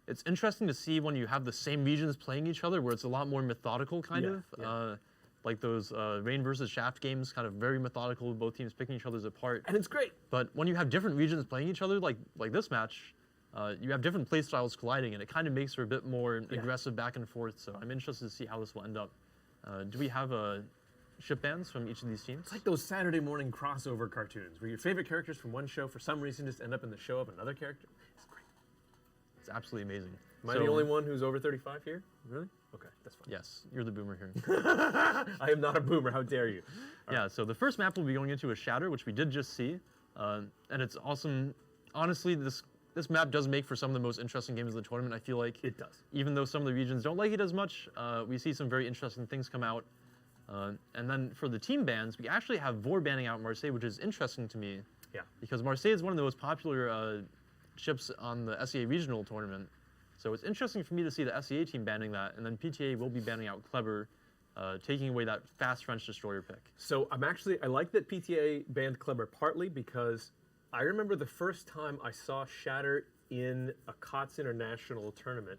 it's interesting to see when you have the same regions playing each other, where it's a lot more methodical, kind of. Yeah. Like those Rain versus Shaft games, kind of very methodical, both teams picking each other's apart. And it's great. But when you have different regions playing each other, like this match, you have different play styles colliding, and it kind of makes for a bit more aggressive back and forth. So I'm interested to see how this will end up. Do we have ship bans from each of these teams? It's like those Saturday morning crossover cartoons, where your favorite characters from one show, for some reason, just end up in the show of another character. It's great. It's absolutely amazing. Am I the only one who's over 35 here? Really? Okay, that's fine. Yes, you're the boomer here. I am not a boomer, how dare you? Yeah, so the first map we'll be going into is Shatter, which we did just see. And it's awesome. Honestly, this map does make for some of the most interesting games of the tournament, I feel like. It does. Even though some of the regions don't like it as much, we see some very interesting things come out. And then for the team bans, we actually have Vor banning out Marseille, which is interesting to me. Yeah. Because Marseille is one of the most popular ships on the SEA regional tournament. So it's interesting for me to see the SEA team banning that, and then PTA will be banning out Clever, taking away that fast French destroyer pick. So I like that PTA banned Kleber partly because I remember the first time I saw Shatter in a KOTS International tournament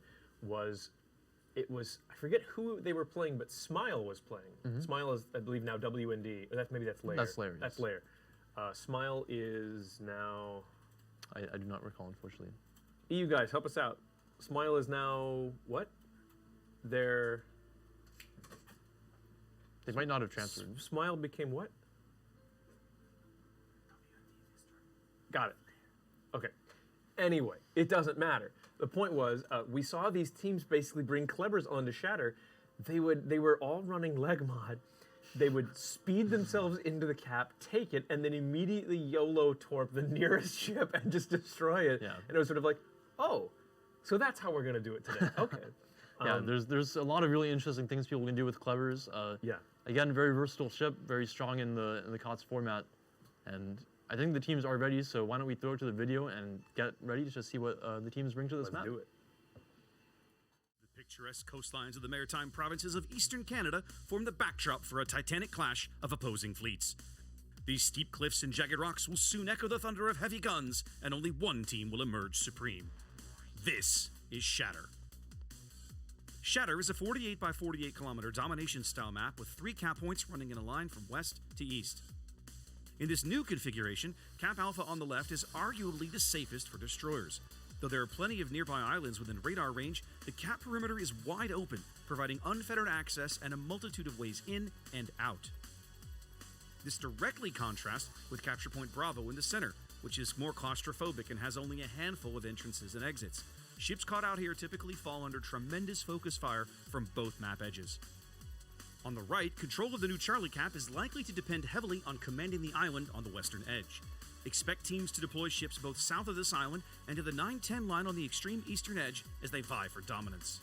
I forget who they were playing, but Smile was playing. Smile is, I believe, now WND. That's Lair. That's Lair, That's yes. Lair. Smile is now. I do not recall, unfortunately. EU guys, help us out. Smile is now what? They might not have transferred. Smile became what? Got it. Okay. Anyway, it doesn't matter. The point was, we saw these teams basically bring Klebers onto Shatter. They were all running leg mod. They would speed themselves into the cap, take it, and then immediately YOLO torp the nearest ship and just destroy it. Yeah. And it was sort of like, oh, so that's how we're gonna do it today. Okay. Yeah, there's a lot of really interesting things people can do with Klebers. Yeah. Again, very versatile ship, very strong in the KOTS format, and I think the teams are ready. So why don't we throw it to the video and get ready to see what the teams bring to this map? Let's do it. The picturesque coastlines of the maritime provinces of eastern Canada form the backdrop for a titanic clash of opposing fleets. These steep cliffs and jagged rocks will soon echo the thunder of heavy guns, and only one team will emerge supreme. This is Shatter. Shatter is a 48 by 48 kilometer domination style map with 3 cap points running in a line from west to east. In this new configuration, Cap Alpha on the left is arguably the safest for destroyers. Though there are plenty of nearby islands within radar range, the cap perimeter is wide open, providing unfettered access and a multitude of ways in and out. This directly contrasts with Capture Point Bravo in the center, which is more claustrophobic and has only a handful of entrances and exits. Ships caught out here typically fall under tremendous focus fire from both map edges. On the right, control of the new Charlie Cap is likely to depend heavily on commanding the island on the western edge. Expect teams to deploy ships both south of this island and to the 9-10 line on the extreme eastern edge as they vie for dominance.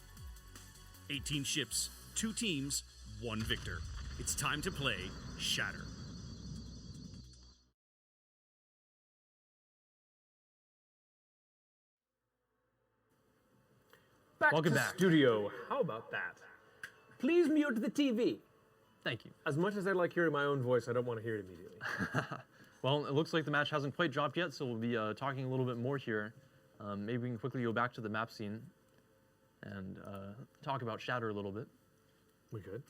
18 ships, 2 teams, 1 victor. It's time to play Shatter. Welcome to back. Studio. How about that? Please mute the TV. Thank you. As much as I like hearing my own voice, I don't want to hear it immediately. Well, it looks like the match hasn't quite dropped yet, so we'll be talking a little bit more here. Maybe we can quickly go back to the map scene and talk about Shatter a little bit. We could.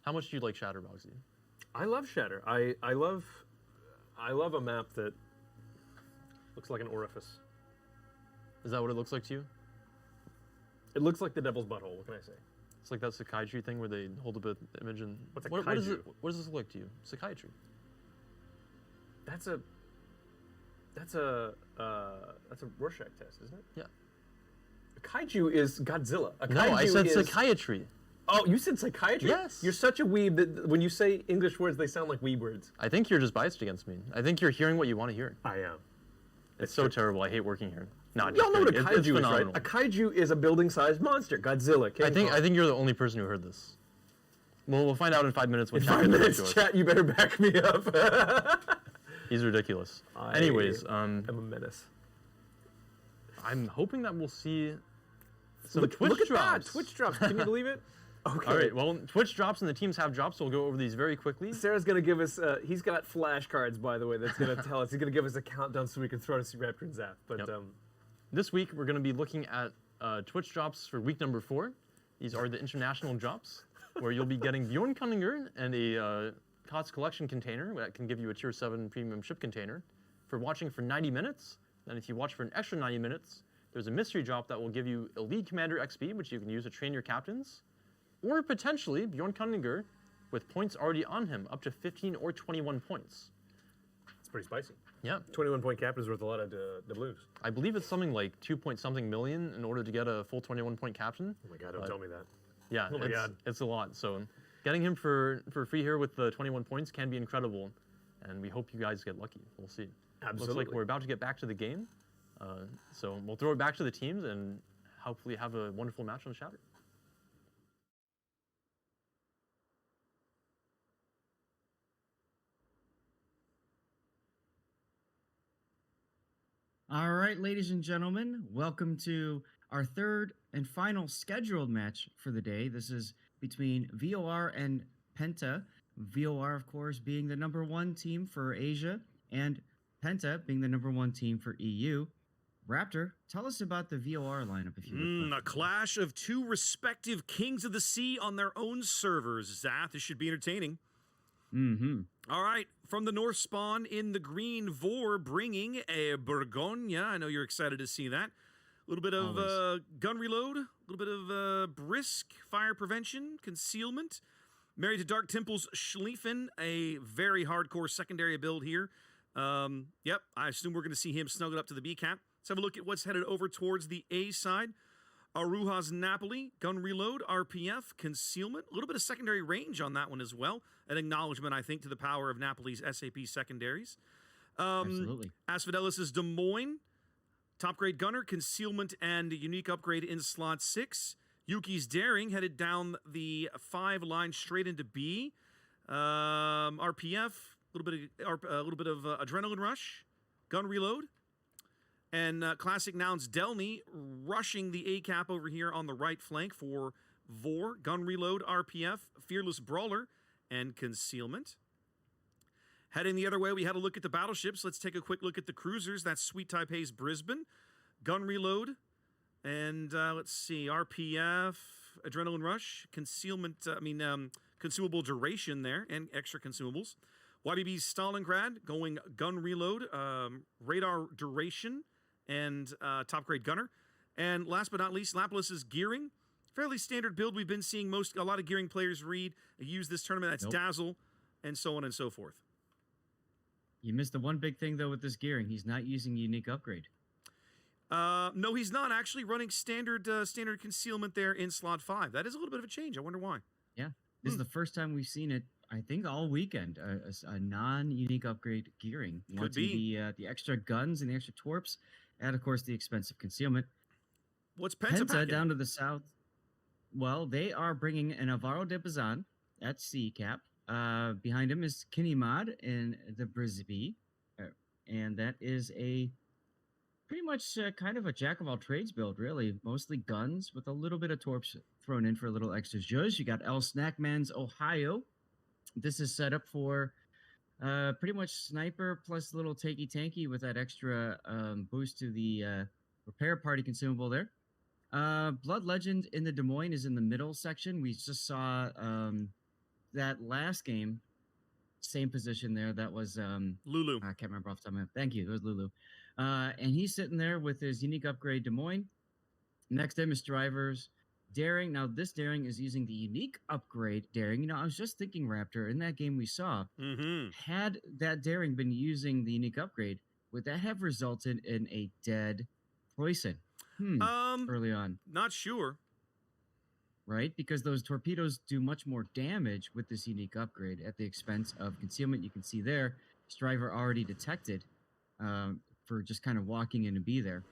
How much do you like Shatter, Bogsy? I love Shatter. I love a map that looks like an orifice. Is that what it looks like to you? It looks like the devil's butthole. What can I say? It's like that psychiatry thing where they hold up an image and... What's a what is kaiju? it? What does this look like to you? Psychiatry. That's a Rorschach test, isn't it? Yeah. A kaiju is Godzilla. A No, I kaiju said is... psychiatry. Oh, you said psychiatry? Yes. You're such a weeb that when you say English words, they sound like weeb words. I think you're just biased against me. I think you're hearing what you want to hear. I am. It's so terrible. I hate working here. No, Y'all know what a it's kaiju is, right? phenomenal. A kaiju is a building-sized monster. Godzilla. I think you're the only person who heard this. Well, we'll find out in 5 minutes when In chat 5 gets minutes, to us. chat, you better back me up. He's ridiculous. I Anyways, am a menace. I'm hoping that we'll see some Look Twitch at drops. that! Twitch drops. Can you believe it? Okay. All right. Well, Twitch drops and the teams have drops, so we'll go over these very quickly. Sarah's gonna give us. He's got flashcards, by the way. That's gonna tell us. He's gonna give us a countdown so we can throw it to Raptor and Zap. But Yep. This week we're going to be looking at Twitch drops for week number 4. These are the international drops, where you'll be getting Bjorn Cunninger and a KOTS collection container that can give you a tier 7 premium ship container for watching for 90 minutes. Then if you watch for an extra 90 minutes, there's a mystery drop that will give you Elite Commander XP, which you can use to train your captains, or potentially Bjorn Cunninger with points already on him, up to 15 or 21 points. it's pretty spicy. Yeah. 21-point cap is worth a lot of doubloons. I believe it's something like 2-point-something million in order to get a full 21-point captain. Oh my god! Don't tell me that. Yeah, Oh my God. it's a lot. So getting him for free here with the 21 points can be incredible, and we hope you guys get lucky. We'll see. Absolutely. Looks like we're about to get back to the game, so we'll throw it back to the teams and hopefully have a wonderful match on Shatter. All right, ladies and gentlemen, welcome to our third and final scheduled match for the day. This is between VOR and Penta. VOR, of course, being the number one team for Asia, and Penta being the number one team for EU. Raptor, tell us about the VOR lineup if you would. A clash of two respective kings of the sea on their own servers. Zath, this should be entertaining. Mm-hmm. All right, from the North spawn in the green, Vor bringing a Burgonia. I know you're excited to see that. A little bit of gun reload, a little bit of brisk fire prevention, concealment. Married to Dark Temple's Schlieffen, a very hardcore secondary build here. Yep, I assume we're going to see him snuggled up to the B cap. Let's have a look at what's headed over towards the A side. Aruha's Napoli, gun reload, RPF, concealment. A little bit of secondary range on that one as well. An acknowledgement, I think, to the power of Napoli's SAP secondaries. Absolutely. Asphodelis' Des Moines, top grade gunner, concealment, and unique upgrade in slot 6. Yuki's Daring headed down the 5 line straight into B. RPF, a little bit of adrenaline rush, gun reload. And Classic Nouns Delny rushing the A cap over here on the right flank for Vor, gun reload, RPF, Fearless Brawler, and concealment. Heading the other way, we had a look at the battleships. Let's take a quick look at the cruisers. That's Sweet Taipei's Brisbane, gun reload, and let's see, RPF, adrenaline rush, concealment. Consumable duration there, and extra consumables. YBB's Stalingrad going gun reload, radar duration, and top grade gunner. And last but not least, Laplace's gearing. Fairly standard build we've been seeing a lot of gearing players use this tournament. That's Dazzle, and so on and so forth. You missed the one big thing, though, with this gearing. He's not using unique upgrade. No, he's not actually running standard concealment there in slot 5. That is a little bit of a change. I wonder why. Yeah, this is the first time we've seen it, I think, all weekend. A non-unique upgrade gearing. Could be. The extra guns and the extra torps, and, of course, the expensive concealment. What's Penta down to the south? Well, they are bringing an Alvaro de Bazan at C cap. Behind him is Kinimad in the Brisbane, and that is a pretty much kind of a jack of all trades build, really. Mostly guns with a little bit of torps thrown in for a little extra zhuzh. You got El Snackman's Ohio. This is set up for pretty much sniper plus little tanky with that extra boost to the repair party consumable there. Blood Legend in the Des Moines is in the middle section. We just saw that last game, same position there. That was Lulu. I can't remember off the top of my head. Thank you. It was Lulu. And he's sitting there with his unique upgrade Des Moines. Next to him is Drivers Daring. Now, this Daring is using the unique upgrade Daring. You know, I was just thinking, Raptor, in that game we saw, had that Daring been using the unique upgrade, would that have resulted in a dead Poison? Early on. Not sure. Right? Because those torpedoes do much more damage with this unique upgrade at the expense of concealment. You can see there, Striver already detected for just kind of walking in and be there.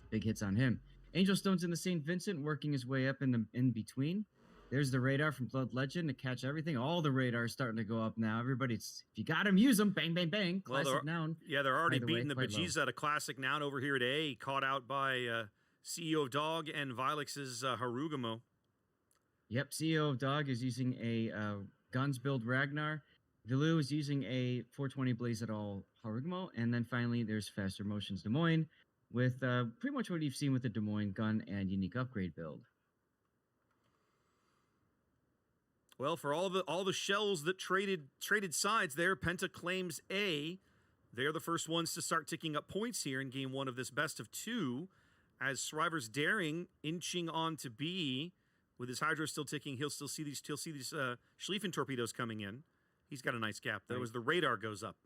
Big hits on him. Angel Stone's in the St. Vincent, working his way up in between. There's the radar from Blood Legend to catch everything. All the radars starting to go up now. Everybody's, if you got them, use them. Bang, bang, bang. Classic Noun. Yeah, they're already beating the quite bejesus out of Classic Noun over here at A, caught out by CEO of Dog and Vilex's Harugamo. Yep, CEO of Dog is using a guns build Ragnar. Vilu is using a 420 Blaze at all Harugamo. And then finally, there's Faster Motions Des Moines with pretty much what you've seen with the Des Moines gun and unique upgrade build. Well, for all the shells that traded sides there, Penta claims A. They're the first ones to start ticking up points here in game 1 of this best of 2. As Shriver's Daring inching on to B, with his Hydro still ticking, he'll see these Schlieffen torpedoes coming in. He's got a nice gap though, as the radar goes up.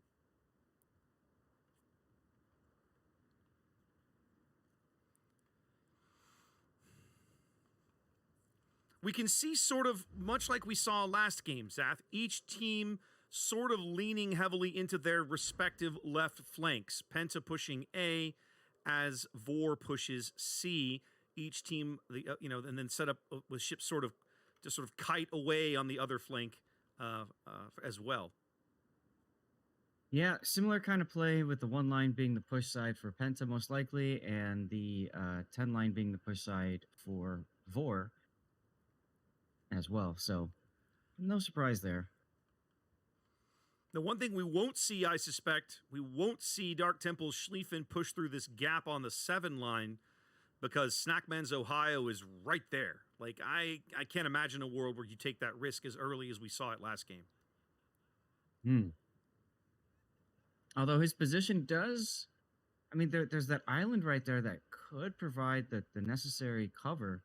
We can see sort of, much like we saw last game, Zath, each team sort of leaning heavily into their respective left flanks. Penta pushing A as Vor pushes C. Each team, and then set up with ships sort of kite away on the other flank as well. Yeah, similar kind of play with the 1 line being the push side for Penta most likely, and the 10 line being the push side for Vor. as well. So no surprise there. The one thing we won't see, I suspect, we won't see Dark Temple's Schlieffen push through this gap on the 7 line because Snackman's Ohio is right there. Like, I can't imagine a world where you take that risk as early as we saw it last game. Although his position does, I mean, there's that island right there that could provide the necessary cover.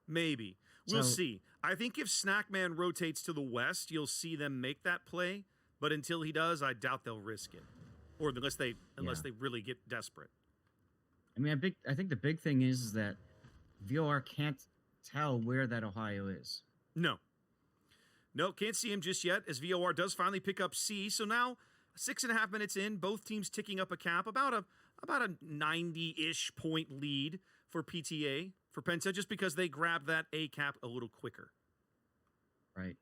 Maybe. We'll So- see. I think if Snackman rotates to the west, you'll see them make that play. But until he does, I doubt they'll risk it, or unless they really get desperate. I mean, I think the big thing is that VOR can't tell where that Ohio is. No, can't see him just yet. As VOR does finally pick up C, so now 6.5 minutes in, both teams ticking up a cap, about a 90-ish point lead for PTA for Penta, just because they grabbed that A cap a little quicker. Right.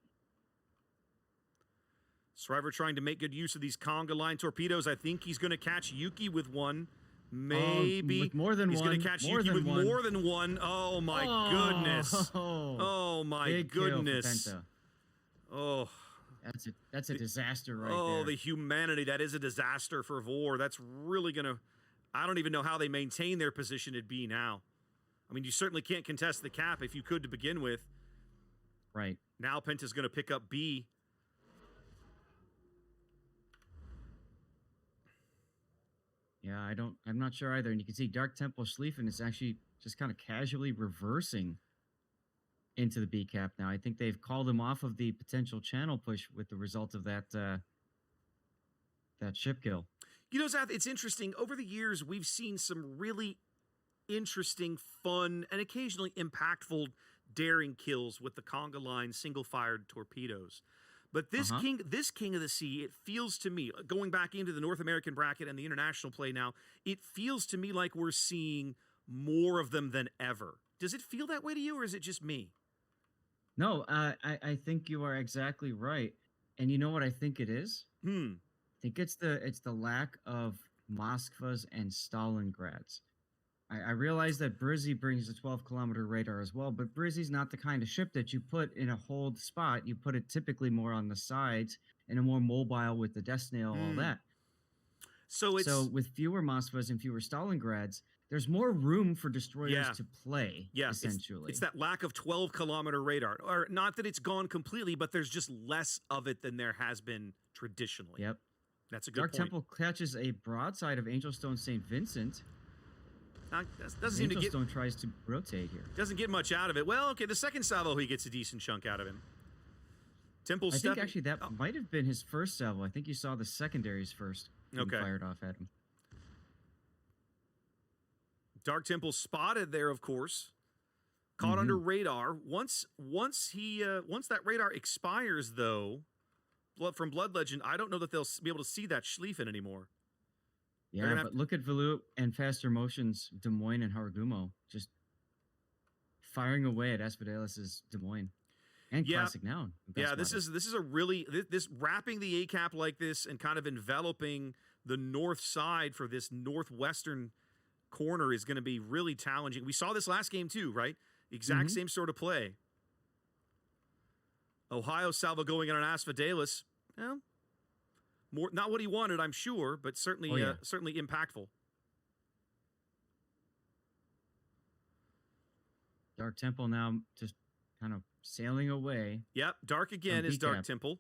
Shriver trying to make good use of these conga line torpedoes. I think he's going to catch Yuki with one. Maybe with more than he's one. going to catch more Yuki than with one. more than one. Oh my goodness! Oh my Big kill for goodness! Penta. Oh, That's a disaster right oh, there. the humanity. That is a disaster for VOR. That's really going to... I don't even know how they maintain their position at B now. I mean, you certainly can't contest the cap if you could to begin with. Right. Now Penta's going to pick up B. Yeah, I'm not sure either. And you can see Dark Temple Schlieffen is actually just kind of casually reversing into the B cap now. I think they've called him off of the potential channel push with the result of that that ship kill. You know, Zath, it's interesting. Over the years, we've seen some really interesting, fun, and occasionally impactful daring kills with the conga line single-fired torpedoes. But this king of the sea, it feels to me, going back into the North American bracket and the international play now, it feels to me like we're seeing more of them than ever. Does it feel that way to you, or is it just me? No, I think you are exactly right. And you know what I think it is? I think it's the lack of Moskvas and Stalingrad's. I realize that Brizzy brings a 12-kilometer radar as well, but Brizzy's not the kind of ship that you put in a hold spot. You put it typically more on the sides and a more mobile with the death snail, all that. So with fewer Moskvas and fewer Stalingrad's, there's more room for destroyers to play, essentially. It's that lack of 12-kilometer radar. Or not that it's gone completely, but there's just less of it than there has been traditionally. Yep. That's a good Dark point. Temple catches a broadside of Angelstone St. Vincent. Doesn't seem to get... Angelstone tries to rotate here. Doesn't get much out of it. Well, okay, the second salvo, he gets a decent chunk out of him. Temple I think actually that might have been his first salvo. I think you saw the secondaries first being fired off at him. Dark Temple spotted there, of course. Caught under radar. Once that radar expires, though, from Blood Legend, I don't know that they'll be able to see that Schlieffen anymore. Yeah, but look at Valu and Faster Motions, Des Moines and Haragumo just firing away at Espadales' Des Moines and Classic Now. Yeah, this is a really this wrapping the A cap like this and kind of enveloping the north side for this northwestern corner is going to be really challenging. We saw this last game too, right? Exact same sort of play. Ohio salvo going in on Asphodalus. Well, more not what he wanted, I'm sure, but certainly certainly impactful. Dark Temple now just kind of sailing away. Yep, Dark again is Dark Temple.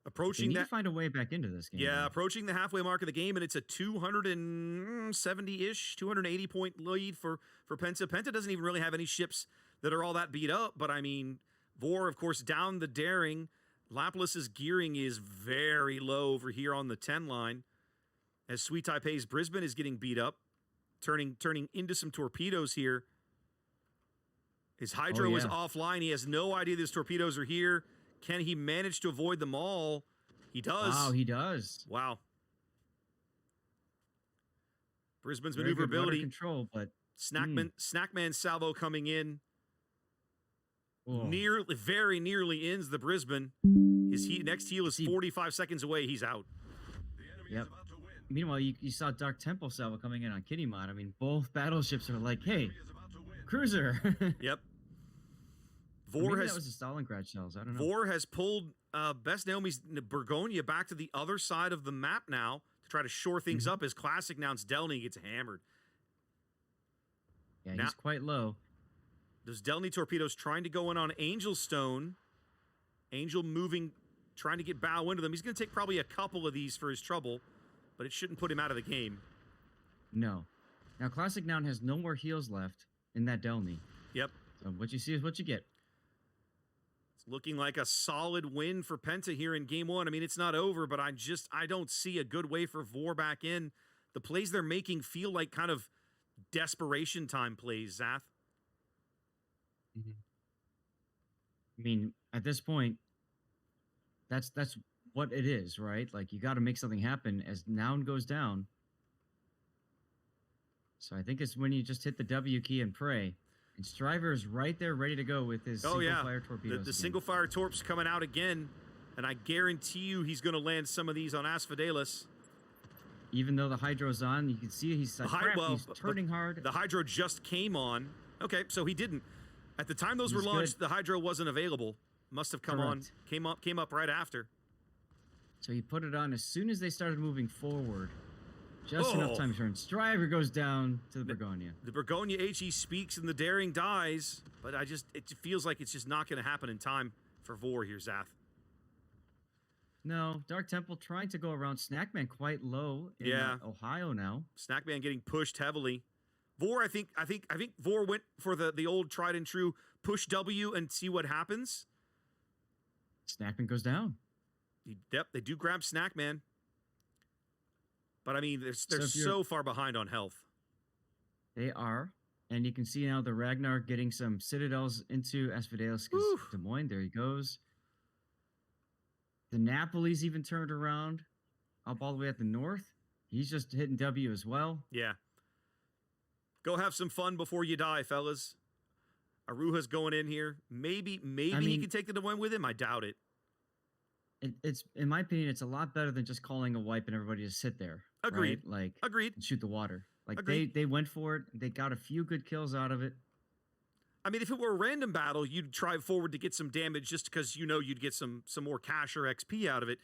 Approaching they need to find a way back into this game. Yeah, approaching the halfway mark of the game, and it's a 270-ish, 280-point lead for Penta. Penta doesn't even really have any ships that are all that beat up, but I mean, VOR, of course, down the daring. Laplace's gearing is very low over here on the 10 line, as Sweet Taipei's Brisbane is getting beat up, turning into some torpedoes here. His hydro is offline. He has no idea these torpedoes are here. Can he manage to avoid them all? He does. Wow, he does. Wow. Brisbane's Very good rudder maneuverability. Control, but Snackman salvo coming in. Oh. Very nearly ends the Brisbane. His next heel is 45 seconds away. He's out. Yep. Meanwhile, you saw Dark Temple salvo coming in on Kitty Mod. I mean, both battleships are like, hey, cruiser. Yep. Vor Maybe has that was the Stalingrad shells. I don't know. Vor has pulled Best Naomi's Burgonia back to the other side of the map now to try to shore things up. As Classic Nouns Delny gets hammered. Yeah, Now- he's quite low. Those Delny torpedoes trying to go in on Angel Stone. Angel moving, trying to get bow into them. He's going to take probably a couple of these for his trouble, but it shouldn't put him out of the game. No. Now, Classic Noun has no more heals left in that Delny. Yep. So what you see is what you get. It's looking like a solid win for Penta here in game one. I mean, it's not over, but I don't see a good way for Vor back in. The plays they're making feel like kind of desperation time plays, Zath. I mean, at this point, that's what it is, right? Like, you got to make something happen as Noun goes down. So I think it's when you just hit the W key and pray. And Striver is right there ready to go with his single-fire torpedoes. The single-fire torps coming out again, and I guarantee you he's going to land some of these on Asphodelos. Even though the Hydro's on, you can see he's like, he's turning hard. The Hydro just came on. Okay, so he didn't. At the time those were launched, the Hydro wasn't available. Must have come on, came up right after. So he put it on as soon as they started moving forward. Just enough time to turn. Striver goes down to the Burgonia. The Burgonia HE speaks and the Daring dies, but it feels like it's just not going to happen in time for Vor here, Zath. No, Dark Temple trying to go around Snackman quite low in Ohio now. Snackman getting pushed heavily. Vor, I think Vor went for the old tried and true push W and see what happens. Snackman goes down. Yep, they do grab Snackman. But I mean, they're so far behind on health. They are. And you can see now the Ragnar getting some Citadels into Asphodelos because Des Moines, there he goes. The Napoli's even turned around up all the way at the north. He's just hitting W as well. Yeah. Go have some fun before you die, fellas. Aruha's going in here. Maybe he can take the Des Moines with him. I doubt it. It's in my opinion, it's a lot better than just calling a wipe and everybody just sit there. Agreed. Right? Like Agreed. And shoot the water. Like Agreed. they went for it. They got a few good kills out of it. I mean, if it were a random battle, you'd try forward to get some damage just because you know you'd get some more cash or XP out of it.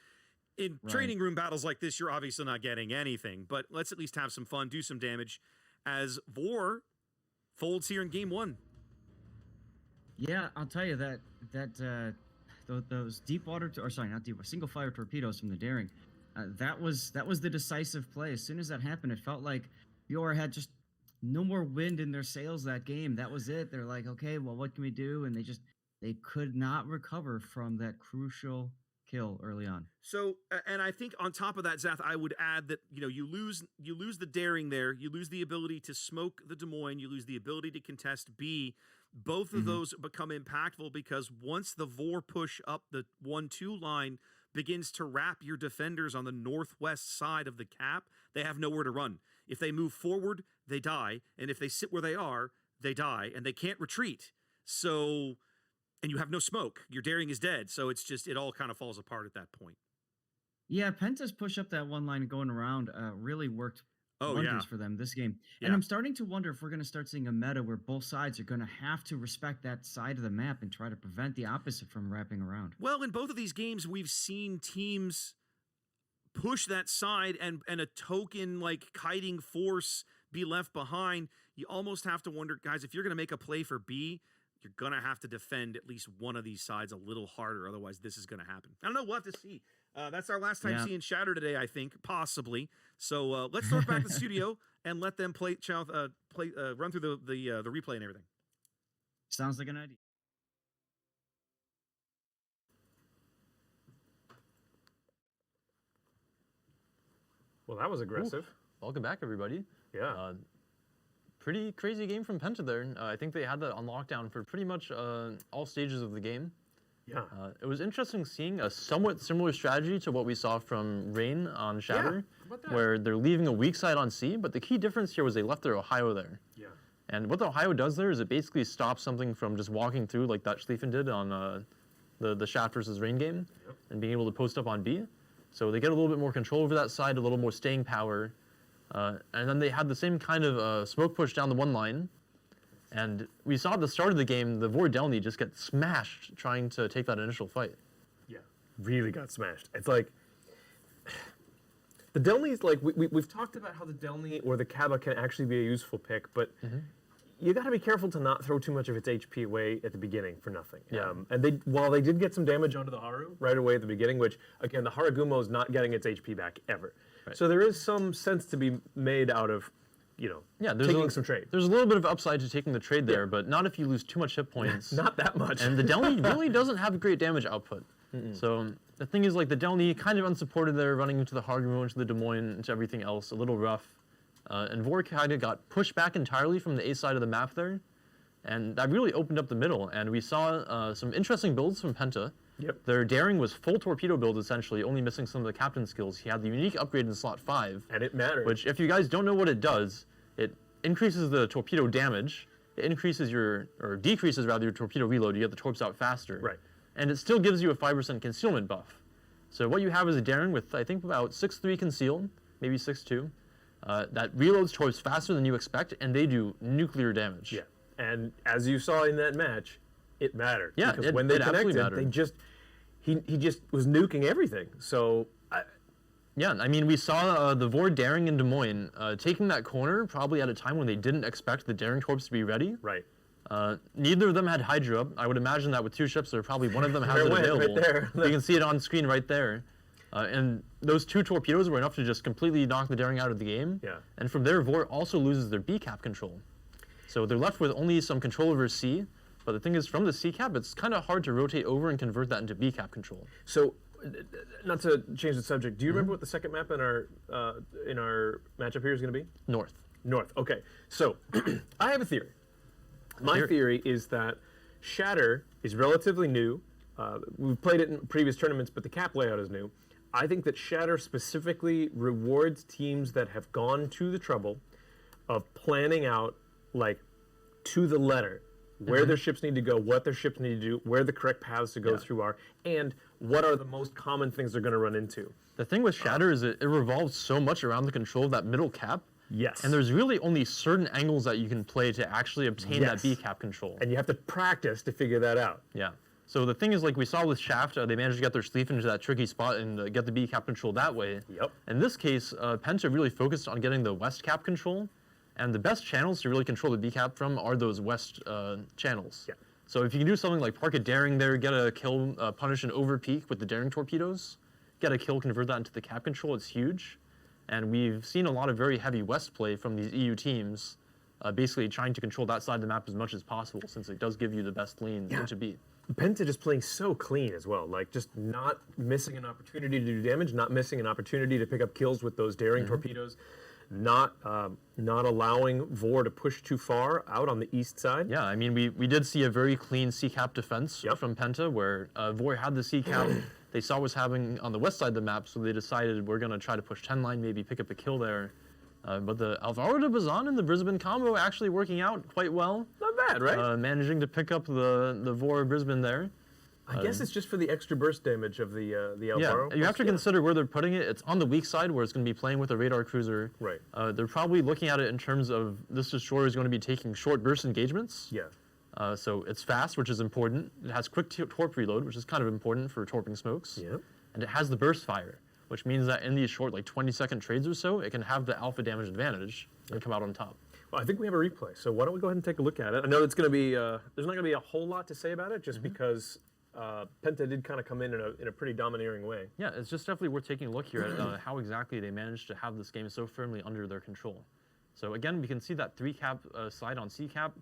In training room battles like this, you're obviously not getting anything. But let's at least have some fun, do some damage, as Vor folds here in game one. Yeah, I'll tell you those deep water, not deep, single fire torpedoes from the Daring. That was the decisive play. As soon as that happened, it felt like BOR had just no more wind in their sails that game. That was it. They're like, okay, well, what can we do? And they could not recover from that crucial kill early on. So, and I think on top of that, Zath, I would add that you lose the Daring there. You lose the ability to smoke the Des Moines. You lose the ability to contest B. Both of those become impactful because once the Vor push up the 1-2 line begins to wrap your defenders on the northwest side of the cap, they have nowhere to run. If they move forward, they die. And if they sit where they are, they die. And they can't retreat. So, and you have no smoke. Your Daring is dead. So it all kind of falls apart at that point. Yeah, Penta's push up that one line going around really worked wonders for them this game. Yeah. And I'm starting to wonder if we're going to start seeing a meta where both sides are going to have to respect that side of the map and try to prevent the opposite from wrapping around. Well, in both of these games, we've seen teams push that side and a token like kiting force be left behind. You almost have to wonder, guys, if you're going to make a play for B, you're going to have to defend at least one of these sides a little harder. Otherwise, this is going to happen. I don't know. We'll have to see. That's our last time seeing Shatter today, I think, possibly. So let's throw it back to the studio and let them run through the replay and everything. Sounds like an idea. Well, that was aggressive. Welcome back, everybody. Yeah. Pretty crazy game from Penta there. I think they had that on lockdown for pretty much all stages of the game. Yeah. It was interesting seeing a somewhat similar strategy to what we saw from Rain on Shatter, where they're leaving a weak side on C, but the key difference here was they left their Ohio there. Yeah. And what the Ohio does there is it basically stops something from just walking through like that Schlieffen did on the Shaft versus Rain game, and being able to post up on B. So they get a little bit more control over that side, a little more staying power. And then they had the same kind of smoke push down the one line. And we saw at the start of the game, the Vor Delny just get smashed trying to take that initial fight. Yeah, really got smashed. It's like the Delny's like we've talked about how the Delny or the Kaba can actually be a useful pick, but you got to be careful to not throw too much of its HP away at the beginning for nothing. Yeah. And while they did get some damage onto the Haru right away at the beginning, which again the Haragumo is not getting its HP back ever, so there is some sense to be made out of taking some trade. There's a little bit of upside to taking the trade there, but not if you lose too much hit points. Not that much. And the Delny really doesn't have great damage output. So the thing is, like, the Delny kind of unsupported there, running into the Haragumo, into the Des Moines, into everything else, a little rough. And Vor kind of got pushed back entirely from the A side of the map there. And that really opened up the middle. And we saw some interesting builds from Penta. Yep. Their daring was full torpedo build, essentially, only missing some of the captain skills. He had the unique upgrade in slot 5. And it mattered. Which, if you guys don't know what it does, it increases the torpedo damage. It increases or decreases rather, your torpedo reload. You get the torps out faster. Right. And it still gives you a 5% concealment buff. So what you have is a daring with, I think, about 6'3" concealed, maybe 6'2". That reloads torps faster than you expect, and they do nuclear damage. Yeah. And as you saw in that match, it mattered. Yeah, because when they absolutely connected, mattered. he just was nuking everything. So Yeah, I mean, we saw the Vor daring in Des Moines taking that corner probably at a time when they didn't expect the daring torps to be ready. right. Neither of them had Hydra. I would imagine that with 2 ships, or probably one of them has There it went, right available. there. You can see it on screen right there. And those 2 torpedoes were enough to just completely knock the daring out of the game. Yeah. And from there, Vor also loses their B cap control. So they're left with only some control over C. But the thing is, from the C cap, it's kind of hard to rotate over and convert that into B cap control. So, not to change the subject, do you remember what the second map in our matchup here is going to be? North. North. Okay. So, I have a theory. My theory is that Shatter is relatively new. We've played it in previous tournaments, but the cap layout is new. I think that Shatter specifically rewards teams that have gone to the trouble of planning out, like, to the letter, where their ships need to go, what their ships need to do, where the correct paths to go through are, and what are the most common things they're going to run into. The thing with Shatter is it revolves so much around the control of that middle cap. Yes. And there's really only certain angles that you can play to actually obtain that Yes. B cap control. And you have to practice to figure that out. Yeah. So the thing is, like we saw with Shaft, they managed to get their sleeve into that tricky spot and get the B cap control that way. Yep. In this case, Penta really focused on getting the west cap control, and the best channels to really control the B cap from are those west channels. Yeah. So if you can do something like park a daring there, get a kill, punish an over peak with the daring torpedoes, get a kill, convert that into the cap control, it's huge. And we've seen a lot of very heavy west play from these EU teams, basically trying to control that side of the map as much as possible, since it does give you the best lane into B. Penta just playing so clean as well, like just not missing an opportunity to do damage, not missing an opportunity to pick up kills with those daring torpedoes, not allowing Vor to push too far out on the east side. Yeah, I mean, we did see a very clean C-cap defense Yep. from Penta, where Vor had the C-cap. They saw what's happening on the west side of the map, so they decided we're going to try to push 10 line, maybe pick up a kill there. But the Alvaro de Bazan and the Brisbane combo actually working out quite well. Not bad, right? Managing to pick up the Vor Brisbane there. I guess it's just for the extra burst damage of the Alvaro. Yeah, you have to consider where they're putting it. It's on the weak side where it's going to be playing with a radar cruiser. Right. They're probably looking at it in terms of this destroyer is going to be taking short burst engagements. Yeah. So it's fast, which is important. It has quick torp reload, which is kind of important for torping smokes. Yeah. And it has the burst fire, which means that in these short, like 20-second trades or so, it can have the alpha damage advantage and come out on top. Well, I think we have a replay, so why don't we go ahead and take a look at it? I know it's going to be there's not going to be a whole lot to say about it, just because Penta did kind of come in a pretty domineering way. Yeah, it's just definitely worth taking a look here at how exactly they managed to have this game so firmly under their control. So again, we can see that 3-cap slide on C-cap.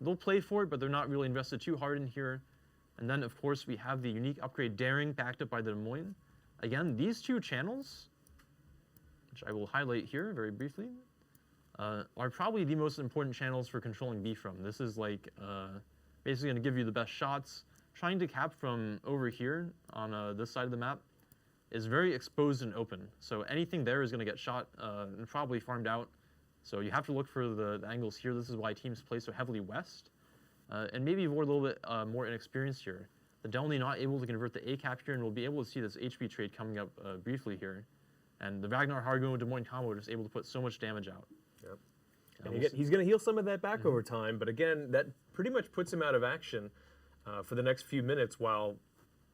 They'll play for it, but they're not really invested too hard in here. And then, of course, we have the unique upgrade Daring backed up by the Des Moines. Again, these 2 channels, which I will highlight here very briefly, are probably the most important channels for controlling B from. This is like basically going to give you the best shots. Trying to cap from over here on this side of the map is very exposed and open. So anything there is going to get shot and probably farmed out. So you have to look for the angles here. This is why teams play so heavily west. And maybe we're a little bit more inexperienced here. The Delny not able to convert the A cap here, and we'll be able to see this HP trade coming up briefly here. And the Ragnar Hargo Des Moines combo just able to put so much damage out. Yep. And again, he's going to heal some of that back over time, but again, that pretty much puts him out of action for the next few minutes while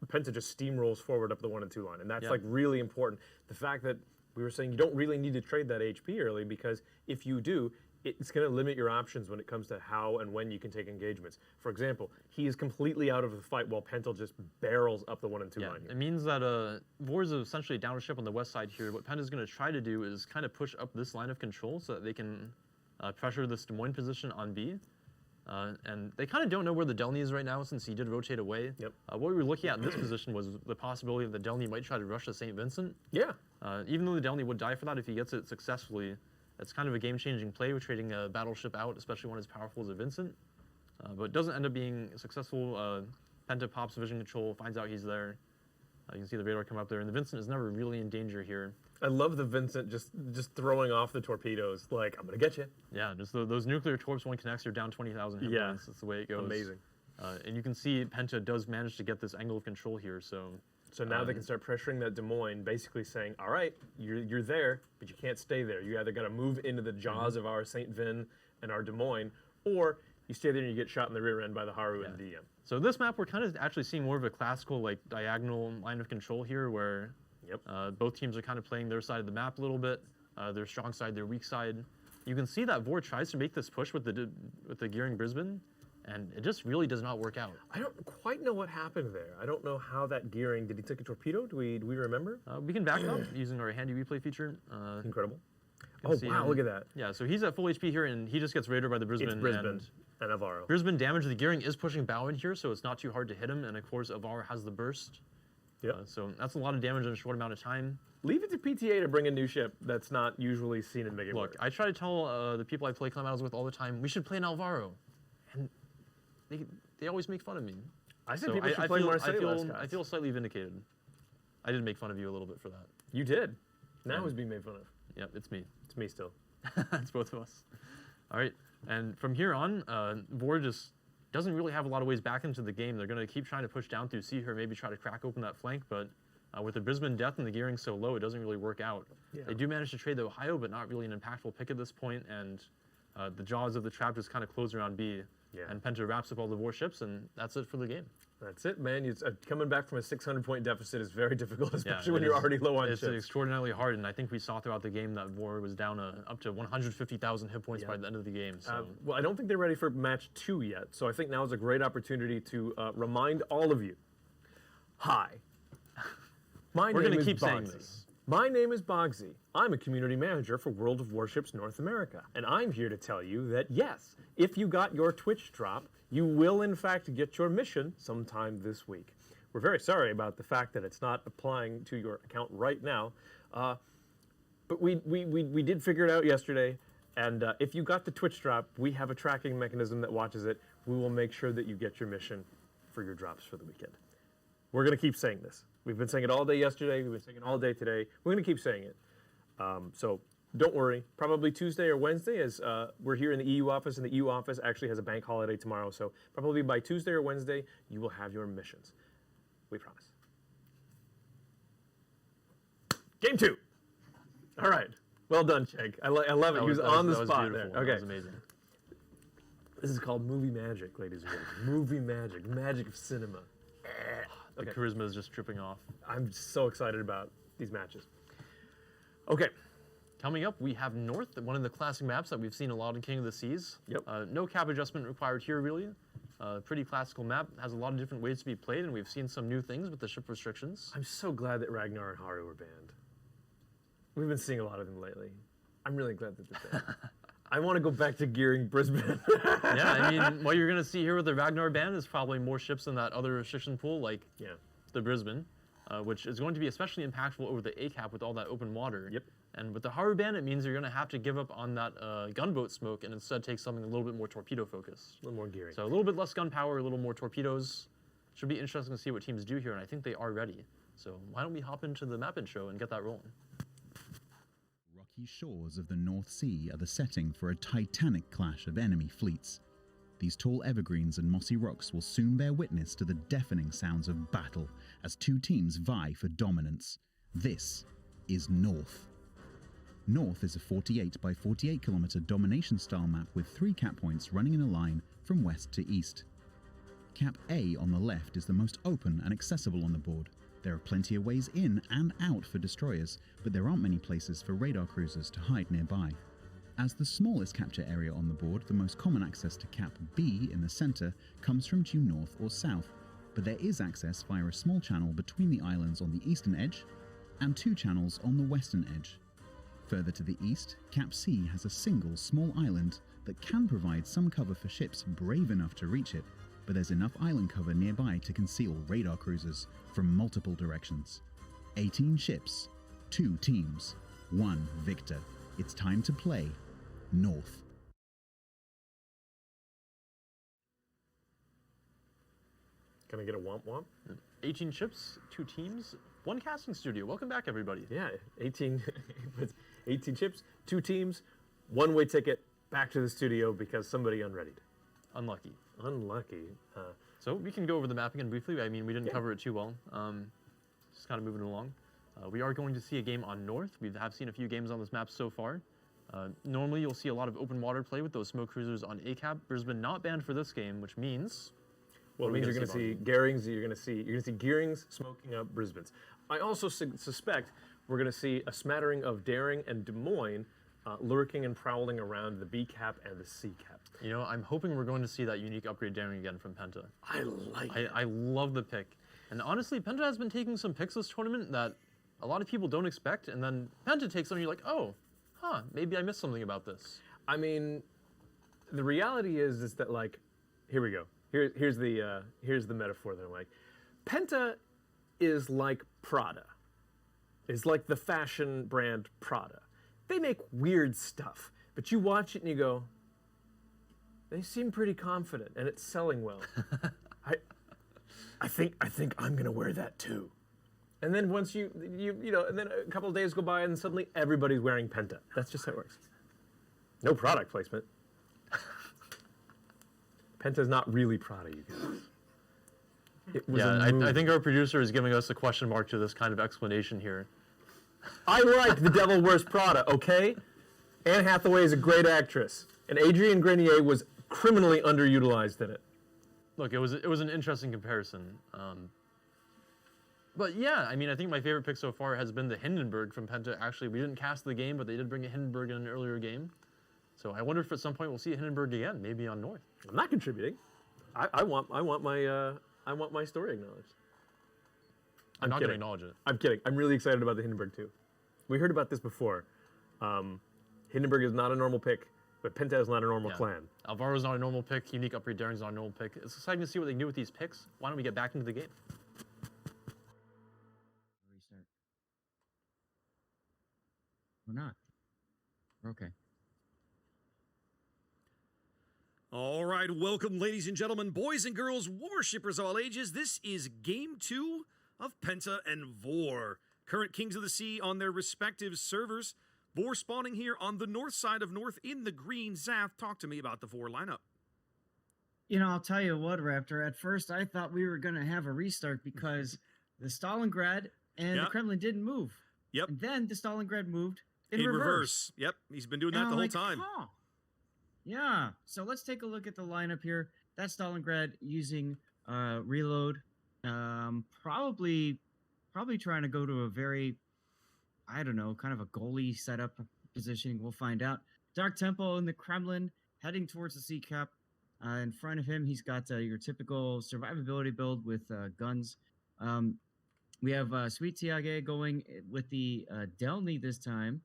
Penta just steamrolls forward up the 1 and 2 line. And that's like really important. The fact that we were saying you don't really need to trade that HP early, because if you do, it's going to limit your options when it comes to how and when you can take engagements. For example, he is completely out of the fight while Pentel just barrels up the 1 and 2 line here. It means that Vor is essentially down a ship on the west side here. What Penta's going to try to do is kind of push up this line of control so that they can pressure this Des Moines position on B. And they kind of don't know where the Delny is right now since he did rotate away. Yep. What we were looking at in this position was the possibility that the Delny might try to rush the St. Vincent. Yeah. Even though the Delny would die for that if he gets it successfully, it's kind of a game-changing play with trading a battleship out, especially one as powerful as a Vincent. But it doesn't end up being successful. Penta pops vision control, finds out he's there. You can see the radar come up there, and the Vincent is never really in danger here. I love the Vincent just throwing off the torpedoes, like, I'm going to get you. Yeah, just those nuclear torps, one connects, you're down 20,000 hit points. That's the way it goes. Amazing. And you can see Penta does manage to get this angle of control here, so... So now they can start pressuring that Des Moines, basically saying, all right, you're there, but you can't stay there. You either got to move into the jaws of our St. Vin and our Des Moines, or you stay there and you get shot in the rear end by the Haru and DM. So this map, we're kind of actually seeing more of a classical, like, diagonal line of control here, where both teams are kind of playing their side of the map a little bit, their strong side, their weak side. You can see that Vor tries to make this push with the Gearing Brisbane, and it just really does not work out. I don't quite know what happened there. I don't know how that gearing, did he take a torpedo? Do we remember? We can back up using our handy replay feature. Incredible. Oh, wow, look at that. Yeah, so he's at full HP here, and he just gets raided by the Brisbane. It's Brisbane and Avaro. Brisbane damage, the gearing is pushing bow in here, so it's not too hard to hit him, and of course Avaro has the burst. Yeah. So that's a lot of damage in a short amount of time. Leave it to PTA to bring a new ship that's not usually seen and make it Look, work. I try to tell the people I play clan battles with all the time, we should play an Alvaro. And they always make fun of me. I said people should play Marseille last time. I feel slightly vindicated. I did make fun of you a little bit for that. You did. Now who's being made fun of? Yep, it's me. It's me still. It's both of us. All right, and from here on, Vor just doesn't really have a lot of ways back into the game. They're going to keep trying to push down through C here, maybe try to crack open that flank, but with the Brisbane death and the gearing so low, it doesn't really work out. Yeah. They do manage to trade the Ohio, but not really an impactful pick at this point, and the jaws of the trap just kind of close around B. Yeah. And Penta wraps up all the warships, and that's it for the game. That's it, man. It's, coming back from a 600-point deficit is very difficult, especially when it you're is- already low on It's ships. extraordinarily hard, and I think we saw throughout the game that Vor was down up to 150,000 hit points by the end of the game. So Well, I don't think they're ready for match 2 yet, so I think now is a great opportunity to remind all of you. Hi. My we're name going to is keep saying Bogsy. this. My name is Bogsy. I'm a community manager for World of Warships North America, and I'm here to tell you that yes, if you got your Twitch drop, you will in fact get your mission sometime this week. We're very sorry about the fact that it's not applying to your account right now, but we did figure it out yesterday, and if you got the Twitch drop, we have a tracking mechanism that watches it. We will make sure that you get your mission for your drops for the weekend. We're going to keep saying this. We've been saying it all day yesterday. We've been saying it all day today. We're going to keep saying it. So don't worry. Probably Tuesday or Wednesday, as we're here in the EU office, and the EU office actually has a bank holiday tomorrow. So probably by Tuesday or Wednesday, you will have your missions. We promise. Game 2. All right. Well done, Chegg. I love it. He was on the spot there. Beautiful. Okay. That was amazing. This is called movie magic, ladies and gentlemen. Movie magic. Magic of cinema. The Okay. charisma is just tripping off. I'm so excited about these matches. Okay. Coming up, we have North, one of the classic maps that we've seen a lot in King of the Seas. Yep. No cap adjustment required here, really. Pretty classical map, has a lot of different ways to be played, and we've seen some new things with the ship restrictions. I'm so glad that Ragnar and Haru were banned. We've been seeing a lot of them lately. I'm really glad that they're banned. I want to go back to gearing Brisbane. Yeah, I mean, what you're going to see here with the Ragnar ban is probably more ships in that other restriction pool, like the Brisbane, which is going to be especially impactful over the A cap with all that open water. Yep. And with the Haru ban, it means you're going to have to give up on that gunboat smoke and instead take something a little bit more torpedo focused. A little more gearing. So a little bit less gun power, a little more torpedoes. Should be interesting to see what teams do here, and I think they are ready. So why don't we hop into the map intro and get that rolling? Rocky shores of the North Sea are the setting for a titanic clash of enemy fleets. These tall evergreens and mossy rocks will soon bear witness to the deafening sounds of battle as two teams vie for dominance. This is North. North is a 48 by 48 kilometer domination style map with 3 cap points running in a line from west to east. Cap A on the left is the most open and accessible on the board. There are plenty of ways in and out for destroyers, but there aren't many places for radar cruisers to hide nearby. As the smallest capture area on the board, the most common access to Cap B in the center comes from due north or south, but there is access via a small channel between the islands on the eastern edge and 2 channels on the western edge. Further to the east, Cap C has a single small island that can provide some cover for ships brave enough to reach it, but there's enough island cover nearby to conceal radar cruisers from multiple directions. 18 ships, 2 teams, 1 victor. It's time to play North. Can I get a womp womp? 18 ships, 2 teams, 1 casting studio. Welcome back, everybody. Yeah, 18, 18 ships, 2 teams, 1-way ticket back to the studio because somebody unreadied. Unlucky. Unlucky. So we can go over the map again briefly. I mean, we didn't cover it too well. Just kind of moving along. We are going to see a game on North. We have seen a few games on this map so far. Normally, you'll see a lot of open water play with those smoke cruisers on ACAP. Brisbane not banned for this game, which means... Well, it means you're going to see Gearings. You're going to see Gearings smoking up Brisbane's. I also suspect we're going to see a smattering of Daring and Des Moines lurking and prowling around the B cap and the C cap. You know, I'm hoping we're going to see that unique upgrade Daring again from Penta. I like it. I love the pick. And honestly, Penta has been taking some picks this tournament that a lot of people don't expect, and then Penta takes them and you're like, oh, huh, maybe I missed something about this. I mean, the reality is that, like, here we go. Here's the metaphor that I'm like. Penta is like Prada. It's like the fashion brand Prada. They make weird stuff, but you watch it and you go, they seem pretty confident and it's selling well. I think I'm gonna wear that too. And then once you know, and then a couple of days go by and suddenly everybody's wearing Penta. That's just how it works. No product placement. Penta's not really Prada, you guys. It was I think our producer is giving us a question mark to this kind of explanation here. I like The Devil Wears Prada, okay? Anne Hathaway is a great actress, and Adrienne Grenier was criminally underutilized in it. Look, it was an interesting comparison. But yeah, I mean, I think my favorite pick so far has been the Hindenburg from Penta. Actually, we didn't cast the game, but they did bring a Hindenburg in an earlier game. So I wonder if at some point we'll see a Hindenburg again, maybe on North. I'm not contributing. I want my story acknowledged. I'm not going to acknowledge it. I'm kidding. I'm really excited about the Hindenburg too. We heard about this before. Hindenburg is not a normal pick, but Penta is not a normal clan. Alvaro's not a normal pick. Unique Upgrade Daring's not a normal pick. It's exciting to see what they can do with these picks. Why don't we get back into the game? Restart. Or not. We're okay. All right, welcome, ladies and gentlemen, boys and girls, warshippers of all ages. This is Game 2 of Penta and Vor. Current Kings of the Sea on their respective servers. Vor spawning here on the north side of North in the green. Zath, talk to me about the Vor lineup. You know, I'll tell you what, Raptor. At first, I thought we were going to have a restart because the Stalingrad and the Kremlin didn't move. Yep. And then the Stalingrad moved in reverse. Yep, he's been doing that the whole time. Huh. Yeah, so let's take a look at the lineup here. That's Stalingrad using reload. Probably trying to go to a very, I don't know, kind of a goalie setup positioning. We'll find out. Dark Temple in the Kremlin heading towards the sea cap. In front of him, he's got your typical survivability build with guns. We have Sweet Tiage going with the Delny this time,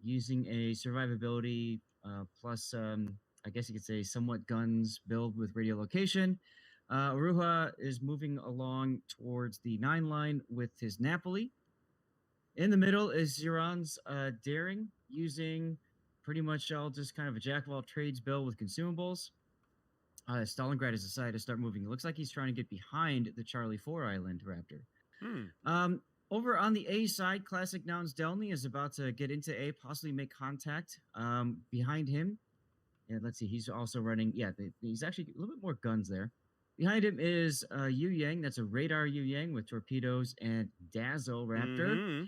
using a survivability plus, I guess you could say, somewhat guns build with radiolocation. Aruha is moving along towards the 9 line with his Napoli. In the middle is Ziran's Daring, using pretty much all just kind of a jack of all trades build with consumables. Stalingrad has decided to start moving. It looks like he's trying to get behind the Charlie 4 Island Raptor. Over on the A side, Classic Nouns Delny is about to get into A, possibly make contact. Behind him, and let's see, he's also running. Yeah, he's actually a little bit more guns there. Behind him is Yu Yang. That's a radar Yu Yang with torpedoes and Dazzle Raptor.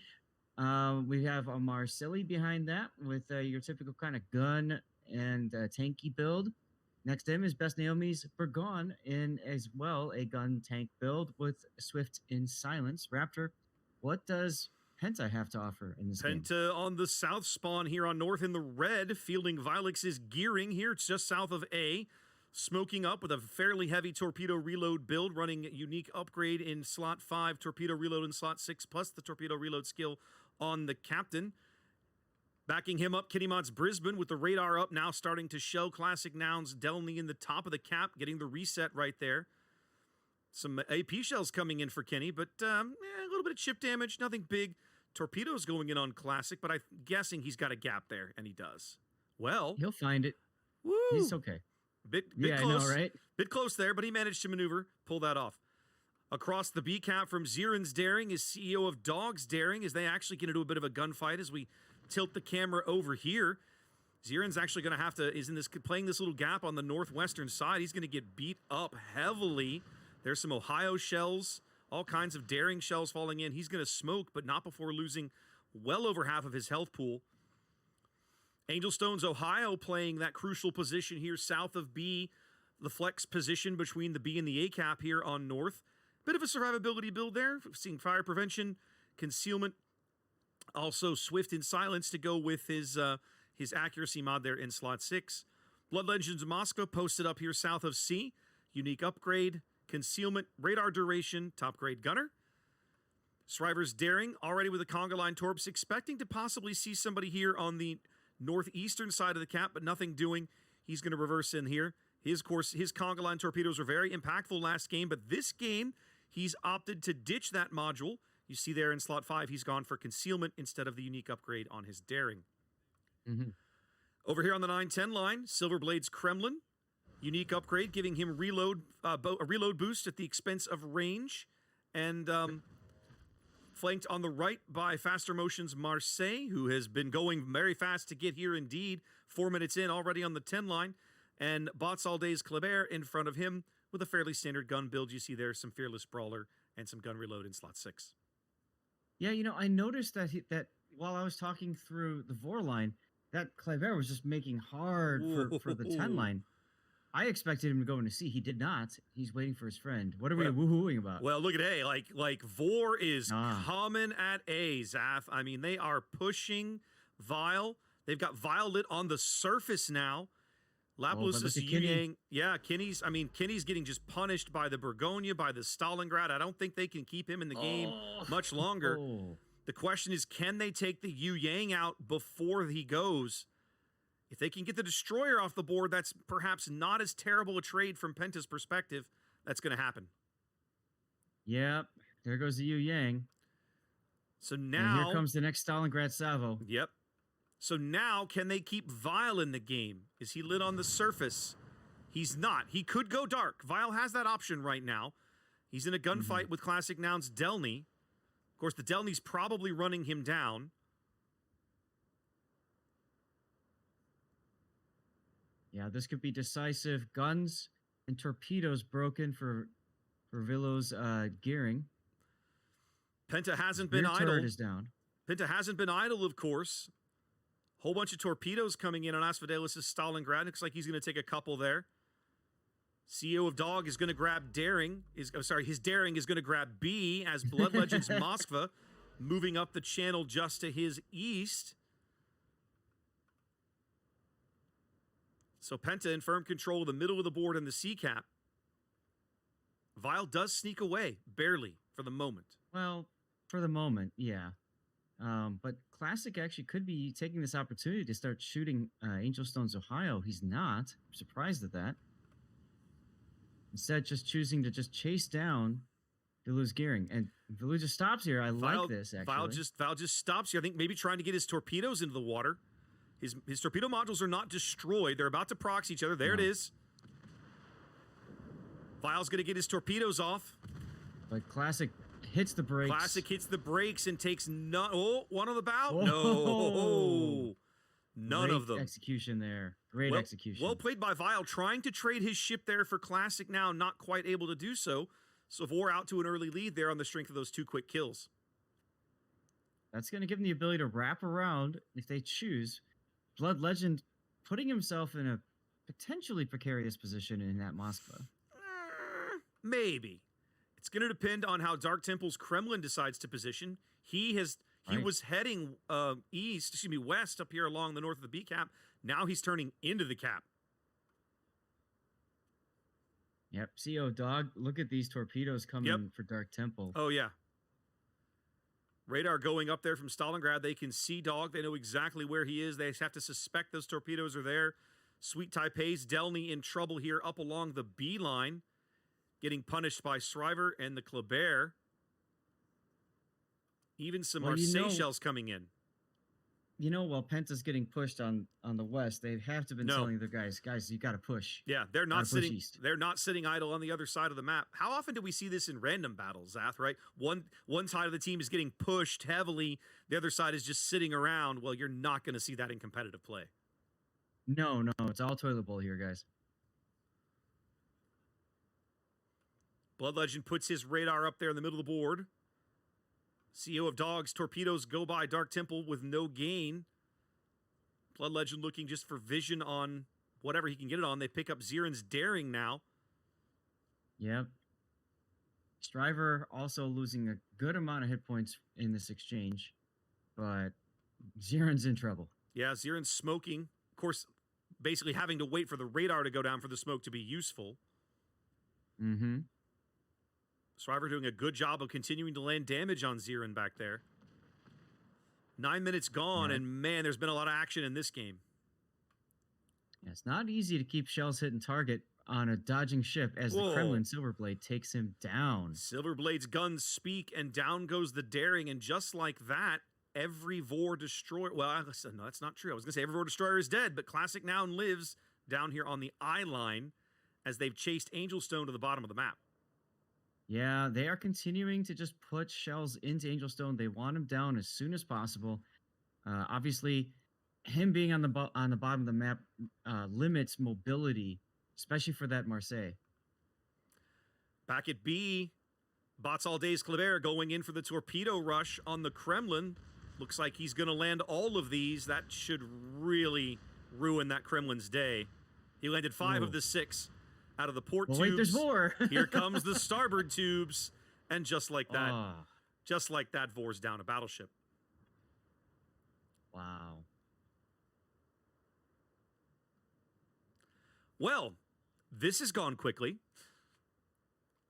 We have a Marcelli behind that with your typical kind of gun and tanky build. Next to him is Best Naomi's Burgon in as well a gun tank build with Swift in Silence. Raptor, what does Penta have to offer in this game? Penta on the south spawn here on north in the red, fielding Vilex's gearing here. It's just south of A. Smoking up with a fairly heavy torpedo reload build, running unique upgrade in slot 5, torpedo reload in slot 6, plus the torpedo reload skill on the captain. Backing him up, Kitty Mods Brisbane with the radar up, now starting to show classic nouns. Delney in the top of the cap, getting the reset right there. Some AP shells coming in for Kenny, but a little bit of chip damage, nothing big. Torpedoes going in on classic, but I'm guessing he's got a gap there, and he does. Well, He'll find it. woo! He's okay. Bit Yeah, close, I know, right? Bit close there, but he managed to maneuver, pull that off. Across the B cap from Ziren's Daring is CEO of Dogs Daring. Is they actually going to do a bit of a gunfight as we tilt the camera over here? Ziren's actually going to have to, is in this, playing this little gap on the northwestern side. He's going to get beat up heavily. There's some Ohio shells, all kinds of Daring shells falling in. He's going to smoke, but not before losing well over half of his health pool. Angel Stones, Ohio, playing that crucial position here south of B, the flex position between the B and the A cap here on north. Bit of a survivability build there, seeing fire prevention, concealment, also Swift in Silence to go with his accuracy mod there in slot 6. Blood Legends Moscow posted up here south of C, unique upgrade, concealment, radar duration, top grade gunner. Shriver's Daring, already with a conga line torps, expecting to possibly see somebody here on the northeastern side of the cap, but nothing doing. He's going to reverse in here. His conga line torpedoes were very impactful last game, but this game, he's opted to ditch that module. You see there in slot 5, he's gone for concealment instead of the unique upgrade on his Daring. Over here on the 910 line, Silverblade's Kremlin, unique upgrade, giving him a reload boost at the expense of range, and flanked on the right by Faster Motion's Marseille, who has been going very fast to get here indeed. 4 minutes in, already on the 10 line. And Bots All Day's Kleber in front of him with a fairly standard gun build. You see there some Fearless Brawler and some gun reload in slot 6. Yeah, I noticed that that while I was talking through the Vor line, that Kleber was just making hard for the 10 line. I expected him to go into C. He did not. He's waiting for his friend. What are we woohooing about? Well, look at A. Like Vor is coming at A, Zaf. I mean, they are pushing Vile. They've got Vile lit on the surface now. Laplus's Yang. Yeah, Kenny's getting just punished by the Burgonia, by the Stalingrad. I don't think they can keep him in the game much longer. The question is, can they take the Yu Yang out before he goes? If they can get the Destroyer off the board, that's perhaps not as terrible a trade from Penta's perspective. That's going to happen. Yep. There goes the Yu Yang. So now... And here comes the next Stalingrad Salvo. Yep. So now, can they keep Vile in the game? Is he lit on the surface? He's not. He could go dark. Vile has that option right now. He's in a gunfight with Classic Nouns Delney. Of course, the Delney's probably running him down. Yeah, this could be decisive. Guns and torpedoes broken for Villo's gearing. Penta hasn't been Rear idle. turret is down. Penta hasn't been idle, of course. Whole bunch of torpedoes coming in on Asphodelis' Stalingrad. Looks like he's going to take a couple there. CEO of Dog is going to grab Daring. His Daring is going to grab B as Blood Legends Moskva moving up the channel just to his east. So Penta in firm control of the middle of the board and the C cap. Vile does sneak away, barely, for the moment. Well, for the moment, yeah. But Classic actually could be taking this opportunity to start shooting Angel Stones Ohio. He's not. I'm surprised at that. Instead, just choosing to just chase down Vilu's gearing. And Vilu just stops here. I like this, actually. Vile just stops here. I think maybe trying to get his torpedoes into the water. His torpedo modules are not destroyed. They're about to proxy each other. There it is. Vile's going to get his torpedoes off. But Classic hits the brakes. Classic hits the brakes and takes one on the bow. Oh. No. None Great of them. execution there. Great execution. Well played by Vile, trying to trade his ship there for Classic now, not quite able to do so. So Vor out to an early lead there on the strength of those 2 quick kills. That's going to give them the ability to wrap around if they choose. Blood Legend putting himself in a potentially precarious position in that Moskva. Maybe. It's going to depend on how Dark Temple's Kremlin decides to position. He Right. was heading west up here along the north of the B cap. Now he's turning into the cap. Yep. CO Dog, look at these torpedoes coming for Dark Temple. Oh, yeah. Radar going up there from Stalingrad. They can see Dog. They know exactly where he is. They just have to suspect those torpedoes are there. Sweet Taipei's Delny in trouble here up along the B line, getting punished by Shriver and the Kleber. Even some Marseille shells coming in. You know, while Penta's getting pushed on the west, they have to been telling their guys, you got to push. Yeah, they're not sitting. East. They're not sitting idle on the other side of the map. How often do we see this in random battles, Zath? Right, one side of the team is getting pushed heavily, the other side is just sitting around. Well, you're not going to see that in competitive play. No, it's all toilet bowl here, guys. Blood Legend puts his radar up there in the middle of the board. CO of Dogs, torpedoes go by Dark Temple with no gain. Blood Legend looking just for vision on whatever he can get it on. They pick up Ziren's Daring now. Yep. Shriver also losing a good amount of hit points in this exchange, but Ziren's in trouble. Yeah, Ziren's smoking. Of course, basically having to wait for the radar to go down for the smoke to be useful. Mm-hmm. Shriver doing a good job of continuing to land damage on Ziren back there. 9 minutes gone, and man, there's been a lot of action in this game. Yeah, it's not easy to keep shells hitting target on a dodging ship as the Kremlin Silverblade takes him down. Silverblade's guns speak, and down goes the Daring, and just like that, every Vor destroyer... Well, no, that's not true. I was going to say every Vor destroyer is dead, but Classic Noun lives down here on the eye line as they've chased Angel Stone to the bottom of the map. Yeah, they are continuing to just put shells into Angel Stone. They want him down as soon as possible. Obviously, him being on the bottom of the map limits mobility, especially for that Marseille. Back at B, Bots All Day's Kleber going in for the torpedo rush on the Kremlin. Looks like he's going to land all of these. That should really ruin that Kremlin's day. He landed 5 of the 6 out of the port tubes. Wait, there's more. Here comes the starboard tubes. And just like that, Vor's down a battleship. Wow. Well, this has gone quickly.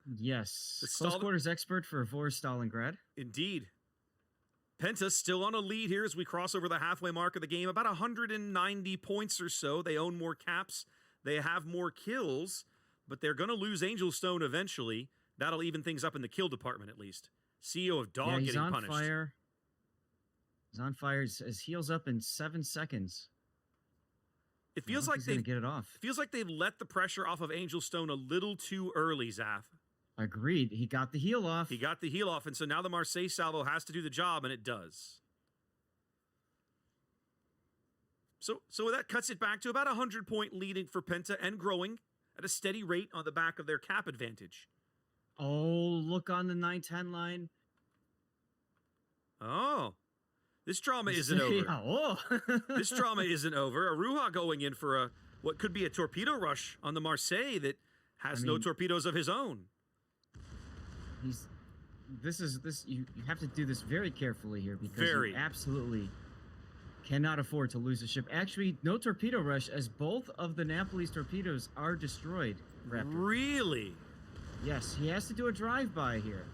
Yes. Close quarters expert for Vor Stalingrad. Indeed. Penta still on a lead here as we cross over the halfway mark of the game. About 190 points or so. They own more caps. They have more kills. But they're going to lose Angel Stone eventually. That'll even things up in the kill department, at least. CEO of Dog getting punished. Fire. He's on fire. His heals up in 7 seconds. It feels like they get it off. It feels like they've let the pressure off of Angel Stone a little too early, Zath. Agreed. He got the heal off. He got the heal off, and so now the Marseille salvo has to do the job, and it does. So that cuts it back to about 100-point leading for Penta and growing at a steady rate on the back of their cap advantage. Oh, look on the 9-10 line. Oh, this drama isn't over. This drama isn't over. Aruha going in for what could be a torpedo rush on the Marseille that has no torpedoes of his own. You have to do this very carefully here because you absolutely cannot afford to lose a ship. Actually, no torpedo rush as both of the Napoli's torpedoes are destroyed. Raptor. Really? Yes, he has to do a drive-by here.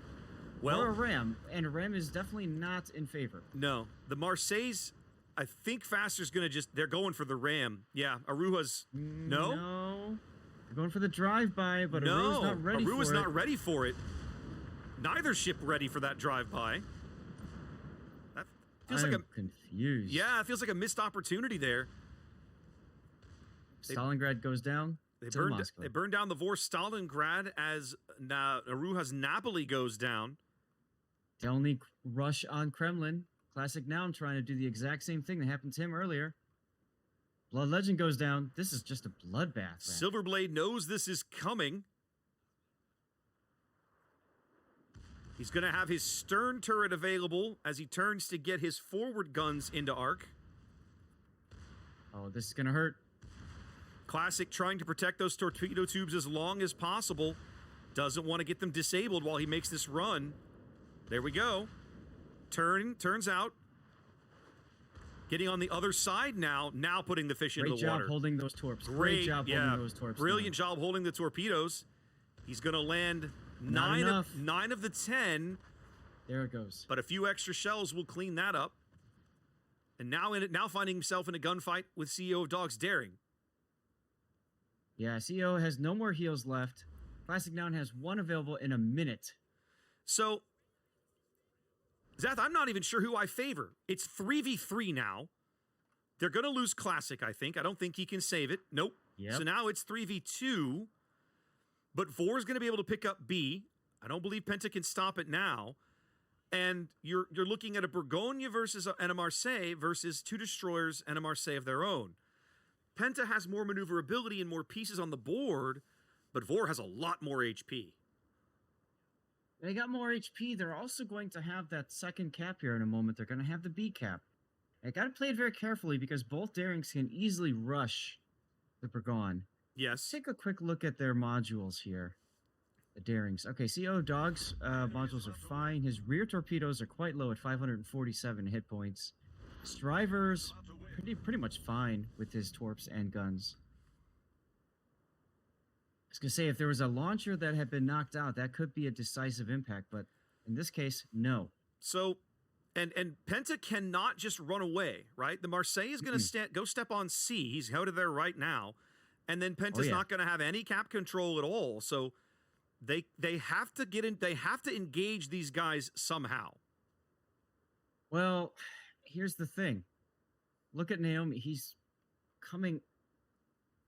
Well, or a ram, and a ram is definitely not in favor. No, the Marseille's, I think Faster's going to they're going for the ram. Yeah, Aruha's, no? No, they're going for the drive-by, but Aruha's not ready for it. Aruha's not ready for it. Neither ship ready for that drive-by. I'm confused. Yeah, it feels like a missed opportunity there. Stalingrad goes down. They burn down the Vor Stalingrad as Aruha's Napoli goes down. The only rush on Kremlin. Classic Noun trying to do the exact same thing that happened to him earlier. Blood Legend goes down. This is just a bloodbath. Silverblade knows this is coming. He's going to have his stern turret available as he turns to get his forward guns into arc. Oh, this is going to hurt. Classic trying to protect those torpedo tubes as long as possible. Doesn't want to get them disabled while he makes this run. There we go. Turns out. Getting on the other side now putting the fish into the water. Great job holding those torps. Great job holding those torps. Brilliant job holding the torpedoes. He's going to land nine of the 10. There it goes. But a few extra shells will clean that up. And now finding himself in a gunfight with CEO of Dogs Daring. Yeah, CEO has no more heals left. Classic Noun has one available in a minute. So, Zath, I'm not even sure who I favor. It's 3v3 now. They're going to lose Classic, I think. I don't think he can save it. Nope. Yep. So now it's 3v2. But Vor's going to be able to pick up B. I don't believe Penta can stop it now. And you're looking at a Burgonia and a Marseille versus two destroyers and a Marseille of their own. Penta has more maneuverability and more pieces on the board, but Vor has a lot more HP. They got more HP. They're also going to have that second cap here in a moment. They're going to have the B cap. I got to play it very carefully because both Darings can easily rush the Burgon. Yes. Let's take a quick look at their modules here. The Darings. Okay, CO Dogs modules are fine. His rear torpedoes are quite low at 547 hit points. Strivers, pretty much fine with his torps and guns. I was going to say, if there was a launcher that had been knocked out, that could be a decisive impact, but in this case, no. So, and Penta cannot just run away, right? The Marseille is going to go step on C. He's headed there right now. And then Penta's not going to have any cap control at all. So they have to get in. They have to engage these guys somehow. Well, here's the thing. Look at Naomi. He's coming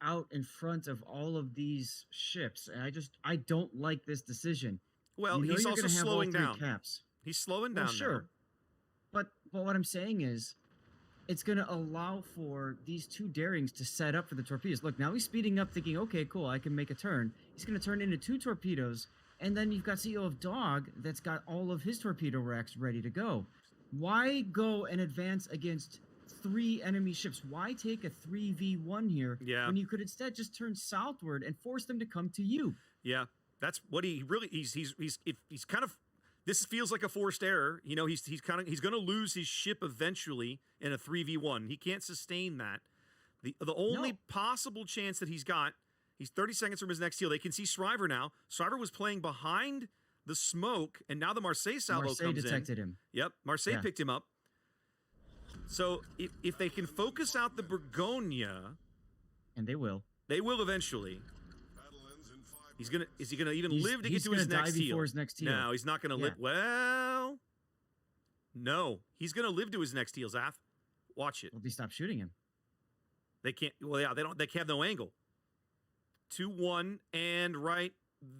out in front of all of these ships. And I don't like this decision. Well, he's also slowing down. Caps. He's slowing down. Well, sure. But what I'm saying is, it's going to allow for these two Darings to set up for the torpedoes. Look, now he's speeding up thinking, okay, cool, I can make a turn. He's going to turn into two torpedoes, and then you've got CEO of Dog that's got all of his torpedo racks ready to go. Why go and advance against three enemy ships? Why take a 3v1 here when you could instead just turn southward and force them to come to you? Yeah, that's what he's kind of. This feels like a forced error. You know, he's going to lose his ship eventually in a 3v1. He can't sustain that. The only possible chance that he's 30 seconds from his next heal. They can see Shriver now. Shriver was playing behind the smoke, and now the Marseille salvo comes in. Marseille detected him. Yep, Marseille picked him up. So if they can focus out the Burgonia, and they will eventually. Is he gonna even live to get to his next heal? Before his next heal? No, he's not gonna live. Well, no, he's gonna live to his next heal. Zath, watch it. Well, they stop shooting him. They can't. Well, yeah, they don't. They have no angle. 2-1, and right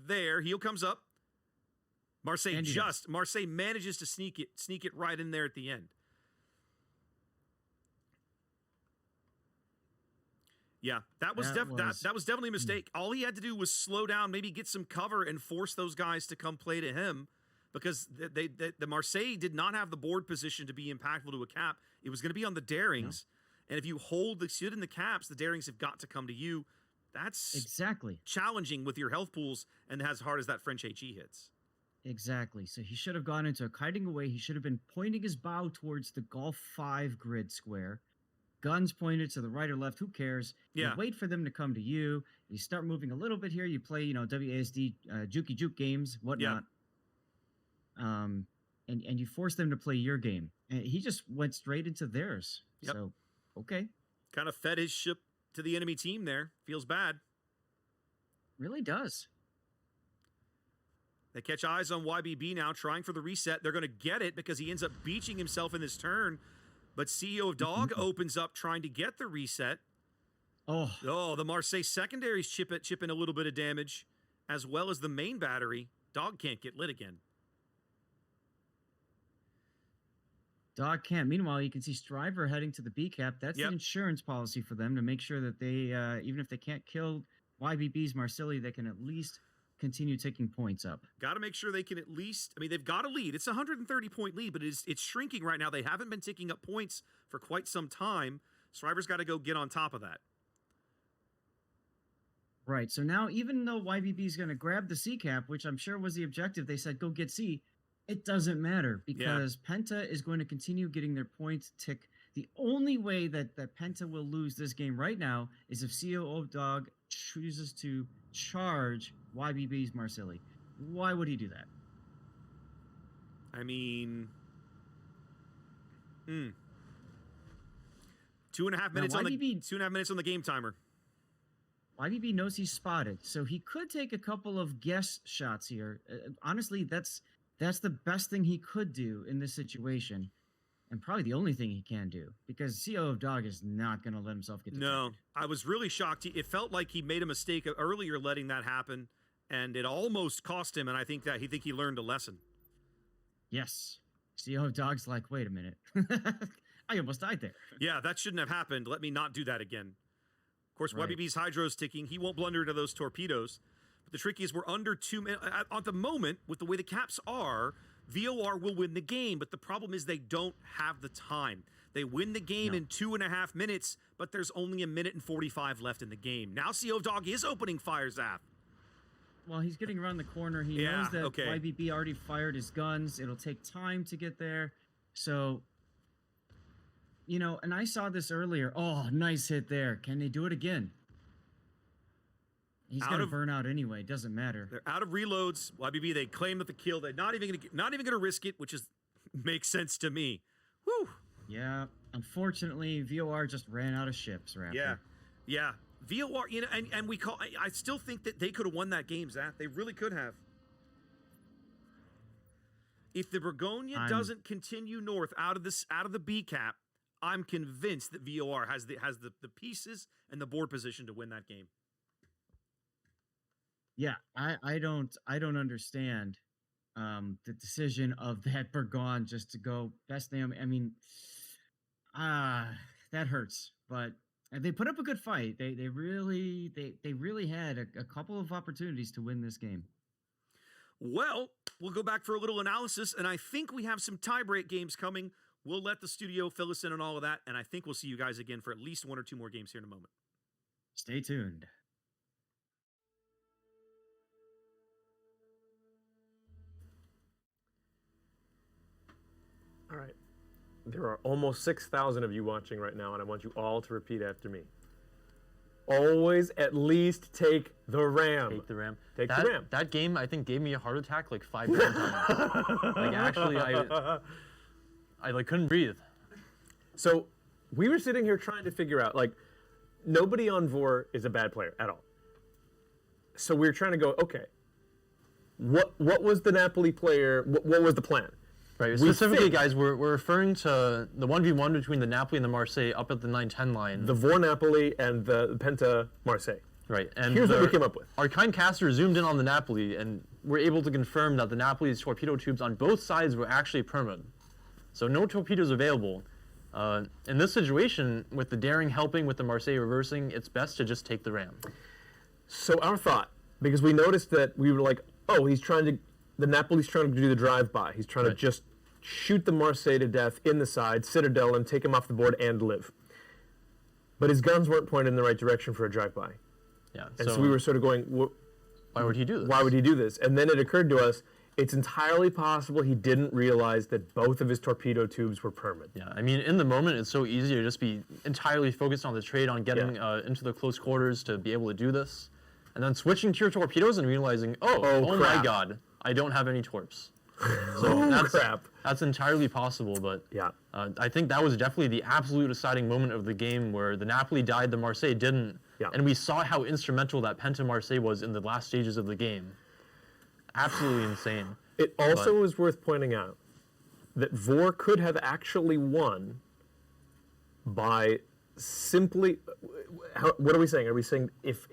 there, heel comes up. Marseille manages to sneak it right in there at the end. Yeah, that was definitely a mistake. All he had to do was slow down, maybe get some cover, and force those guys to come play to him, because the Marseille did not have the board position to be impactful to a cap. It was going to be on the Darings, and if you sit in the caps, the Darings have got to come to you. That's exactly challenging with your health pools and as hard as that French HE hits. Exactly. So he should have gone into a kiting away. He should have been pointing his bow towards the Golf 5 grid square. Guns pointed to the right or left, who cares? You wait for them to come to you. You start moving a little bit here. You play, WASD, Jukey Juke games, whatnot. And you force them to play your game. And he just went straight into theirs. Yep. So, okay. Kind of fed his ship to the enemy team there. Feels bad. Really does. They catch eyes on YBB now, trying for the reset. They're going to get it because he ends up beaching himself in this turn. But CEO of Dog opens up trying to get the reset. Oh, the Marseille secondaries chip in a little bit of damage, as well as the main battery. Dog can't get lit again. Dog can't. Meanwhile, you can see Striver heading to the B cap. That's the insurance policy for them to make sure that they, even if they can't kill YBB's Marsilli, they can at least continue taking points up. Got to make sure they can at least. I mean, they've got a lead. It's a 130-point lead, but it's shrinking right now. They haven't been taking up points for quite some time. Survivor's got to go get on top of that. Right. So now, even though YBB is going to grab the C cap, which I'm sure was the objective, they said go get C. It doesn't matter because Penta is going to continue getting their points tick. The only way that Penta will lose this game right now is if COO Dog chooses to charge YBB's Marsilli. Why would he do that? I mean, 2.5 minutes on the 2.5 minutes on the game timer. YBB knows he's spotted, so he could take a couple of guess shots here. Honestly, that's the best thing he could do in this situation, and probably the only thing he can do, because CO of Dog is not going to let himself get detected. No, I was really shocked. It felt like he made a mistake earlier letting that happen, and it almost cost him, and I think he learned a lesson. Yes. CO of Dog's like, wait a minute. I almost died there. Yeah, that shouldn't have happened. Let me not do that again. Of course, Right. YBB's Hydro's ticking. He won't blunder into those torpedoes. But the trick is we're under 2 minutes. At the moment, with the way the caps are, VOR will win the game. But the problem is they don't have the time. They win the game in 2.5 minutes, but there's only 1 minute and 45 left in the game. Now CO Dog is opening fire, Zap. Well, he's getting around the corner. He knows that YBB already fired his guns. It'll take time to get there. So, and I saw this earlier. Oh, nice hit there. Can they do it again? He's going to burn out anyway. Doesn't matter. They're out of reloads. YBB, they claim that the kill. They're not even going to risk it, which makes sense to me. Whew. Yeah. Unfortunately, VOR just ran out of ships, Raptor. Yeah. VOR, and I still think that they could have won that game, Zach. They really could have. If the Bergonia doesn't continue north out of the B cap, I'm convinced that VOR has the pieces and the board position to win that game. Yeah, I don't understand the decision of that Bergon just to go best name. I mean, that hurts, but they put up a good fight. They really had a couple of opportunities to win this game. Well, we'll go back for a little analysis, and I think we have some tiebreak games coming. We'll let the studio fill us in on all of that, and I think we'll see you guys again for at least 1 or 2 more games here in a moment. Stay tuned. All right. There are almost 6,000 of you watching right now, and I want you all to repeat after me. Always at least take the ram. Take the ram. Take the ram. That game, I think, gave me a heart attack like 5 different times. Like, actually, I like couldn't breathe. So we were sitting here trying to figure out, like, nobody on Vor is a bad player at all. So we were trying to go, okay, what was the Napoli player? What was the plan? Right. Specifically, guys, we're referring to the 1v1 between the Napoli and the Marseille up at the 9-10 line. The Vor Napoli and the Penta Marseille. Right. And here's what we came up with. Our kind caster zoomed in on the Napoli, and we're able to confirm that the Napoli's torpedo tubes on both sides were actually permanent. So no torpedoes available. In this situation, with the daring helping with the Marseille reversing, it's best to just take the ram. So our thought, because we noticed that we were like, oh, the Napoli's trying to do the drive-by. He's trying to just shoot the Marseille to death in the side, Citadel, and take him off the board and live. But his guns weren't pointed in the right direction for a drive-by. Yeah. And so we were sort of going, why would he do this? Why would he do this? And then it occurred to us, it's entirely possible he didn't realize that both of his torpedo tubes were permanent. Yeah, I mean, in the moment, it's so easy to just be entirely focused on the trade, on getting into the close quarters to be able to do this. And then switching to your torpedoes and realizing, oh my God, I don't have any torps. So that's entirely possible, but I think that was definitely the absolute deciding moment of the game where the Napoli died, the Marseille didn't, and we saw how instrumental that Penta Marseille was in the last stages of the game. Absolutely insane. It also is worth pointing out that Vor could have actually won by simply, what are we saying? Are we saying if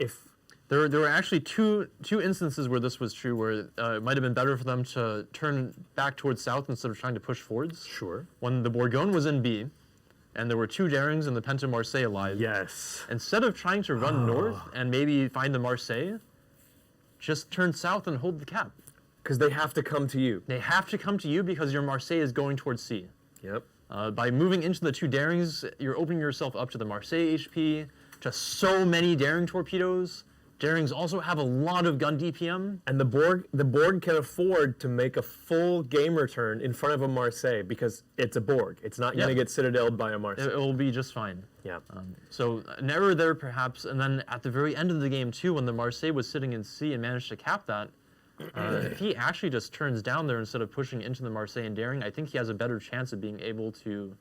There were actually two instances where this was true, where it might have been better for them to turn back towards south instead of trying to push forwards. Sure. When the Bourgogne was in B, and there were 2 darings in the Penta Marseille alive. Yes. Instead of trying to run north and maybe find the Marseille, just turn south and hold the cap. Because they have to come to you. They have to come to you because your Marseille is going towards sea. Yep. By moving into the 2 Darings, you're opening yourself up to the Marseille HP, just so many Daring torpedoes. Darings also have a lot of gun DPM. And the Borg can afford to make a full game return in front of a Marseille because it's a Borg. It's not going to get citadeled by a Marseille. It will be just fine. Yeah. So an error there perhaps, and then at the very end of the game too, when the Marseille was sitting in sea and managed to cap that, if he actually just turns down there instead of pushing into the Marseille and Daring, I think he has a better chance of being able to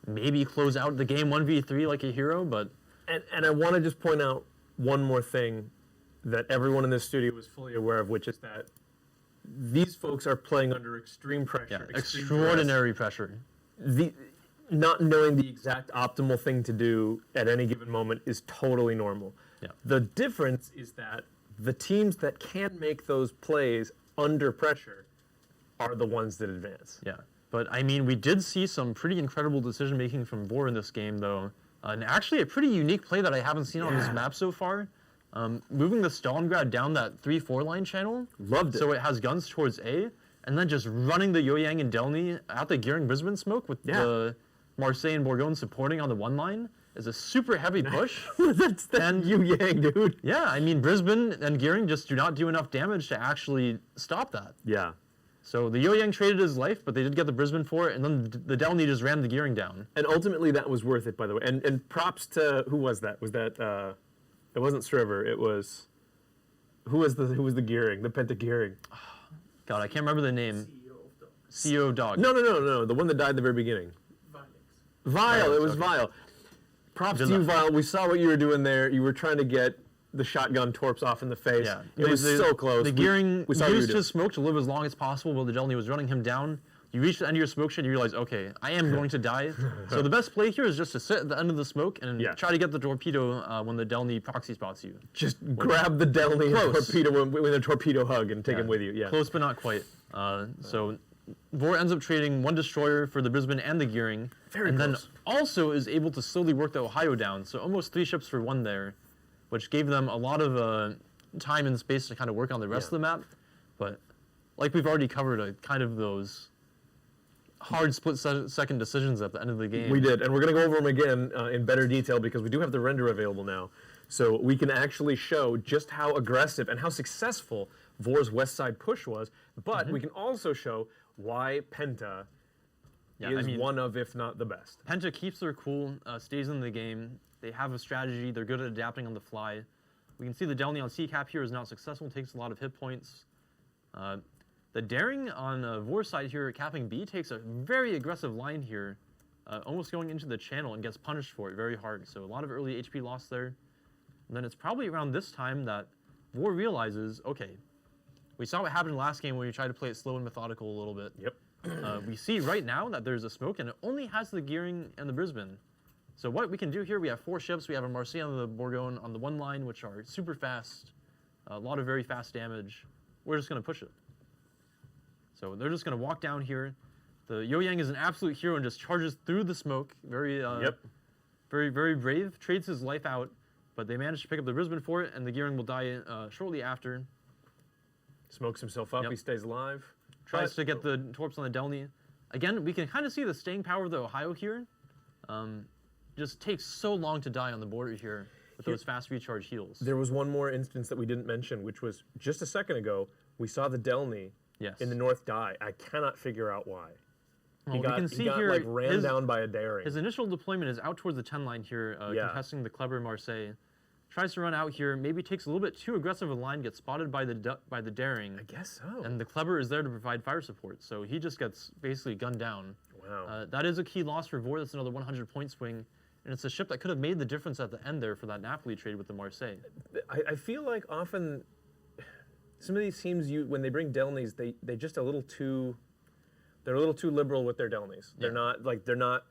maybe close out the game 1v3 like a hero, but... And I want to just point out one more thing that everyone in this studio was fully aware of, which is that these folks are playing under extreme pressure. Yeah, extraordinary pressure. Not knowing the exact optimal thing to do at any given moment is totally normal. Yeah. The difference is that the teams that can make those plays under pressure are the ones that advance. Yeah, but I mean, we did see some pretty incredible decision making from Vor in this game, though, and actually a pretty unique play that I haven't seen on this map so far. Moving the Stalingrad down that 3-4 line channel. Loved it. So it has guns towards A, and then just running the Yoyang and Delny at the Gearing Brisbane smoke with the Marseille and Bourgogne supporting on the 1 line is a super heavy push. That's Yu Yang, dude. Yeah, I mean, Brisbane and Gearing just do not do enough damage to actually stop that. Yeah. So the Yoyang traded his life, but they did get the Brisbane for it, and then the Delny just ran the Gearing down. And ultimately that was worth it, by the way. And props to, who was that? Was that, it wasn't Striver, it was, who was the Gearing, the Penta Gearing? God, I can't remember the name. CEO of Dog. No, the one that died at the very beginning. Vile, it was okay. Vile. Props Good to you, enough. Vile. We saw what you were doing there. You were trying to get the shotgun torps off in the face. Yeah, It was so close. The Gearing we saw what you were used doing. his smoke to live as long as possible while the Delny was running him down. You reach the end of your smoke shed, you realize, okay, I am going to die. So the best play here is just to sit at the end of the smoke and try to get the torpedo when the Delny proxy spots you. Just grab the Delny and Close. torpedo with a torpedo hug and take him with you. Yeah. Close but not quite. So Vor ends up trading 1 destroyer for the Brisbane and the Gearing. Very and close. then also is able to slowly work the Ohio down. So almost 3 ships for 1 there, which gave them a lot of time and space to kind of work on the rest of the map. But like we've already covered, kind of those hard split-second decisions at the end of the game. We did, and we're going to go over them again in better detail because we do have the render available now. So we can actually show just how aggressive and how successful Vor's west side push was, but we can also show why Penta is one of, if not the best. Penta keeps their cool, stays in the game. They have a strategy. They're good at adapting on the fly. We can see the Delny on C-Cap here is not successful, takes a lot of hit points. The Daring on Vor's side here, capping B, takes a very aggressive line here, almost going into the channel and gets punished for it very hard. So a lot of early HP loss there. And then it's probably around this time that Vor realizes, okay, we saw what happened last game when we tried to play it slow and methodical a little bit. Yep. We see right now that there's a smoke and it only has the Gearing and the Brisbane. So what we can do here, we have 4 ships. We have a Marseille and the Bourgogne on the 1 line, which are super fast, a lot of very fast damage. We're just going to push it. So they're just going to walk down here. The Yoyang is an absolute hero and just charges through the smoke. Very, very, very brave. Trades his life out, but they manage to pick up the Brisbane for it, and the Gearing will die shortly after. Smokes himself up. Yep. He stays alive. Tries to get the torps on the Delny. Again, we can kind of see the staying power of the Ohio here. Just takes so long to die on the border here with those fast recharge heals. There was one more instance that we didn't mention, which was just a second ago. We saw the Delny in the north die. I cannot figure out why. Well, He got like ran down by a Daring. His initial deployment is out towards the 10 line here, contesting the clever Marseille. Tries to run out here, maybe takes a little bit too aggressive a line, gets spotted by the Daring. I guess so. And the Clever is there to provide fire support, so he just gets basically gunned down. Wow. That is a key loss for Vor. That's another 100-point swing, and it's a ship that could have made the difference at the end there for that Napoli trade with the Marseille. I feel like often some of these teams, when they bring Delnys, they just they're a little too liberal with their Delnys. They're not.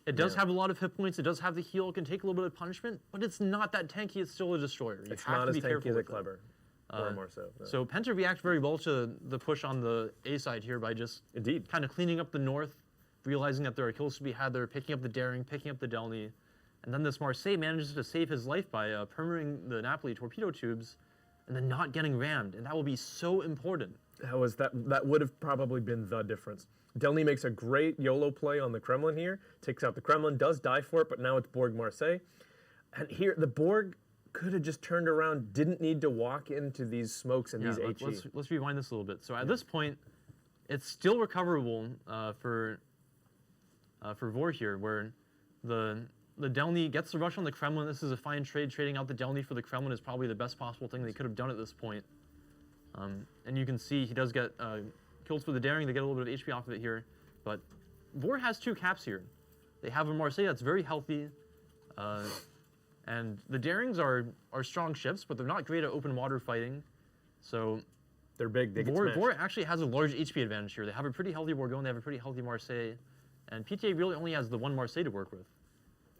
It does have a lot of hit points. It does have the heal. It can take a little bit of punishment, but it's not that tanky. It's still a destroyer. You It's have not to as be tanky careful as a with it. Clever or a Marceau. No. So Penta reacts very well to the push on the A side here by just Indeed. kind of cleaning up the north, realizing that there are kills to be had there, picking up the Daring, picking up the Delny, and then this Marseille manages to save his life by permeating the Napoli torpedo tubes, and then not getting rammed, and that will be so important. That would have probably been the difference. Delny makes a great YOLO play on the Kremlin here, takes out the Kremlin, does die for it, but now it's Borg Marseille. And here, the Borg could have just turned around, didn't need to walk into these smokes and these HE. Let's rewind this a little bit. So at this point, it's still recoverable for Vor here, where the Delny gets the rush on the Kremlin. This is a fine trade. Trading out the Delny for the Kremlin is probably the best possible thing they could have done at this point. And you can see he does get kills for the Daring. They get a little bit of HP off of it here. But Vor has 2 caps here. They have a Marseille that's very healthy. And the Darings are strong ships, but they're not great at open water fighting. So they're big. They get smashed. Vor actually has a large HP advantage here. They have a pretty healthy Bourgogne. They have a pretty healthy Marseille. And PTA really only has the 1 Marseille to work with.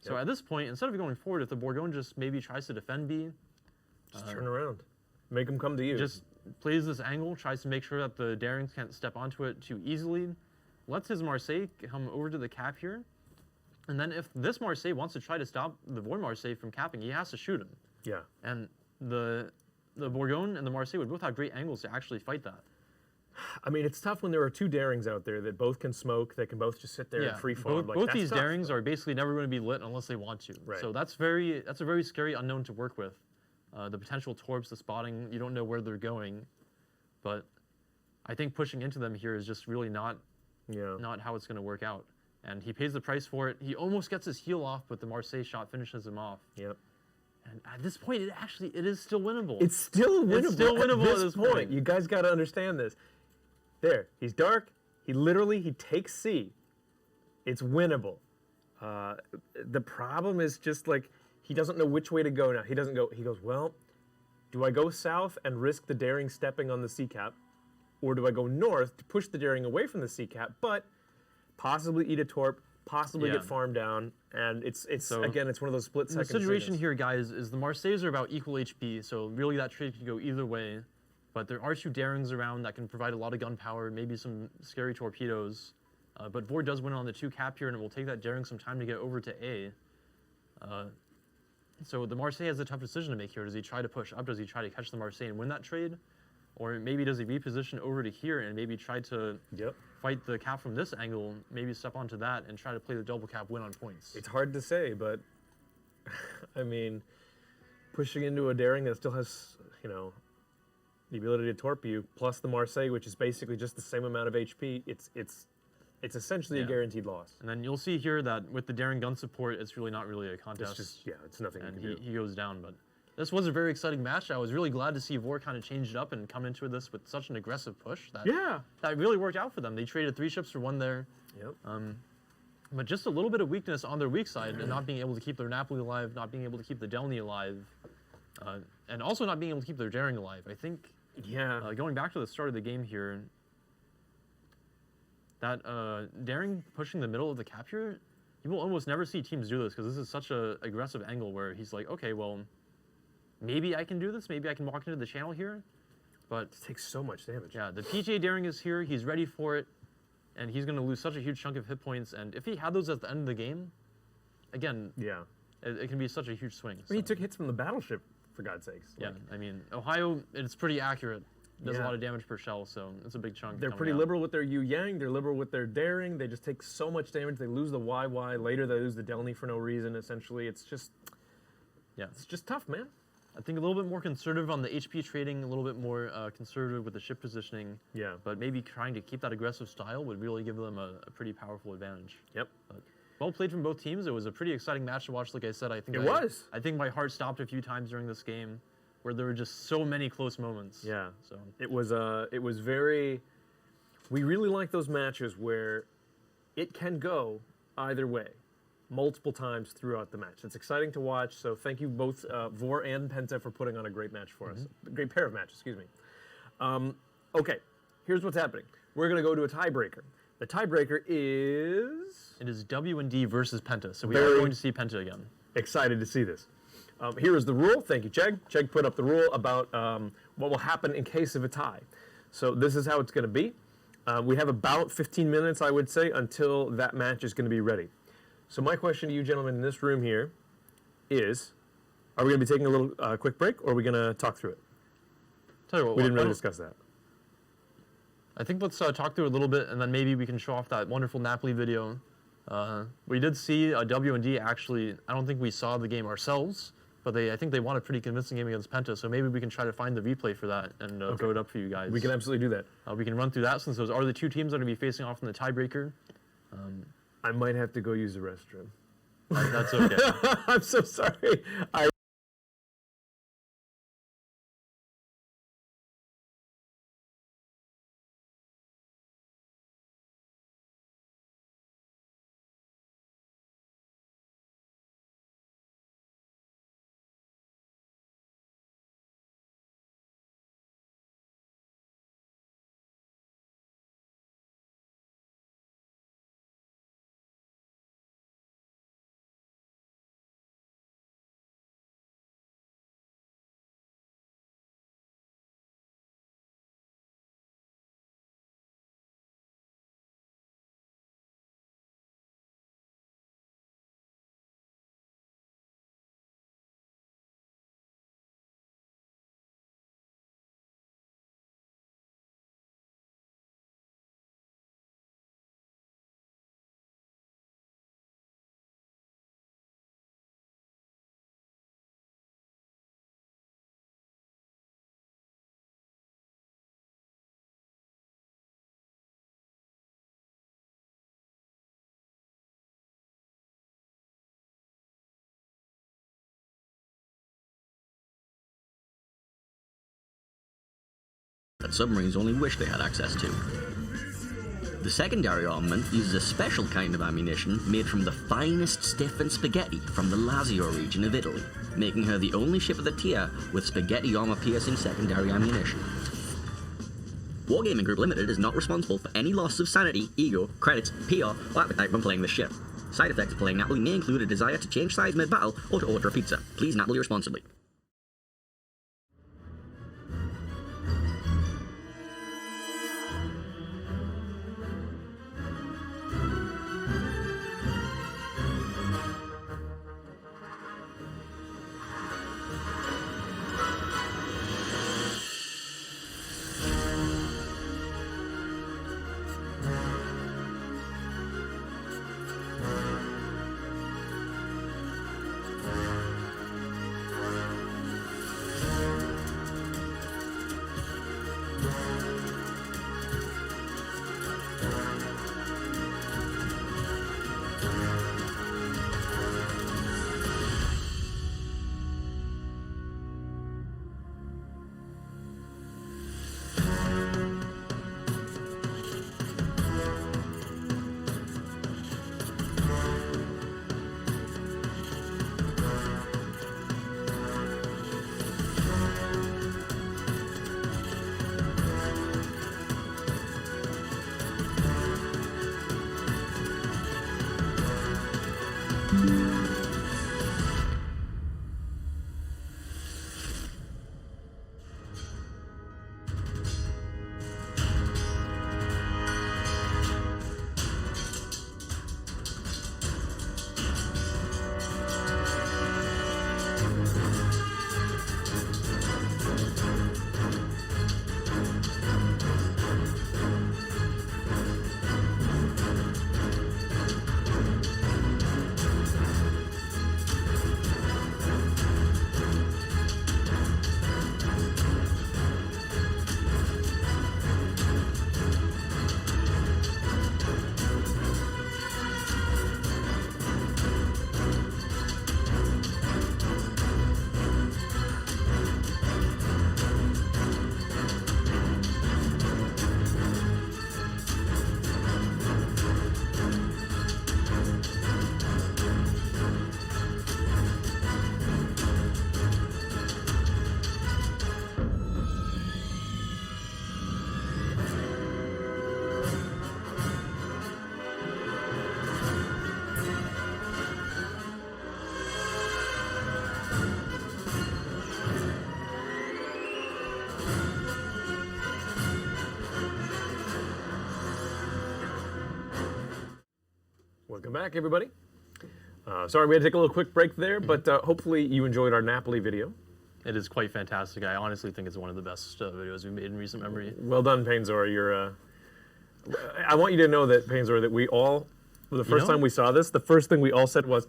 So at this point, instead of going forward, if the Bourgogne just maybe tries to defend B, just turn around. Make them come to you. Just plays this angle, tries to make sure that the Darings can't step onto it too easily, lets his Marseille come over to the cap here, and then if this Marseille wants to try to stop the Vor Marseille from capping, he has to shoot him. Yeah. And the Bourgogne and the Marseille would both have great angles to actually fight that. I mean, it's tough when there are 2 Darings out there that both can smoke. They can both just sit there and freeform. Both these Darings are basically never going to be lit unless they want to. Right. So that's a very scary unknown to work with. The potential torps, the spotting, you don't know where they're going. But I think pushing into them here is just really not how it's going to work out. And he pays the price for it. He almost gets his heal off, but the Marseille shot finishes him off. Yep. And at this point, it is still winnable. It's still winnable. It's still winnable at this point. You guys got to understand this. There, he's dark. He takes C. It's winnable. The problem is just like he doesn't know which way to go now. He doesn't go. He goes, well, do I go south and risk the Daring stepping on the C cap, or do I go north to push the Daring away from the C cap, but possibly eat a torp, possibly get farmed down, and it's again, it's one of those split second. The situation here, guys, is the Marseilles are about equal HP, so really that trade could go either way. But there are 2 Darings around that can provide a lot of gunpowder, maybe some scary torpedoes. But Vor does win on the 2 cap here, and it will take that Daring some time to get over to A. So the Marseille has a tough decision to make here. Does he try to push up? Does he try to catch the Marseille and win that trade? Or maybe does he reposition over to here and maybe try to fight the cap from this angle, maybe step onto that and try to play the double cap win on points? It's hard to say, but I mean, pushing into a Daring that still has, the ability to torp you, plus the Marseille, which is basically just the same amount of HP, it's essentially a guaranteed loss. And then you'll see here that with the Daring gun support, it's really not really a contest. It's just, it's nothing and you can do. He goes down, but this was a very exciting match. I was really glad to see Vor kind of change it up and come into this with such an aggressive push. That really worked out for them. They traded 3 ships for 1 there. Yep. But just a little bit of weakness on their weak side and not being able to keep their Napoli alive, not being able to keep the Delny alive, and also not being able to keep their Daring alive. I think going back to the start of the game here, that Daring pushing the middle of the cap here, you will almost never see teams do this because this is such an aggressive angle where he's like, okay, well, maybe I can do this. Maybe I can walk into the channel here. But it takes so much damage. Yeah, the PJ Daring is here. He's ready for it. And he's going to lose such a huge chunk of hit points. And if he had those at the end of the game, again, it can be such a huge swing. I mean, he took hits from the battleship, for God's sakes. Yeah, I mean, Ohio, it's pretty accurate. Does a lot of damage per shell, so it's a big chunk. They're pretty liberal with their Yu Yang. They're liberal with their Daring. They just take so much damage. They lose the YY. Later, they lose the Delny for no reason, essentially. It's just tough, man. I think a little bit more conservative on the HP trading, a little bit more conservative with the ship positioning. Yeah. But maybe trying to keep that aggressive style would really give them a pretty powerful advantage. Yep. But well played from both teams. It was a pretty exciting match to watch. Like I said, I think I think my heart stopped a few times during this game, where there were just so many close moments. Yeah. So it was very. We really like those matches where it can go either way, multiple times throughout the match. It's exciting to watch. So thank you both, Vor and Penta, for putting on a great match for us. A great pair of matches, excuse me. Okay, here's what's happening. We're going to go to a tiebreaker. The tiebreaker is... It is W and D versus Penta, so we are going to see Penta again. Excited to see this. Here is the rule. Thank you, Chegg. Chegg put up the rule about what will happen in case of a tie. So this is how it's going to be. We have about 15 minutes, I would say, until that match is going to be ready. So my question to you gentlemen in this room here is, are we going to be taking a little quick break, or are we going to talk through it? Tell you what, We didn't I really don't- discuss that. I think let's talk through it a little bit, and then maybe we can show off that wonderful Napoli video. We did see W&D actually. I don't think we saw the game ourselves, but I think they won a pretty convincing game against Penta. So maybe we can try to find the replay for that and throw it up for you guys. We can absolutely do that. We can run through that since those are the two teams that are going to be facing off in the tiebreaker. I might have to go use the restroom. That's okay. I'm so sorry. that submarines only wish they had access to. The secondary armament uses a special kind of ammunition made from the finest stiff and spaghetti from the Lazio region of Italy, making her the only ship of the tier with spaghetti armor-piercing secondary ammunition. Wargaming Group Limited is not responsible for any loss of sanity, ego, credits, PR, or appetite when playing this ship. Side effects of playing Napoli may include a desire to change sides mid-battle or to order a pizza. Please Napoli responsibly. Welcome back, everybody. Sorry we had to take a little quick break there, but hopefully you enjoyed our Napoli video. It is quite fantastic. I honestly think it's one of the best videos we've made in recent memory. Well done, Painzor. You're. I want you to know that, Painzor, that we all, the first time we saw this, the first thing we all said was,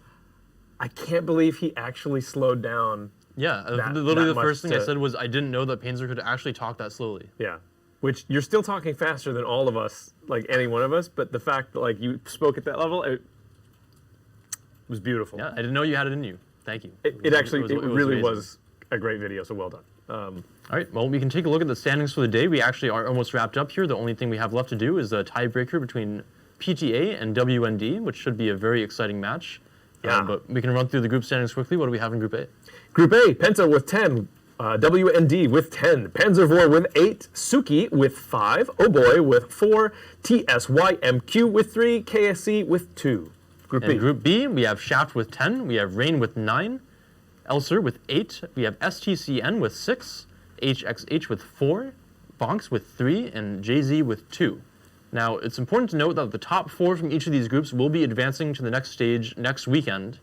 I can't believe he actually slowed down. Yeah, that literally the much first thing I to- said was I didn't know that Painzer could actually talk that slowly. Yeah. Which you're still talking faster than all of us, like any one of us, but the fact that like you spoke at that level, it was beautiful. Yeah, I didn't know you had it in you. Thank you. It really amazing. was a great video, so well done. All right, well, we can take a look at the standings for the day. We actually are almost wrapped up here. The only thing we have left to do is a tiebreaker between PTA and WND, which should be a very exciting match. Yeah. But we can run through the group standings quickly. What do we have in Group A? Group A, Penta with 10, WND with 10, Panzervor with 8, Suki with 5, Oh Boy with 4, TSYMQ with 3, KSC with 2. Group B. In Group B, we have Shaft with 10, we have Rain with 9, Elser with 8, we have STCN with 6, HXH with 4, Bonks with 3, and JZ with 2. Now, it's important to note that the top 4 from each of these groups will be advancing to the next stage next weekend.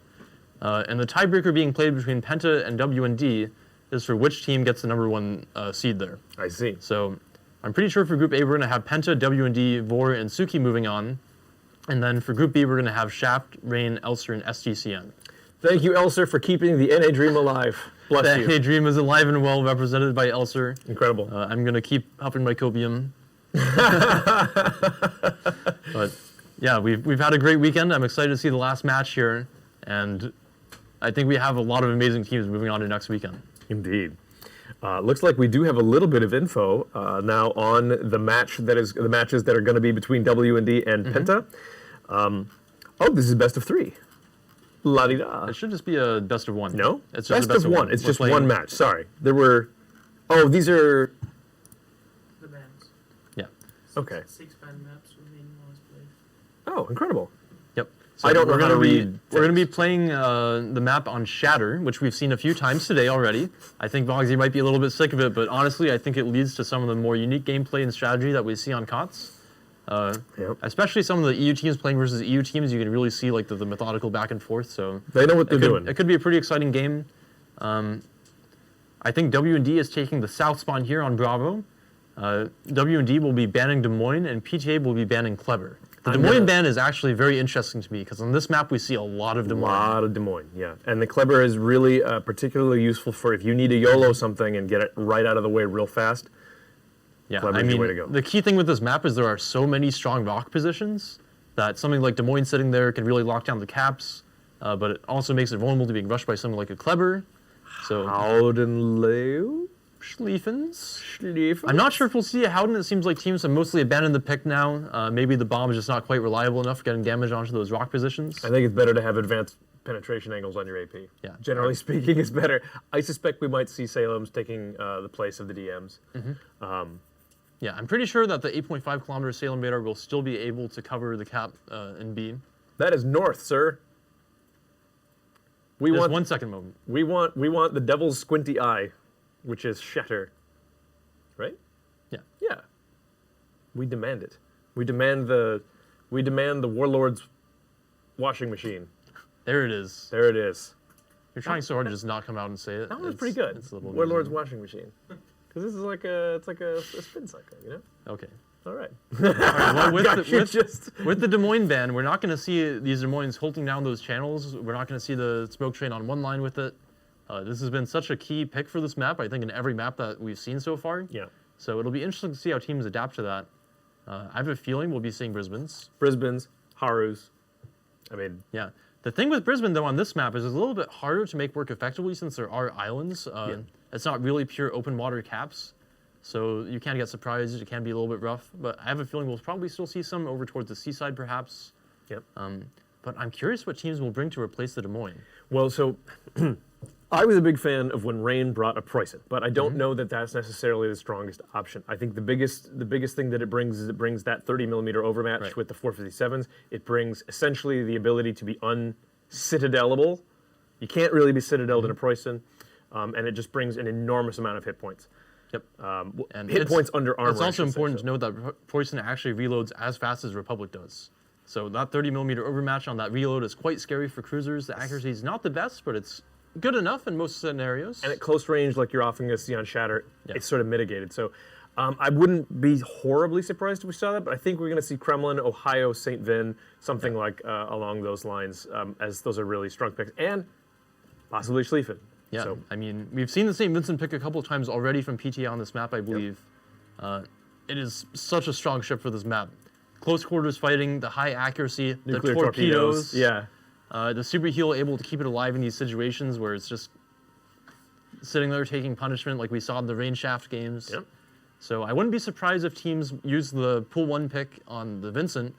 And the tiebreaker being played between Penta and WND is for which team gets the #1 seed there. I see. So I'm pretty sure for Group A, we're going to have Penta, WND, Vor, and Suki moving on. And then for Group B, we're going to have Shaft, Rain, Elser, and STCN. Thank you, Elser, for keeping the NA Dream alive. Bless The you. NA Dream is alive and well, represented by Elser. Incredible. I'm going to keep huffing my copium. But yeah, we've had a great weekend. I'm excited to see the last match here. And I think we have a lot of amazing teams moving on to next weekend. Indeed. Looks like we do have a little bit of info now on the matches that are going to be between WND and Penta. Oh, this is best of 3. La-di-da. It should just be a best of 1. No? It's just best a of 1. It's We're just playing- one match. Sorry. There were... Oh, these are... The bands. Yeah. Okay. 6 band maps remaining on display. Oh, incredible. Yep. I don't know we're how gonna to be read we're going to be text. playing the map on Shatter, which we've seen a few times today already. I think Bogsy might be a little bit sick of it, but honestly, I think it leads to some of the more unique gameplay and strategy that we see on COTS. Yep. Especially some of the EU teams playing versus EU teams, you can really see like the methodical back and forth. So They know what they're doing. it could be a pretty exciting game. I think WND is taking the south spawn here on Bravo. WND will be banning Des Moines, and PTA will be banning Clever. The Des Moines ban is actually very interesting to me because on this map we see a lot of Des A Moines. lot of Des Moines, yeah. And the Clever is really particularly useful for if you need to YOLO something and get it right out of the way real fast. Yeah, Clever's I the mean, way to go. the key thing with this map is there are so many strong rock positions that something like Des Moines sitting there can really lock down the caps, but it also makes it vulnerable to being rushed by something like a Clever. So, Howdenlew? Schlieffens. I'm not sure if we'll see a Howden. It seems like teams have mostly abandoned the pick now. Maybe the bomb is just not quite reliable enough for getting damage onto those rock positions. I think it's better to have advanced penetration angles on your AP. Yeah. Generally speaking, it's better. I suspect we might see Salem's taking the place of the DMs. Yeah, I'm pretty sure that the 8.5 kilometer Salem radar will still be able to cover the cap in B. That is north, sir. We There's want 1 second moment. we want the devil's squinty eye, which is Shatter. Right? Yeah. Yeah. We demand it. We demand the warlord's washing machine. There it is. There it is. You're trying so hard to just not come out and say it. That was It's- pretty good. It's a little Warlord's amusing. washing machine. Because this is like a spin cycle, you know? Okay. All right. Well, with Gosh, the- you with- just With the Des Moines ban, we're not going to see these Des Moines holding down those channels. We're not going to see the smoke train on one line with it. This has been such a key pick for this map, I think, in every map that we've seen so far. Yeah. So it'll be interesting to see how teams adapt to that. I have a feeling we'll be seeing Brisbane's. Brisbane's, Haru's. I mean, Yeah. The thing with Brisbane, though, on this map is it's a little bit harder to make work effectively since there are islands. It's not really pure open water caps. So you can get surprised. It can be a little bit rough. But I have a feeling we'll probably still see some over towards the seaside, perhaps. Yep. But I'm curious what teams will bring to replace the Des Moines. well, so I was a big fan of when Rain brought a Preußen, but I don't know that that's necessarily the strongest option. I think the biggest thing that it brings is it brings that 30 millimeter overmatch Right. with the 457s. It brings essentially the ability to be uncitadelable. You can't really be citadeled in a Preußen, and it just brings an enormous amount of hit points. Yep. And Hit it's- points under armor. It's I also should say, important so. to note that Poison actually reloads as fast as Republic does. So that 30 millimeter overmatch on that reload is quite scary for cruisers. The accuracy is not the best, but it's good enough in most scenarios. And at close range, like you're often going to see on Shatter, Yeah. it's sort of mitigated. So I wouldn't be horribly surprised if we saw that, but I think we're going to see Kremlin, Ohio, St. Vin, something like along those lines, as those are really strong picks. And possibly Schlieffen. Yeah, So, I mean, we've seen the St. Vincent pick a couple of times already from PTA on this map, I believe. It is such a strong ship for this map. Close quarters fighting, the high accuracy, nuclear the torpedoes. Yeah. The super heal able to keep it alive in these situations where it's just sitting there taking punishment like we saw in the Rain Shaft games. Yep. So I wouldn't be surprised if teams use the pool 1 pick on the Vincent,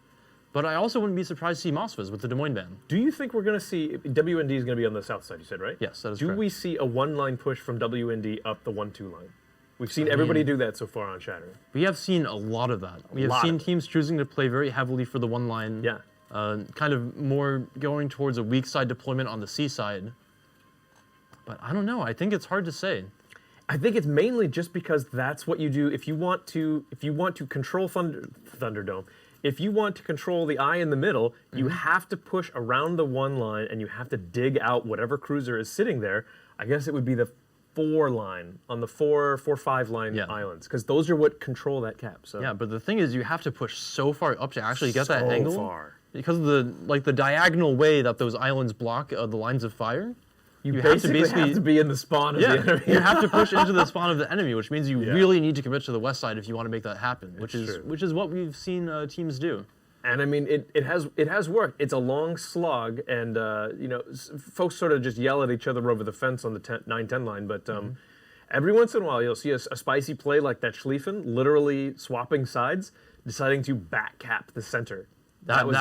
but I also wouldn't be surprised to see Mosfas with the Des Moines ban. Do you think we're going to see WND is going to be on the south side? You said, right? Yes, that is Do correct. we see a one-line push from WND up the 1-2 line? We've seen everybody do that so far on Shatter. We have seen a lot of that. We have lot seen of it. teams choosing to play very heavily for the 1 line. Yeah. Kind of more going towards a weak side deployment on the C side. But I don't know. I think it's hard to say. I think it's mainly just because that's what you do if you want to control Thunderdome. If you want to control the eye in the middle, you have to push around the 1 line and you have to dig out whatever cruiser is sitting there. I guess it would be the 4 line on the 4-5 line Yeah. islands, because those are what control that cap. So Yeah, but the thing is, you have to push so far up to actually get that so angle. far. Because of the diagonal way that those islands block the lines of fire. You have to basically have to be in the spawn of the enemy. you have to push into the spawn of the enemy, which means you Yeah. really need to commit to the west side if you want to make that happen, which It's is true. what we've seen teams do. And I mean, it has worked. It's a long slog, and folks sort of just yell at each other over the fence on the 9-10 line. But every once in a while, you'll see a spicy play like that Schlieffen, literally swapping sides, deciding to back cap the center. That was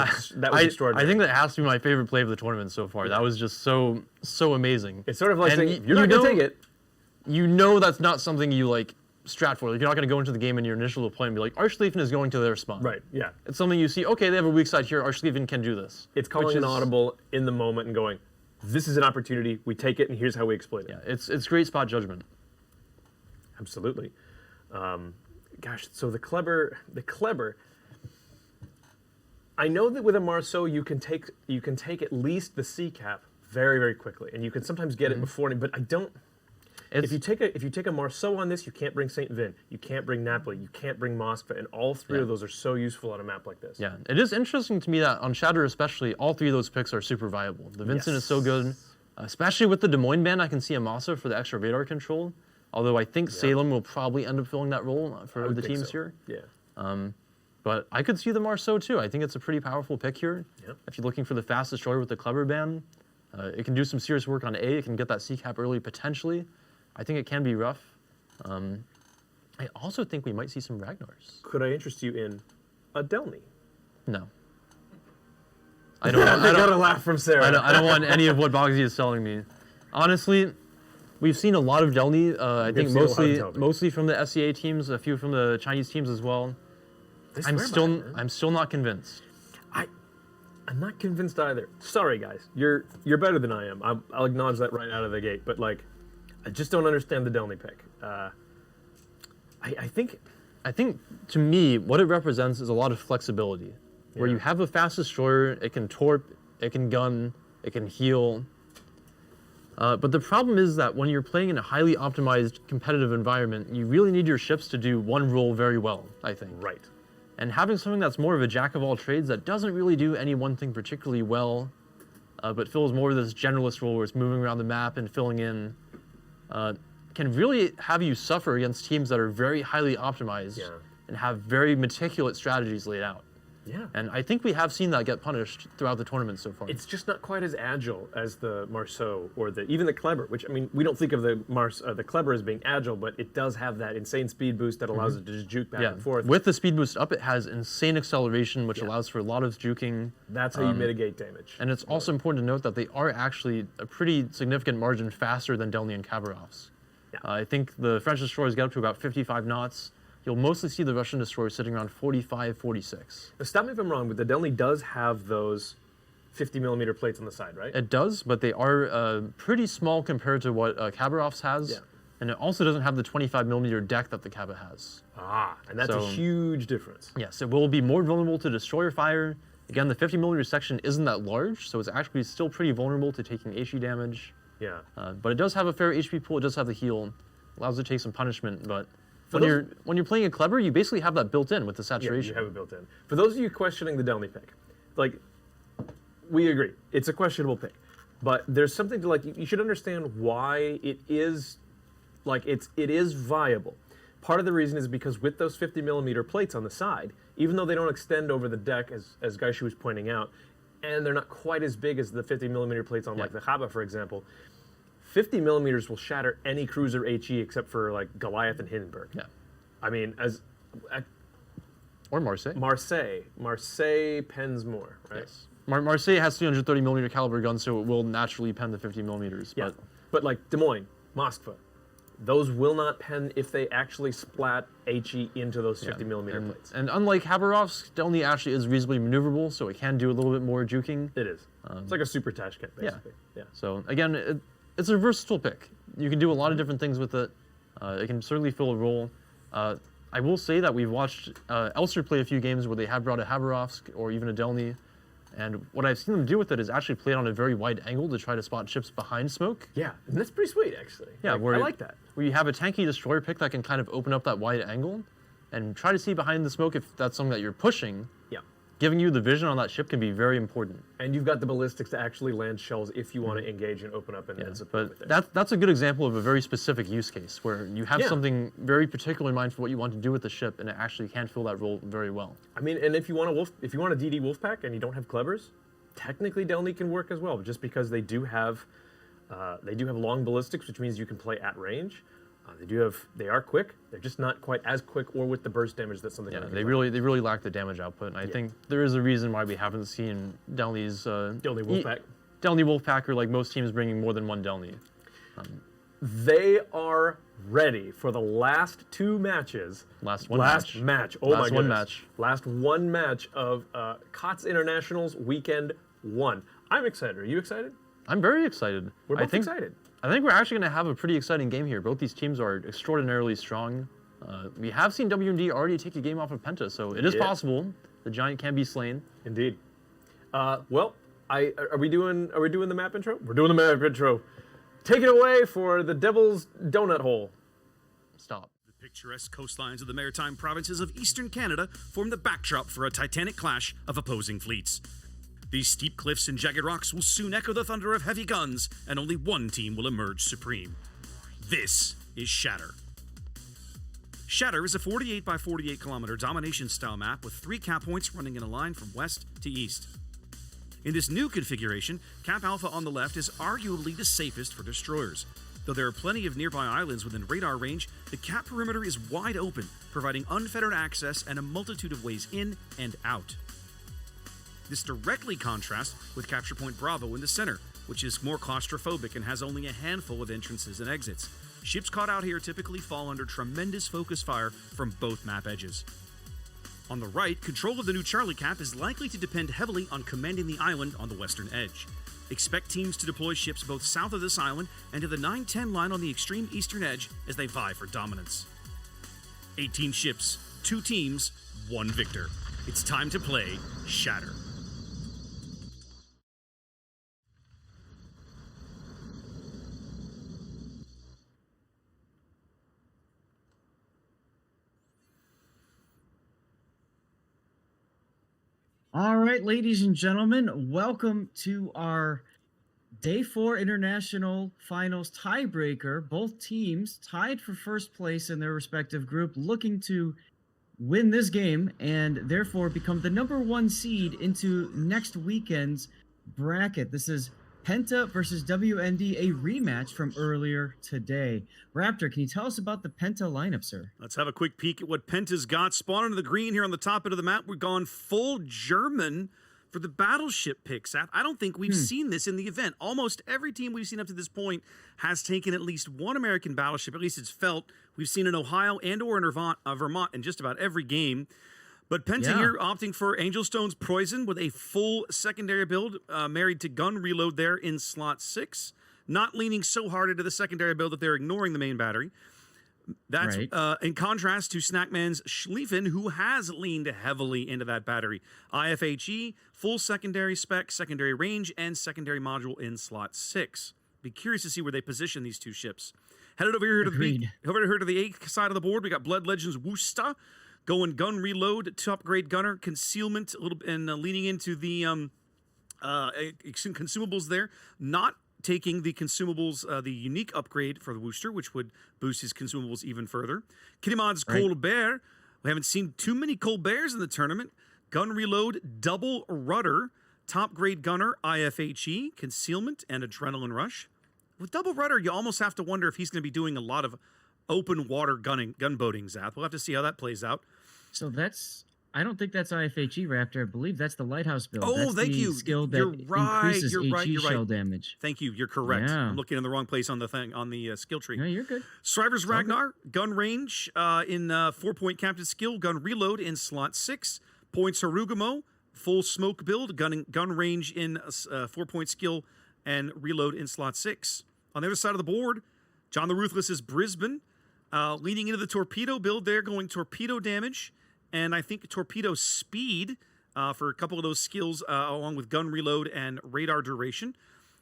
extraordinary. I think that has to be my favorite play of the tournament so far. That was just so amazing. It's sort of like And saying, you're not going to take it. You know that's not something you like strat for. Like, you're not going to go into the game in your initial deployment and be like, our Schlieffen is going to their spawn. Right, yeah. It's something you see, okay, they have a weak side here, our Schlieffen can do this. It's calling Which an is- audible in the moment and going, this is an opportunity, we take it, and here's how we exploit it. Yeah, it's great spot judgment. Absolutely. Gosh, so the clever. I know that with a Marceau you can take at least the C cap very, very quickly, and you can sometimes get it before. But I don't. If you take a Marceau on this, you can't bring St. Vin, you can't bring Napoli, you can't bring Moskva, and all three of those are so useful on a map like this. Yeah, it is interesting to me that on Shatter especially, all 3 of those picks are super viable. The Vincent is so good, especially with the Des Moines ban. I can see a Massa for the extra radar control. Although I think Salem will probably end up filling that role for the teams here. Yeah. But I could see the Marceau too. I think it's a pretty powerful pick here. Yep. If you're looking for the fast destroyer with the Clever ban, it can do some serious work on A. It can get that C cap early potentially. I think it can be rough. I also think we might see some Ragnars. Could I interest you in a Delny? No. I don't. I got a laugh from Sarah. I don't want any of what Bogsy is selling me. Honestly, we've seen a lot of Delny. I think seen a lot of Delny. mostly from the SEA teams, a few from the Chinese teams as well. I'm still not convinced. I'm not convinced either. Sorry, guys. You're better than I am. I'll acknowledge that right out of the gate. But like, I just don't understand the Delny pick. I think to me, what it represents is a lot of flexibility, where Yeah. you have a fast destroyer, it can torp, it can gun, it can heal. But the problem is that when you're playing in a highly optimized competitive environment, you really need your ships to do one role very well, I think. right. And having something that's more of a jack of all trades that doesn't really do any one thing particularly well, but fills more of this generalist role where it's moving around the map and filling in, can really have you suffer against teams that are very highly optimized and have very meticulous strategies laid out. Yeah. And I think we have seen that get punished throughout the tournament so far. It's just not quite as agile as the Marceau or even the Kleber, which, I mean, we don't think of the Kleber as being agile, but it does have that insane speed boost that allows it to just juke back and forth. With the speed boost up, it has insane acceleration, which allows for a lot of juking. That's how you mitigate damage. And it's also important to note that they are actually a pretty significant margin faster than Delny and Khabarovs. Yeah. I think the French destroyers get up to about 55 knots. You'll mostly see the Russian destroyers sitting around 45, 46. Now, stop me if I'm wrong, but the Delny does have those 50mm plates on the side, right? It does, but they are pretty small compared to what Khabarovs has. Yeah. And it also doesn't have the 25mm deck that the Kaba has. And that's a So- huge difference. Yes, it will be more vulnerable to destroyer fire. Again, the 50mm section isn't that large, so it's actually still pretty vulnerable to taking HE damage. Yeah. But it does have a fair HP pool. It does have the heal. Allows it to take some punishment. But For when you're playing it clever, you basically have that built in with the Yeah, saturation. you have it built in. For those of you questioning the Delny pick, like, we agree. It's a questionable pick. But there's something to, like, you should understand why it is, like, it is viable. Part of the reason is because with those 50mm plates on the side, even though they don't extend over the deck, as Gaishu was pointing out, and they're not quite as big as the 50mm plates on, like, the Chaba, for example, 50mm will shatter any cruiser HE except for, like, Goliath and Hindenburg. Yeah. I mean, Or Marseille. Marseille pens more, right? Yes. Marseille has 330mm caliber guns, so it will naturally pen the 50mm. Yeah. But like Des Moines, Moskva, those will not pen if they actually splat HE into those 50mm plates. And unlike Khabarovsk, Delny actually is reasonably maneuverable, so it can do a little bit more juking. It is. It's like a super Tashkent, basically. Yeah. So again, it's a versatile pick. You can do a lot of different things with it. It can certainly fill a role. I will say that we've watched Elster play a few games where they have brought a Khabarovsk or even a Delny, and what I've seen them do with it is actually play it on a very wide angle to try to spot ships behind smoke. Yeah, and that's pretty sweet, actually. Yeah, I like that. Where you have a tanky destroyer pick that can kind of open up that wide angle and try to see behind the smoke if that's something that you're pushing. Yeah. Giving you the vision on that ship can be very important. And you've got the ballistics to actually land shells if you want to engage and open up and support with it. But that's a good example of a very specific use case where you have something very particular in mind for what you want to do with the ship, and it actually can fill that role very well. I mean, and if you want a DD Wolfpack and you don't have Clevers, technically Delny can work as well, just because they do have long ballistics, which means you can play at range. They are quick. They're just not quite as quick or with the burst damage that something. Yeah, they really lack the damage output, and I think there is a reason why we haven't seen Delny's Delny Wolfpack. Delny Wolfpack, or like most teams bringing more than one Delny. They are ready for the last two matches. Last match. Oh my goodness. Last one match of KOTS Internationals Weekend 1. I'm excited. Are you excited? I'm very excited. We're both excited. I think we're actually going to have a pretty exciting game here. Both these teams are extraordinarily strong. We have seen WMD already take a game off of Penta, so it is possible. The giant can be slain. Indeed. Well, are we doing the map intro? We're doing the map intro. Take it away for the Devil's Donut Hole. Stop. The picturesque coastlines of the maritime provinces of eastern Canada form the backdrop for a titanic clash of opposing fleets. These steep cliffs and jagged rocks will soon echo the thunder of heavy guns, and only one team will emerge supreme. This is Shatter. Shatter is a 48 by 48 kilometer domination-style map with 3 cap points running in a line from west to east. In this new configuration, Cap Alpha on the left is arguably the safest for destroyers. Though there are plenty of nearby islands within radar range, the cap perimeter is wide open, providing unfettered access and a multitude of ways in and out. This directly contrasts with Capture Point Bravo in the center, which is more claustrophobic and has only a handful of entrances and exits. Ships caught out here typically fall under tremendous focus fire from both map edges. On the right, control of the new Charlie Cap is likely to depend heavily on commanding the island on the western edge. Expect teams to deploy ships both south of this island and to the 9-10 line on the extreme eastern edge as they vie for dominance. 18 ships, 2 teams, 1 victor. It's time to play Shatter. All right, ladies and gentlemen, welcome to our Day 4 International Finals tiebreaker. Both teams tied for first place in their respective group, looking to win this game and therefore become the #1 seed into next weekend's bracket. This is Penta versus WND, a rematch from earlier today. Raptor, can you tell us about the Penta lineup, sir? Let's have a quick peek at what Penta's got. Spawn into the green here on the top end of the map. We've gone full German for the battleship picks. I don't think we've seen this in the event. Almost every team we've seen up to this point has taken at least one American battleship. At least it's felt. We've seen in Ohio and or in Vermont in just about every game. But Penta here opting for Angelstone's Poison with a full secondary build, married to gun reload there in slot 6. Not leaning so hard into the secondary build that they're ignoring the main battery. That's in contrast to Snackman's Schlieffen, who has leaned heavily into that battery. IFHE, full secondary spec, secondary range, and secondary module in slot 6. Be curious to see where they position these two ships. Headed over here to Agreed. the A side of the board. We got Blood Legends Worcester going gun reload to upgrade gunner concealment a little bit, and leaning into the consumables there. Not taking the consumables, the unique upgrade for the Worcester, which would boost his consumables even further. Kinemod's Right. Colbert. We haven't seen too many Colberts in the tournament. Gun reload, double rudder, top grade gunner, IFHE, concealment, and adrenaline rush. With double rudder, you almost have to wonder if he's going to be doing a lot of open water gunboating, Zath. We'll have to see how that plays out. So I don't think that's IFHE Raptor. I believe that's the Lighthouse build. Oh, That's thank the you. skill that You're right. increases You're right. HE You're right. shell damage. Thank you. You're correct. Yeah. I'm looking in the wrong place on the thing on the skill tree. No, you're good. Strivers all good. Ragnar, gun range in 4-point captain skill, gun reload in slot 6. Points Harugumo, full smoke build, gun range in 4-point skill and reload in slot 6. On the other side of the board, John the Ruthless is Brisbane, leaning into the torpedo build there, going torpedo damage, and I think torpedo speed for a couple of those skills, along with gun reload and radar duration.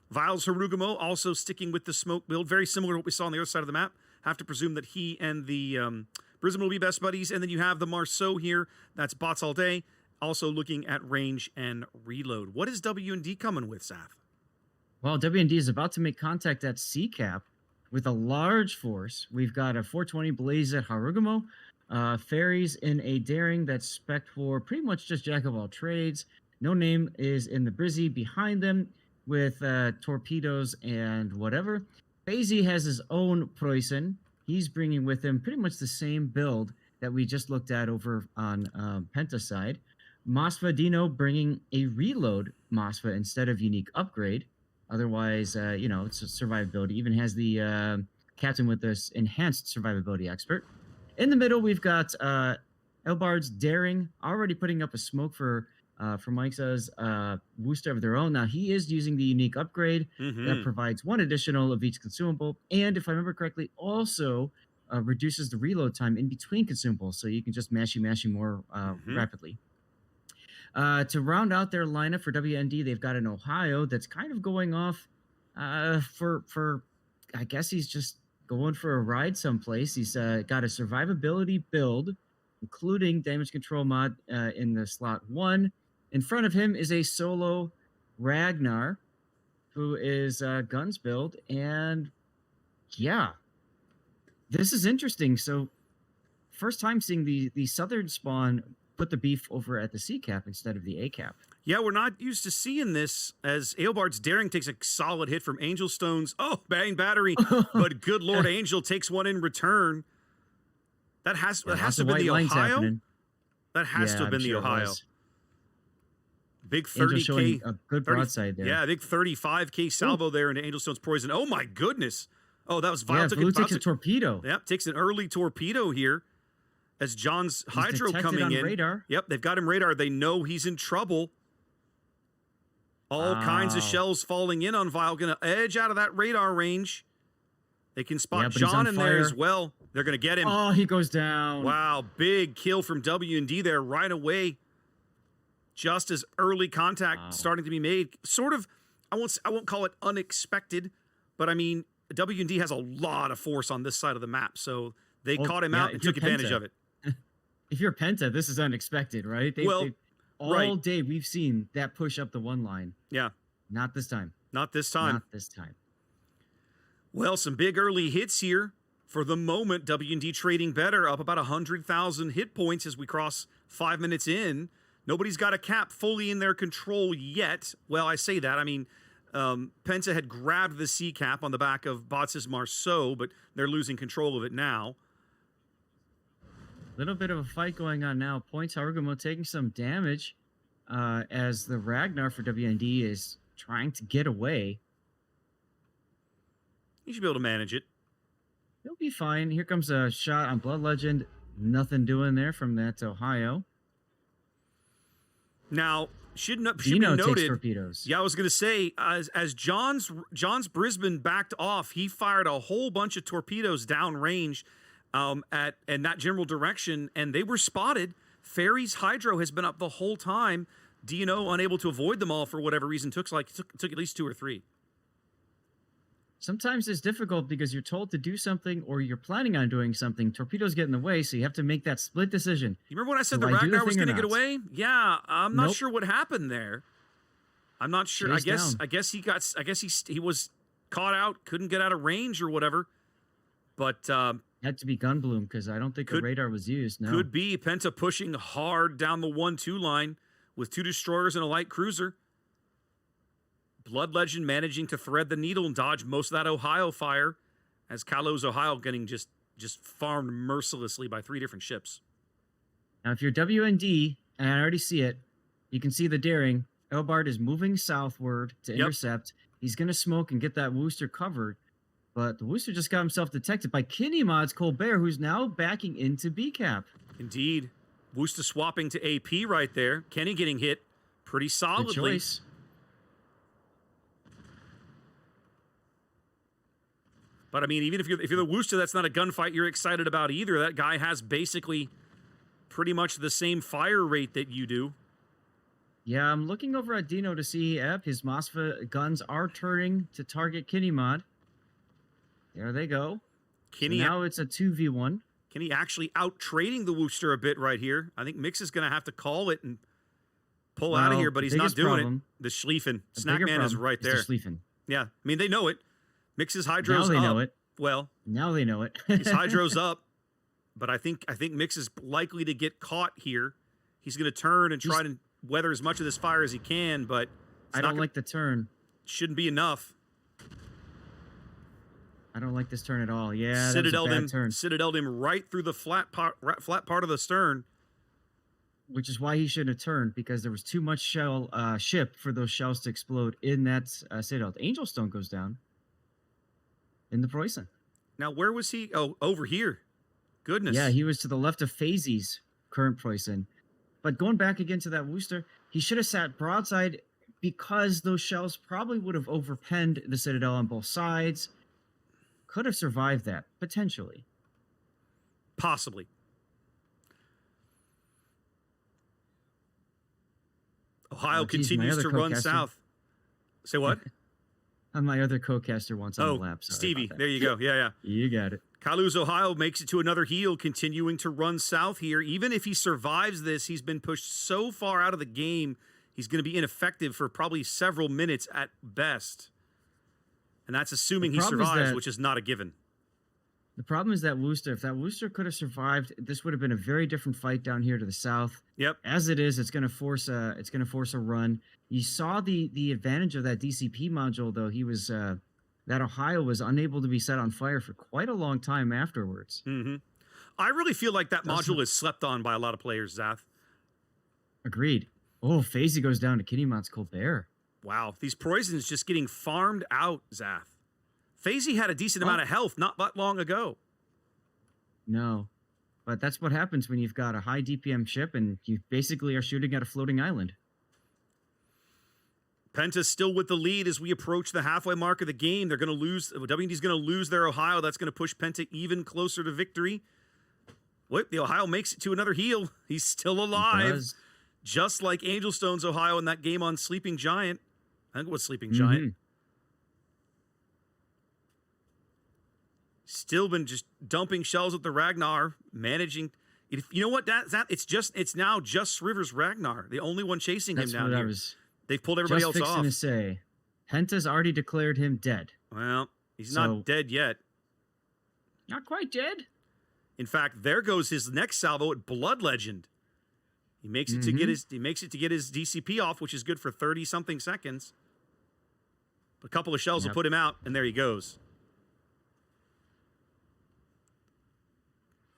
Viles Harugumo also sticking with the smoke build, very similar to what we saw on the other side of the map. Have to presume that he and the Brisbane will be best buddies. And then you have the Marceau here, that's bots all day, also looking at range and reload. What is W&D coming with, Saf? Well, W&D is about to make contact at CCAP with a large force. We've got a 420 Blaze at Harugumo, ferries in a Daring that's spec for pretty much just jack of all trades. No Name is in the Brizzy behind them with torpedoes and whatever. Basie has his own Preußen. He's bringing with him pretty much the same build that we just looked at over on Penta side. Mosfa Dino bringing a reload Mosfa instead of unique upgrade. Otherwise, it's a survivability. Even has the captain with this enhanced survivability expert. In the middle, we've got Elbard's Daring already putting up a smoke for Mike's Worcester of their own. Now, he is using the unique upgrade that provides one additional of each consumable. And if I remember correctly, also reduces the reload time in between consumables. So you can just mashy more rapidly. To round out their lineup for WND, they've got an Ohio that's kind of going off for I guess he's just going for a ride someplace. He's got a survivability build, including damage control mod in the slot 1. In front of him is a solo Ragnar, who is guns build. And yeah, this is interesting. So first time seeing the Southern spawn put the beef over at the C cap instead of the A cap. Yeah, we're not used to seeing this as Aelbard's Daring takes a solid hit from Angel Stone's. Oh, bang battery. But good Lord, Angel takes one in return. That has to have been the Ohio. That has to have been the Ohio. Big 30K. A good broadside there. Yeah, big 35K salvo there into Angel Stone's Poison. Oh, my goodness. Oh, that was Vile. Yeah, takes a torpedo. Yep, takes an early torpedo here. As John's Hydro coming on in. Radar. Yep, they've got him radar. They know he's in trouble. All kinds of shells falling in on Vile. Going to edge out of that radar range. They can spot John in there as well. They're going to get him. Oh, he goes down. Wow, big kill from W&D there right away. Just as early contact starting to be made. Sort of, I won't call it unexpected, but I mean, W&D has a lot of force on this side of the map, so they caught him out and took advantage of it. If you're Penta, this is unexpected, right? All day we've seen that push up the one line. Yeah. Not this time. Not this time. Not this time. Well, some big early hits here. For the moment, W&D trading better, up about 100,000 hit points as we cross 5 minutes in. Nobody's got a cap fully in their control yet. Well, I say that. I mean, Penta had grabbed the C cap on the back of Bots' Marceau, but they're losing control of it now. Little bit of a fight going on now. Points Harugumo taking some damage as the Ragnar for WND is trying to get away. He should be able to manage it. He'll be fine. Here comes a shot on Blood Legend. Nothing doing there from that Ohio. Now, should be Dino noted. takes torpedoes. Yeah, I was going to say, as John's Brisbane backed off, he fired a whole bunch of torpedoes downrange and that general direction, and they were spotted. Ferry's Hydro has been up the whole time. Dino unable to avoid them all for whatever reason. Took at least 2 or 3. Sometimes it's difficult because you're told to do something or you're planning on doing something. Torpedoes get in the way, so you have to make that split decision. You remember when I said Do the I do the Ragnar was thing or going to get not? away? Yeah, I'm not Nope. sure what happened there. I'm not sure. Chased down. I guess he was caught out, couldn't get out of range or whatever. But Had to be gun bloom because I don't think Could- the radar was used. No. could be Penta pushing hard down the 1-2 line with 2 destroyers and a light cruiser. Blood Legend managing to thread the needle and dodge most of that Ohio fire, as Kalos Ohio getting just farmed mercilessly by 3 different ships. Now, if you're WND, and I already see it, you can see the daring. Elbart is moving southward to Yep. intercept. He's going to smoke and get that Wooster covered. But the Wooster just got himself detected by Kinemod's Colbert, who's now backing into BCAP. Indeed. Woosta swapping to AP right there. Kenny getting hit pretty Good solidly. choice. But I mean, even if you're the Wooster, that's not a gunfight you're excited about either. That guy has basically pretty much the same fire rate that you do. Yeah, I'm looking over at Dino to see if his Mosfa guns are turning to target Kinemod. There they go. Kenny, So now it's a 2v1. Kenny actually out trading the Wooster a bit right here. I think Mix is going to have to call it and pull out of Well, here, but the he's not biggest doing problem- it. The Schlieffen. The bigger Snackman is problem right the there. Schlieffen. Yeah, I mean, they know it. Mix's Now hydro's they up. know it. Well, Now they know it. his hydro's up, but I think Mix is likely to get caught here. He's going to turn and try to weather as much of this fire as he can, but it's I not don't like the turn. shouldn't be enough. I don't like this turn at all. Yeah, that was a Citadel'd bad him, turn. Citadel'd him right through the flat part of the stern. Which is why he shouldn't have turned, because there was too much ship for those shells to explode in that Citadel. Angel Stone goes down in the Preußen. Now, where was he? Oh, over here. Goodness. Yeah, he was to the left of Phasey's current Preußen. But going back again to that Wooster, he should have sat broadside because those shells probably would have overpenned the Citadel on both sides. Could have survived that, potentially. Possibly. Ohio geez, my continues other to run co-caster. south. Say what? And my other co-caster wants on Oh, the lap. Sorry Stevie. about that. There you go. Yeah, yeah. You got it. Kalu's Ohio makes it to another heel, continuing to run south here. Even if he survives this, he's been pushed so far out of the game, he's going to be ineffective for probably several minutes at best. And that's assuming The he problem is survives, that- which is not a given. The problem is that Wooster, if that Wooster could have survived, this would have been a very different fight down here to the south. Yep. As it is, it's going to force a run. You saw the advantage of that DCP module, though. He was that Ohio was unable to be set on fire for quite a long time afterwards. Hmm. I really feel like that Doesn't- module is slept on by a lot of players, Zath. Agreed. Oh, Phasey goes down to Kinemod's Colbert. Wow. These poisons just getting farmed out, Zath. Phasey had a decent amount of health not that long ago. No, but that's what happens when you've got a high DPM ship and you basically are shooting at a floating island. Penta's still with the lead as we approach the halfway mark of the game. They're going to lose. WD's going to lose their Ohio. That's going to push Penta even closer to victory. What? The Ohio makes it to another heel. He's still alive. Does. Just like Angel Stone's Ohio in that game on Sleeping Giant. I think it was Sleeping Mhm. Giant. Still been just dumping shells with the Ragnar, managing. You know what? It's now just Rivers Ragnar, the only one chasing That's him down what I here. was They've pulled everybody just else fixing off. to say. Penta's already declared him dead. Well, he's So- not dead yet. Not quite dead. In fact, there goes his next salvo at Blood Legend. He makes it to get his DCP off, which is good for 30 something seconds. A couple of shells will Yep. put him out, and there he goes.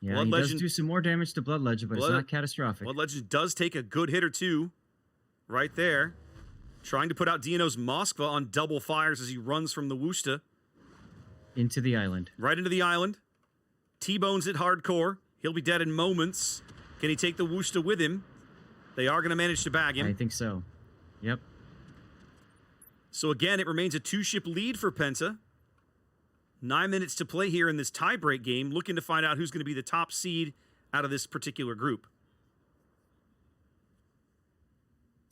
Yeah, Blood he Legend- does do some more damage to Blood Legend, but Blood- it's not catastrophic. Blood Legend does take a good hit or two right there. Trying to put out Dino's Moskva on double fires as he runs from the Woosta Into the island. right into the island. T-bones it hardcore. He'll be dead in moments. Can he take the Woosta with him? They are going to manage to bag him. I think so. Yep. So again, it remains a 2-ship lead for Penta. 9 minutes to play here in this tiebreak game, looking to find out who's going to be the top seed out of this particular group.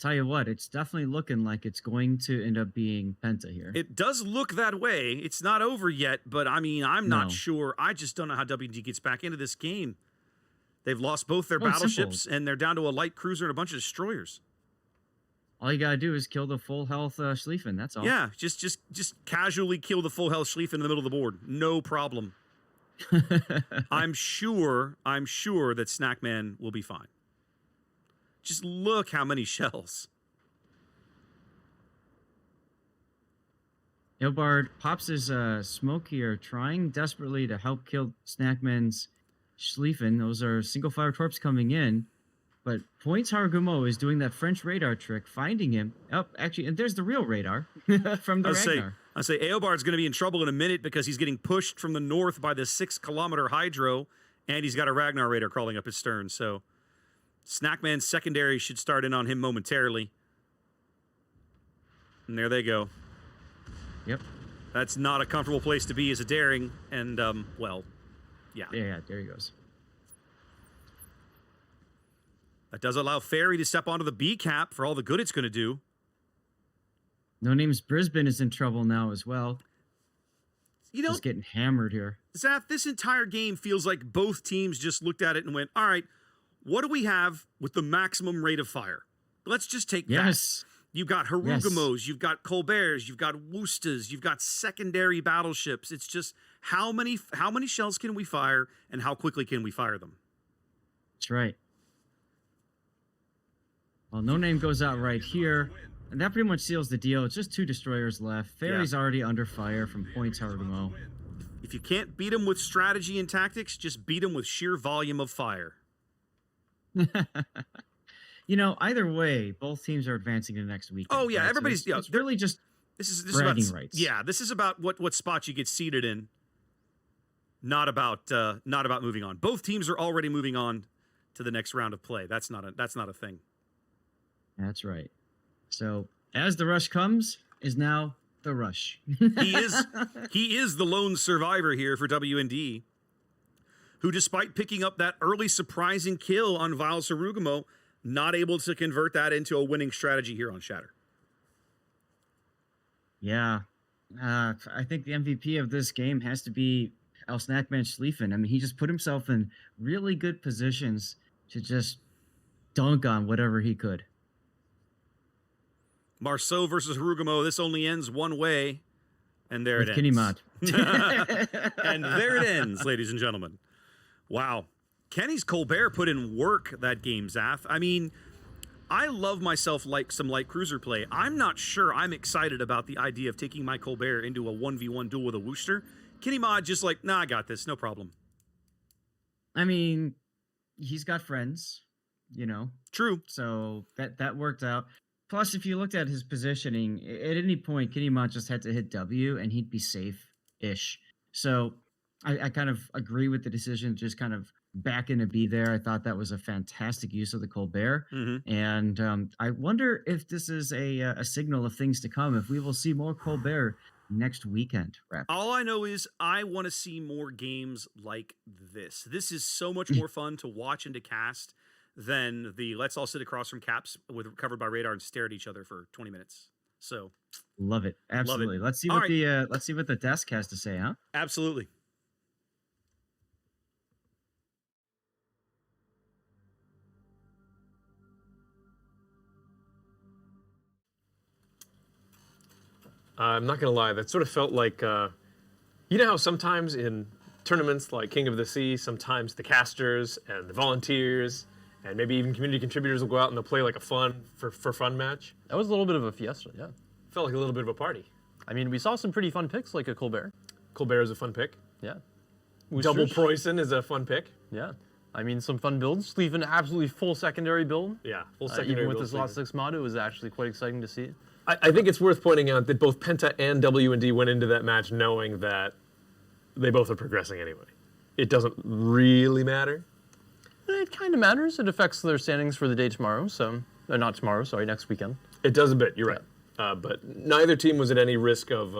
tell you what, it's definitely looking like it's going to end up being Penta here. It does look that way. It's not over yet, but I mean, I'm No. not sure. I just don't know how WD gets back into this game. They've lost both their Oh, it's battleships, and they're down to a light cruiser and a bunch of destroyers. All you gotta do is kill the full health Schlieffen. That's all. Yeah, just casually kill the full health Schlieffen in the middle of the board. No problem. I'm sure that Snackman will be fine. Just look how many shells. Eobard pops his smoke here, trying desperately to help kill Snackman's Schlieffen. Those are single fire torps coming in. But Points Harugumo is doing that French radar trick, finding him. Oh, actually, and there's the real radar from the Ragnar. I say Eobard's going to be in trouble in a minute because he's getting pushed from the north by the 6-kilometer hydro, and he's got a Ragnar radar crawling up his stern. So Snackman's secondary should start in on him momentarily. And there they go. Yep. That's not a comfortable place to be as a daring, and, well, yeah. Yeah, there he goes. That does allow Ferry to step onto the B cap for all the good it's going to do. No Name's Brisbane is in trouble now as well. You know, Just getting hammered here. Zaf, this entire game feels like both teams just looked at it and went, all right, what do we have with the maximum rate of fire? Let's just take Yes. that. You've got Harugamos, you've got Colberts, you've got Woostas, you've got secondary battleships. It's just how many shells can we fire and how quickly can we fire them? That's right. Well, No Name goes out right here. And that pretty much seals the deal. It's just 2 destroyers left. Ferry's already under fire from Points Harugumo. If you can't beat them with strategy and tactics, just beat them with sheer volume of fire. You know, either way, both teams are advancing to next week. Oh, yeah, everybody's- it's really just This is bragging about rights. Yeah, this is about what spot you get seated in. Not about moving on. Both teams are already moving on to the next round of play. That's not a thing. That's right. So as the rush comes, is now the rush. He is the lone survivor here for WND, who, despite picking up that early surprising kill on Viles Harugamo, not able to convert that into a winning strategy here on Shatter. Yeah. I think the MVP of this game has to be El Snackman Schlieffen. I mean, he just put himself in really good positions to just dunk on whatever he could. Marceau versus Harugamo, this only ends one way, and there With it Kenny ends. Mott. And there it ends, ladies and gentlemen. Wow. Kenny's Colbert put in work that game, Zaf. I mean, I love myself like some light cruiser play. I'm not sure I'm excited about the idea of taking my Colbert into a 1v1 duel with a Worcester. Kenny Mod just like, nah, I got this, no problem. I mean, he's got friends, you know. True. So that worked out. Plus, if you looked at his positioning, at any point, Kenny Mott just had to hit W and he'd be safe-ish. So I kind of agree with the decision, just kind of back into B there. I thought that was a fantastic use of the Colbert. Mm-hmm. And I wonder if this is a signal of things to come, if we will see more Colbert next weekend. All I know is I want to see more games like this. This is so much more fun to watch and to cast than the let's all sit across from caps with covered by radar and stare at each other for 20 minutes. So love it. Absolutely. Love it. Let's see All what right. let's see what the desk has to say, huh? Absolutely. I'm not gonna lie, that sort of felt like, you know how sometimes in tournaments like King of the Sea, sometimes the casters and the volunteers and maybe even community contributors will go out and they'll play like a fun match. That was a little bit of a fiesta, yeah. Felt like a little bit of a party. I mean, we saw some pretty fun picks like a Colbert. Colbert is a fun pick. Yeah. Double Woosters. Preußen is a fun pick. Yeah. I mean, some fun builds. Sleeve an absolutely full secondary build. Yeah, full secondary Even with build this Lot Sleeve. 6 mod, it was actually quite exciting to see. I think it's worth pointing out that both Penta and W&D went into that match knowing that they both are progressing anyway. It doesn't really matter. It kind of matters. It affects their standings for the day tomorrow. So, not tomorrow, sorry, next weekend. It does a bit, you're right. But neither team was at any risk of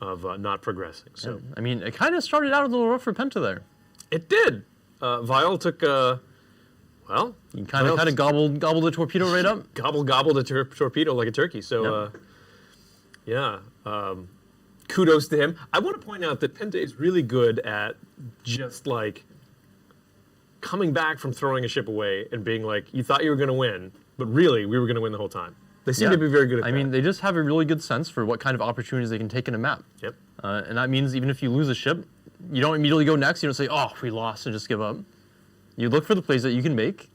not progressing. So I mean, it kind of started out a little rough for Penta there. it did. Vial took Well, You kind of gobble the torpedo right up. gobble the torpedo like a turkey. So, kudos to him. I want to point out that Penta is really good at just like coming back from throwing a ship away and being like, you thought you were going to win, but really we were going to win the whole time. They seem to be very good at that. I mean, they just have a really good sense for what kind of opportunities they can take in a map. Yep. And that means even if you lose a ship, you don't immediately go next. You don't say, oh, we lost, and just give up. You look for the plays that you can make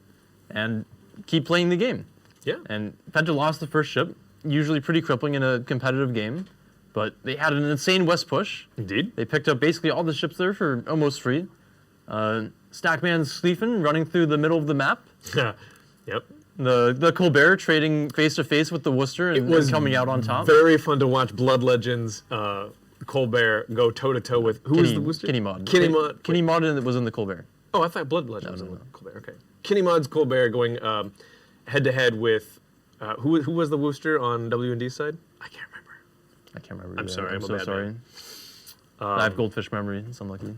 and keep playing the game. Yeah. And Penta lost the first ship, usually pretty crippling in a competitive game, but they had an insane west push. Indeed. They picked up basically all the ships there for almost free. Stackman's Schlieffen running through the middle of the map. Yep. The Colbert trading face-to-face with the Worcester and coming out on top. Very fun to watch Blood Legends Colbert go toe-to-toe with... Who was the Worcester? Kenny Mod. Kenny Mod was in the Colbert. Oh, I thought Blood Legends was in the Colbert. Okay. Kenny Mod's Colbert going head-to-head with... who was the Worcester on W&D's side? I can't remember. I'm sorry. I'm a so bad sorry. man. I have goldfish memory. It's unlucky.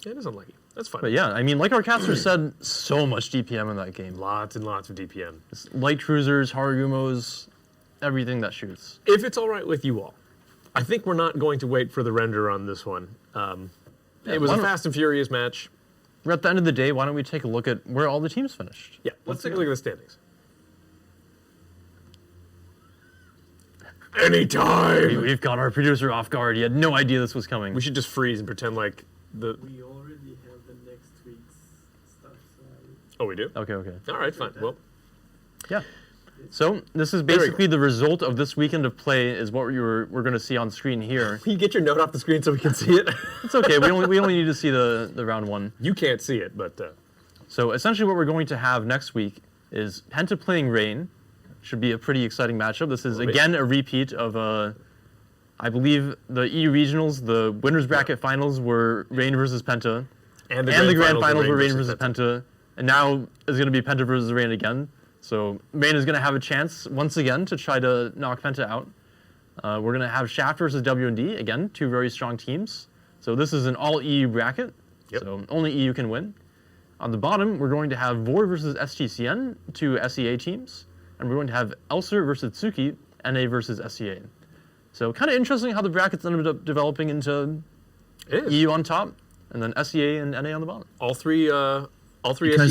Yeah, it is unlucky. That's fine. But yeah, I mean, like our caster said, so much DPM in that game. Lots and lots of DPM. It's light cruisers, Harugumos, everything that shoots. If it's all right with you all, I think we're not going to wait for the render on this one. It was a fast and furious match. We're at the end of the day. Why don't we take a look at where all the teams finished? Yeah, let's take a look at the standings. Anytime! We've got our producer off guard. He had no idea this was coming. We should just freeze and pretend like the... We already have the next week's stuff. Oh, we do? Okay. All right, fine. Well, Yeah. So this is basically the result of this weekend of play is what we're going to see on screen here. can you get your note off the screen so we can see it? It's okay. We only need to see the round one. You can't see it, but... So essentially what we're going to have next week is Penta playing Rain. Should be a pretty exciting matchup. This is, again, a repeat of, I believe, the EU Regionals. The winners bracket finals were Rain versus Penta. And the grand finals were Rain versus Penta. And now it's going to be Penta versus Rain again. So Rain is going to have a chance, once again, to try to knock Penta out. We're going to have Shaft versus W&D. Again, two very strong teams. So this is an all-EU bracket. Yep. So only EU can win. On the bottom, we're going to have Vor versus STCN, two SEA teams. And we're going to have Elser versus Tsuki, NA versus SEA. So kind of interesting how the brackets ended up developing into EU on top, and then SEA and NA on the bottom. All three Because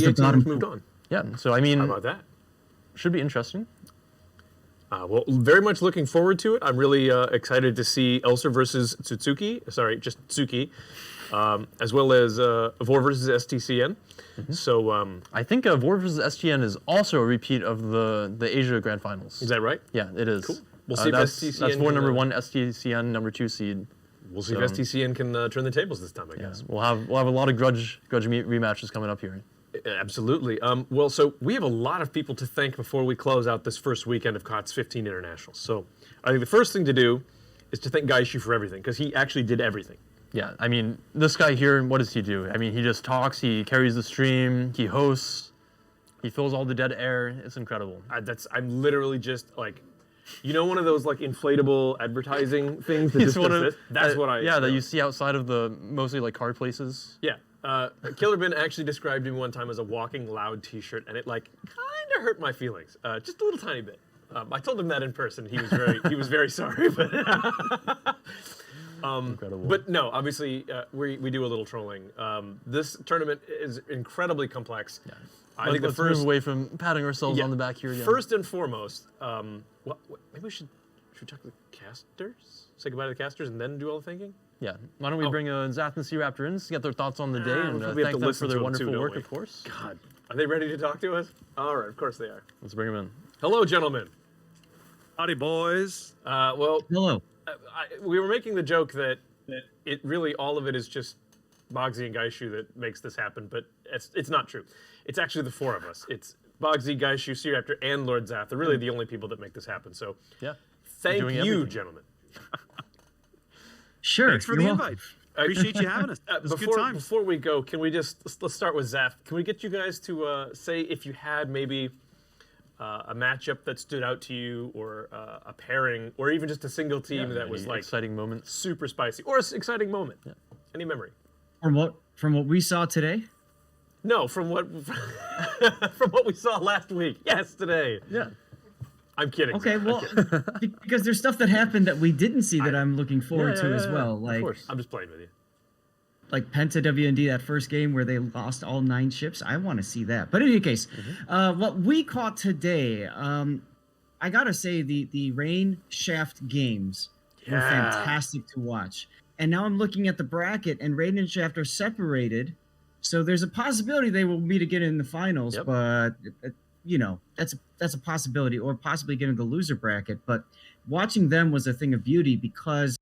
SEA the bottom teams moved on. Yeah, so I mean, How about that? should be interesting. Well, very much looking forward to it. I'm really excited to see Elser versus Tsutsuki. Sorry, just Tsuki. As well as Vor versus STCN. So I think Vor versus STN is also a repeat of the Asia Grand Finals. is that right? Yeah, it is. Cool. We'll see if that's STCN Vor can, number one, STCN number 2 seed. We'll see if STCN can turn the tables this time, I guess. We'll have a lot of grudge rematches coming up here. Absolutely. Well, so we have a lot of people to thank before we close out this first weekend of KOT's 15 Internationals. So I think the first thing to do is to thank Gaishu for everything, because he actually did everything. Yeah, I mean, this guy here, what does he do? I mean, he just talks, he carries the stream, he hosts, he fills all the dead air. It's incredible. I'm literally just like, you know, one of those like inflatable advertising things that He's just one does of- this? That's what I... Yeah, that you see outside of the mostly like card places. Yeah. Killer Bin actually described him one time as a walking loud T-shirt, and it like kind of hurt my feelings, just a little tiny bit. I told him that in person. He was very sorry, but Incredible. But no, obviously we do a little trolling. This tournament is incredibly complex. Yeah. I think let's move away from patting ourselves on the back here again. First and foremost, maybe we should talk to the casters, say goodbye to the casters, and then do all the thinking. Yeah. Why don't we bring Zath and Sea Raptor in to get their thoughts on the day and we have thank to them listen for their to 'em too, wonderful don't work, we? of course. God, are they ready to talk to us? All right, of course they are. Let's bring them in. Hello, gentlemen. Howdy, boys. Well, Hello. we were making the joke that it really all of it is just Bogsy and Gaishu that makes this happen, but it's not true. It's actually the four of us. It's Bogsy, Gaishu, Sea Raptor, and Lord Zath. They're really the only people that make this happen. So Yeah. thank doing you, everything. gentlemen. Sure. Thanks for you're the welcome. invite. Appreciate you having us. It was good times. Before we go, can we let's start with Zath. Can we get you guys to say if you had maybe a matchup that stood out to you, or a pairing, or even just a single team that was Any like exciting moments. super spicy, or an exciting moment? Yeah. Any memory? From what we saw today? No, from what we saw last week. Yes, today. Yeah. I'm kidding. Okay, Zach, I'm well, kidding. because there's stuff that happened that we didn't see that I'm looking forward to as well. Of Like course. I'm just playing with you. like Penta WND, that first game where they lost all 9 ships. I want to see that. But in any case, what we caught today, I gotta say the Rain Shaft games were fantastic to watch. And now I'm looking at the bracket, and Rain and Shaft are separated, so there's a possibility they will meet again in the finals. Yep. But that's a possibility, or possibly getting the loser bracket. But watching them was a thing of beauty because